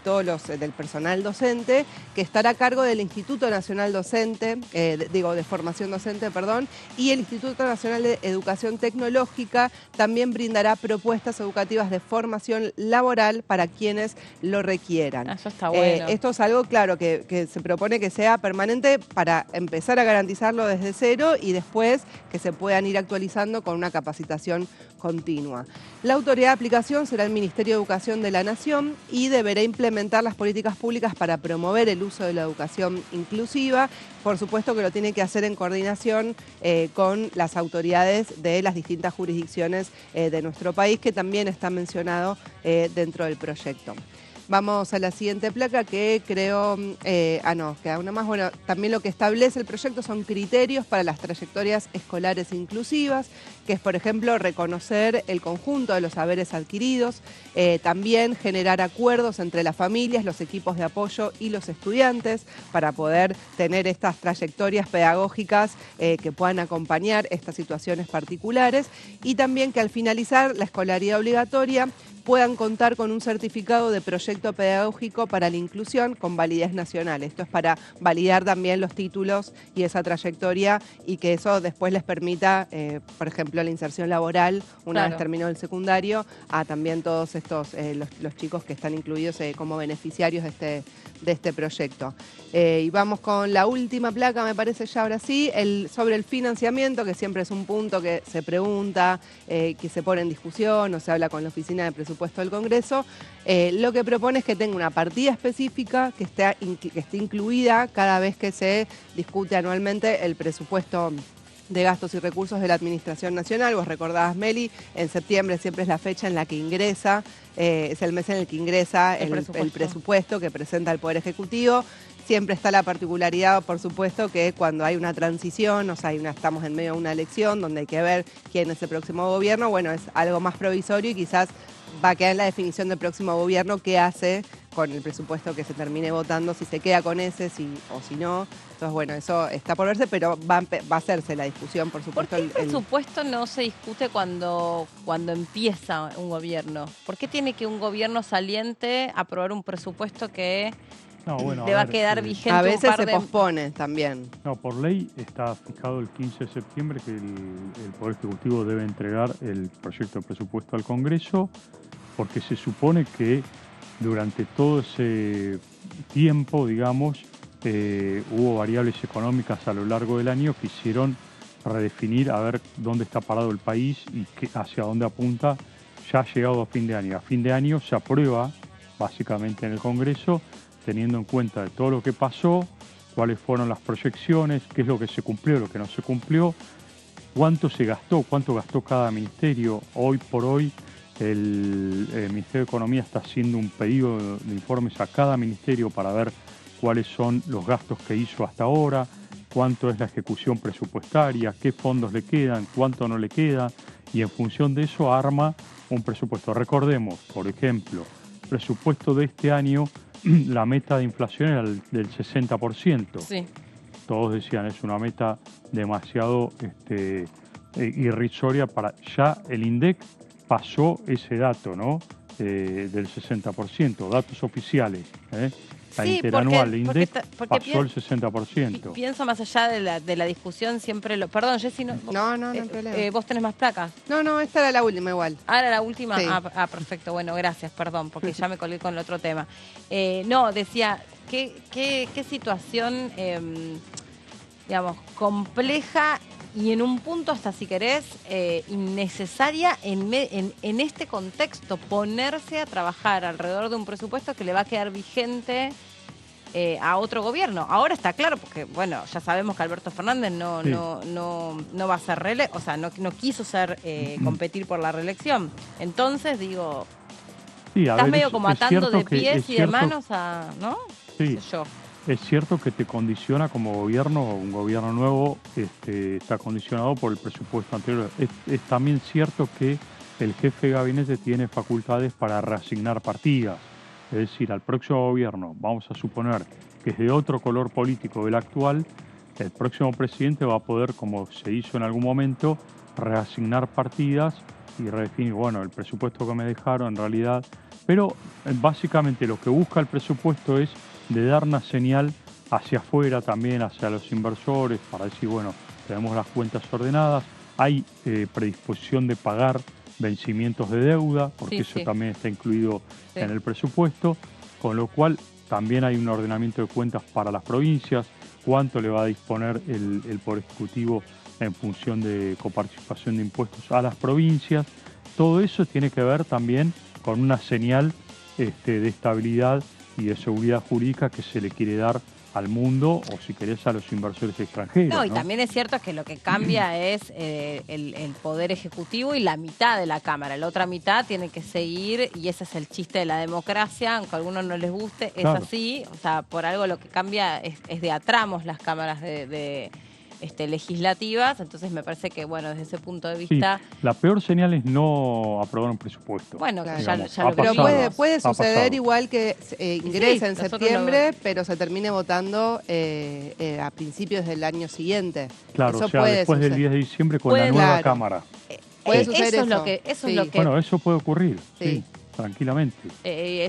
del personal docente que estará a cargo del Instituto Nacional Docente, de Formación Docente, perdón, y el Instituto Nacional de Educación Tecnológica también brindará propuestas educativas de formación laboral para quienes lo requieran. Eso está bueno. Esto es algo, claro, que se propone que sea permanente para empezar empezar a garantizarlo desde cero y después que se puedan ir actualizando con una capacitación continua. La autoridad de aplicación será el Ministerio de Educación de la Nación y deberá implementar las políticas públicas para promover el uso de la educación inclusiva. Por supuesto que lo tiene que hacer en coordinación con las autoridades de las distintas jurisdicciones de nuestro país, que también está mencionado dentro del proyecto. Vamos a la siguiente placa que creo... queda una más. Bueno, también lo que establece el proyecto son criterios para las trayectorias escolares inclusivas, que es, por ejemplo, reconocer el conjunto de los saberes adquiridos, también generar acuerdos entre las familias, los equipos de apoyo y los estudiantes para poder tener estas trayectorias pedagógicas que puedan acompañar estas situaciones particulares, y también que al finalizar la escolaridad obligatoria puedan contar con un certificado de proyecto pedagógico para la inclusión con validez nacional. Esto es para validar también los títulos y esa trayectoria, y que eso después les permita, por ejemplo, la inserción laboral una vez terminado el secundario, a también todos estos, los chicos que están incluidos como beneficiarios de este proyecto. Y vamos con la última placa, me parece ya ahora sí, sobre el financiamiento, que siempre es un punto que se pregunta, que se pone en discusión o se habla con la Oficina de Presupuesto del Congreso. Lo que propone es que tenga una partida específica que esté incluida cada vez que se discute anualmente el presupuesto de gastos y recursos de la Administración Nacional. Vos recordabas, Meli, en septiembre siempre es la fecha en la que ingresa, es el mes en el que ingresa el presupuesto que presenta el Poder Ejecutivo. Siempre está la particularidad, por supuesto, que cuando hay una transición, o sea, estamos en medio de una elección donde hay que ver quién es el próximo gobierno, bueno, es algo más provisorio y quizás va a quedar en la definición del próximo gobierno qué hace con el presupuesto que se termine votando, si se queda con ese o si no. Entonces, bueno, eso está por verse, pero va a hacerse la discusión, por supuesto. ¿Por qué el presupuesto no se discute cuando empieza un gobierno? ¿Por qué tiene que un gobierno saliente aprobar un presupuesto que le va a quedar vigente? A veces se pospone también. No, por ley está fijado el 15 de septiembre que el Poder Ejecutivo debe entregar el proyecto de presupuesto al Congreso, porque se supone que durante todo ese tiempo, digamos, hubo variables económicas a lo largo del año que hicieron redefinir a ver dónde está parado el país y hacia dónde apunta. Ya ha llegado a fin de año. A fin de año se aprueba básicamente en el Congreso, teniendo en cuenta de todo lo que pasó, cuáles fueron las proyecciones, qué es lo que se cumplió, lo que no se cumplió, cuánto se gastó, cuánto gastó cada ministerio. Hoy por hoy el Ministerio de Economía está haciendo un pedido de informes a cada ministerio para ver cuáles son los gastos que hizo hasta ahora, cuánto es la ejecución presupuestaria, qué fondos le quedan, cuánto no le queda, y en función de eso arma un presupuesto. Recordemos, por ejemplo, el presupuesto de este año, la meta de inflación era del 60%. Sí. Todos decían, es una meta demasiado irrisoria para... Ya el INDEC pasó ese dato, ¿no? Del 60%, datos oficiales. La interanual de INDEC pasó el 60%. Pienso más allá de la discusión, siempre lo... Perdón, Jessy, no hay problema. ¿Vos tenés más placas? No, esta era la última igual. Ah, ¿era la última? Sí. Perfecto. Bueno, gracias, perdón, porque ya me colgué con el otro tema. Decía, ¿qué situación, digamos, compleja y en un punto hasta, si querés, innecesaria en este contexto, ponerse a trabajar alrededor de un presupuesto que le va a quedar vigente a otro gobierno? Ahora está claro, porque bueno, ya sabemos que Alberto Fernández no va a ser no quiso competir por la reelección. Entonces, digo, estás medio como atando de pies y de manos ¿no? Sí. No sé yo. Es cierto que te condiciona como gobierno, un gobierno nuevo está condicionado por el presupuesto anterior. Es también cierto que el jefe de gabinete tiene facultades para reasignar partidas. Es decir, al próximo gobierno, vamos a suponer que es de otro color político del actual, el próximo presidente va a poder, como se hizo en algún momento, reasignar partidas y redefinir, bueno, el presupuesto que me dejaron en realidad. Pero básicamente lo que busca el presupuesto es de dar una señal hacia afuera también, hacia los inversores, para decir, bueno, tenemos las cuentas ordenadas, hay predisposición de pagar vencimientos de deuda, porque eso también está incluido en el presupuesto, con lo cual también hay un ordenamiento de cuentas para las provincias, cuánto le va a disponer el Poder Ejecutivo en función de coparticipación de impuestos a las provincias. Todo eso tiene que ver también con una señal de estabilidad y de seguridad jurídica que se le quiere dar al mundo, o si querés a los inversores extranjeros. No, y también es cierto que lo que cambia es el Poder Ejecutivo y la mitad de la Cámara. La otra mitad tiene que seguir, y ese es el chiste de la democracia, aunque a algunos no les guste, es así. O sea, por algo lo que cambia es de a tramos las cámaras legislativas, entonces me parece que, bueno, desde ese punto de vista... Sí, la peor señal es no aprobar un presupuesto. Bueno, claro, ya lo pero puede suceder igual que ingrese Sí, en septiembre, pero se termine votando a principios del año siguiente. Claro, eso o sea, después del 10 de diciembre con la nueva Cámara. Puede suceder eso. Es lo que... Bueno, eso puede ocurrir, sí. Tranquilamente.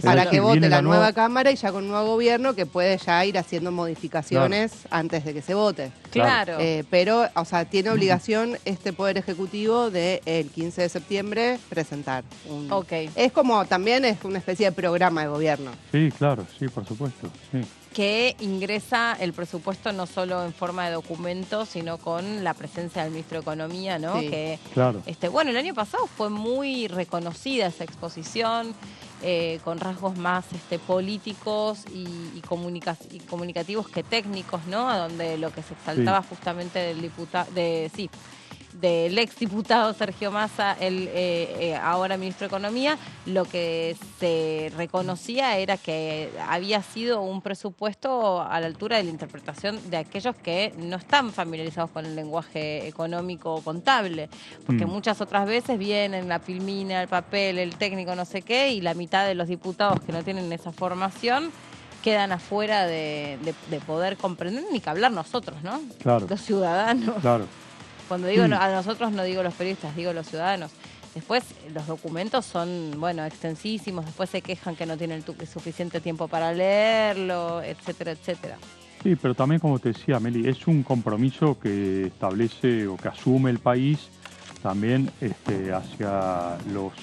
Para que vote la nueva Cámara y ya con un nuevo gobierno que puede ya ir haciendo modificaciones antes de que se vote. Claro. Pero, o sea, tiene obligación este Poder Ejecutivo de el 15 de septiembre presentar. Es como, también es una especie de programa de gobierno. Sí, claro, sí, por supuesto, sí. Que ingresa el presupuesto no solo en forma de documento, sino con la presencia del ministro de Economía, ¿no? Sí, que, claro. Bueno, el año pasado fue muy reconocida esa exposición, con rasgos más políticos y comunicativos que técnicos, ¿no? Donde lo que se exaltaba justamente del exdiputado Sergio Massa, ahora ministro de Economía, lo que se reconocía era que había sido un presupuesto a la altura de la interpretación de aquellos que no están familiarizados con el lenguaje económico o contable, porque muchas otras veces vienen la filmina, el papel, el técnico, no sé qué, y la mitad de los diputados que no tienen esa formación quedan afuera de poder comprender, ni que hablar nosotros, ¿no? Claro. Los ciudadanos. Claro. Cuando digo a nosotros no digo los periodistas, digo los ciudadanos. Después los documentos son, extensísimos, después se quejan que no tienen suficiente tiempo para leerlo, etcétera, etcétera. Sí, pero también, como te decía, Meli, es un compromiso que establece o que asume el país también hacia los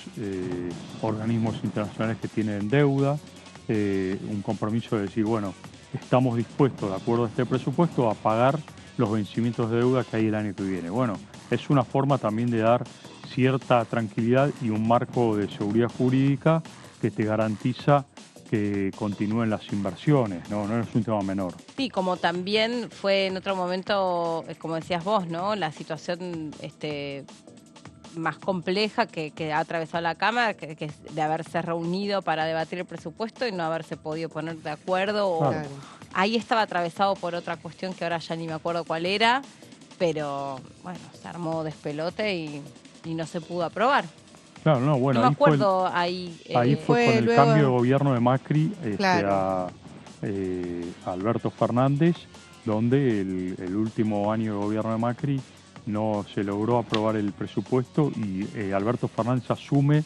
organismos internacionales que tienen deuda, un compromiso de decir, bueno, estamos dispuestos, de acuerdo a este presupuesto, a pagar los vencimientos de deuda que hay el año que viene. Bueno, es una forma también de dar cierta tranquilidad y un marco de seguridad jurídica que te garantiza que continúen las inversiones, no es un tema menor. Sí, como también fue en otro momento, como decías vos, ¿no? La situación más compleja que ha atravesado la Cámara, que es de haberse reunido para debatir el presupuesto y no haberse podido poner de acuerdo. Claro. Ahí estaba atravesado por otra cuestión que ahora ya ni me acuerdo cuál era, pero bueno, se armó despelote y no se pudo aprobar. Claro, no, bueno, no me ahí acuerdo, ahí fue con el cambio de gobierno de Macri a Alberto Fernández, donde el último año de gobierno de Macri no se logró aprobar el presupuesto y Alberto Fernández asume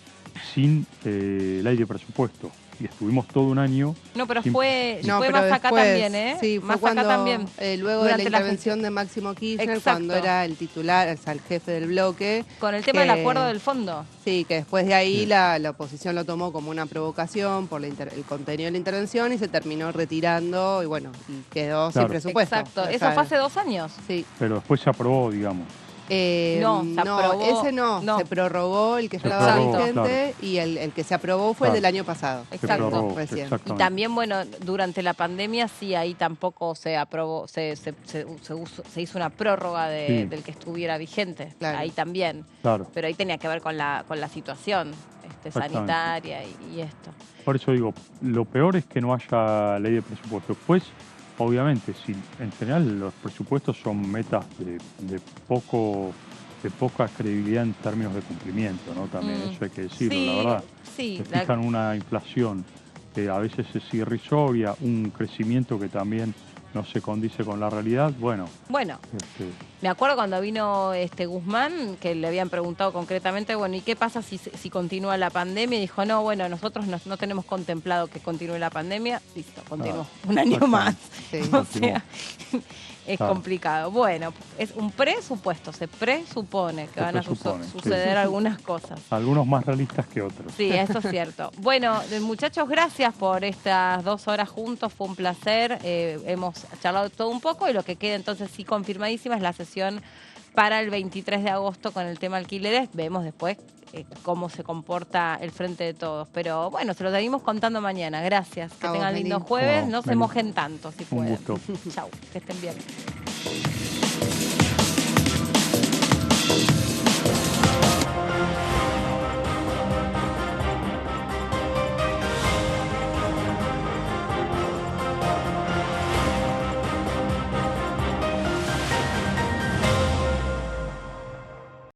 sin ley de presupuesto. Y estuvimos todo un año... No, pero fue más acá también, ¿eh? Sí, fue más cuando, acá también. Luego de la intervención de Máximo Kirchner, cuando era el titular, o sea, el jefe del bloque. Con el tema del acuerdo del fondo. Sí, que después de ahí la oposición lo tomó como una provocación por el contenido de la intervención y se terminó retirando y bueno, y quedó sin presupuesto. Exacto, eso fue hace 2 años. Sí. Pero después se aprobó, digamos. No, ese no, se prorrogó el que estaba vigente y el que se aprobó fue el del año pasado. Exacto. Y también, bueno, durante la pandemia sí, ahí tampoco se aprobó, se hizo una prórroga del que estuviera vigente, ahí también. Claro. Pero ahí tenía que ver con la situación sanitaria y esto. Por eso digo, lo peor es que no haya ley de presupuesto. Después, obviamente, si en general los presupuestos son metas de poca credibilidad en términos de cumplimiento, ¿no? También eso hay que decirlo, la verdad. Sí, se fijan una inflación que a veces es irrisoria, un crecimiento que también no se condice con la realidad, bueno. Me acuerdo cuando vino Guzmán, que le habían preguntado concretamente, bueno, ¿y qué pasa si continúa la pandemia? Y dijo, no, bueno, nosotros no tenemos contemplado que continúe la pandemia. Listo, continuó un año más. Sí. O sea, es complicado. Bueno, es un presupuesto, se presupone que van a suceder algunas cosas. Algunos más realistas que otros. Sí, eso es cierto. Bueno, muchachos, gracias por estas 2 horas juntos, fue un placer. Hemos charlado todo un poco y lo que queda entonces sí confirmadísima es la sesión para el 23 de agosto con el tema alquileres. Vemos después cómo se comporta el Frente de Todos. Pero bueno, se lo seguimos contando mañana. Gracias. Que tengan lindo jueves. No se mojen tanto si pueden. Un gusto. Chau. Que estén bien.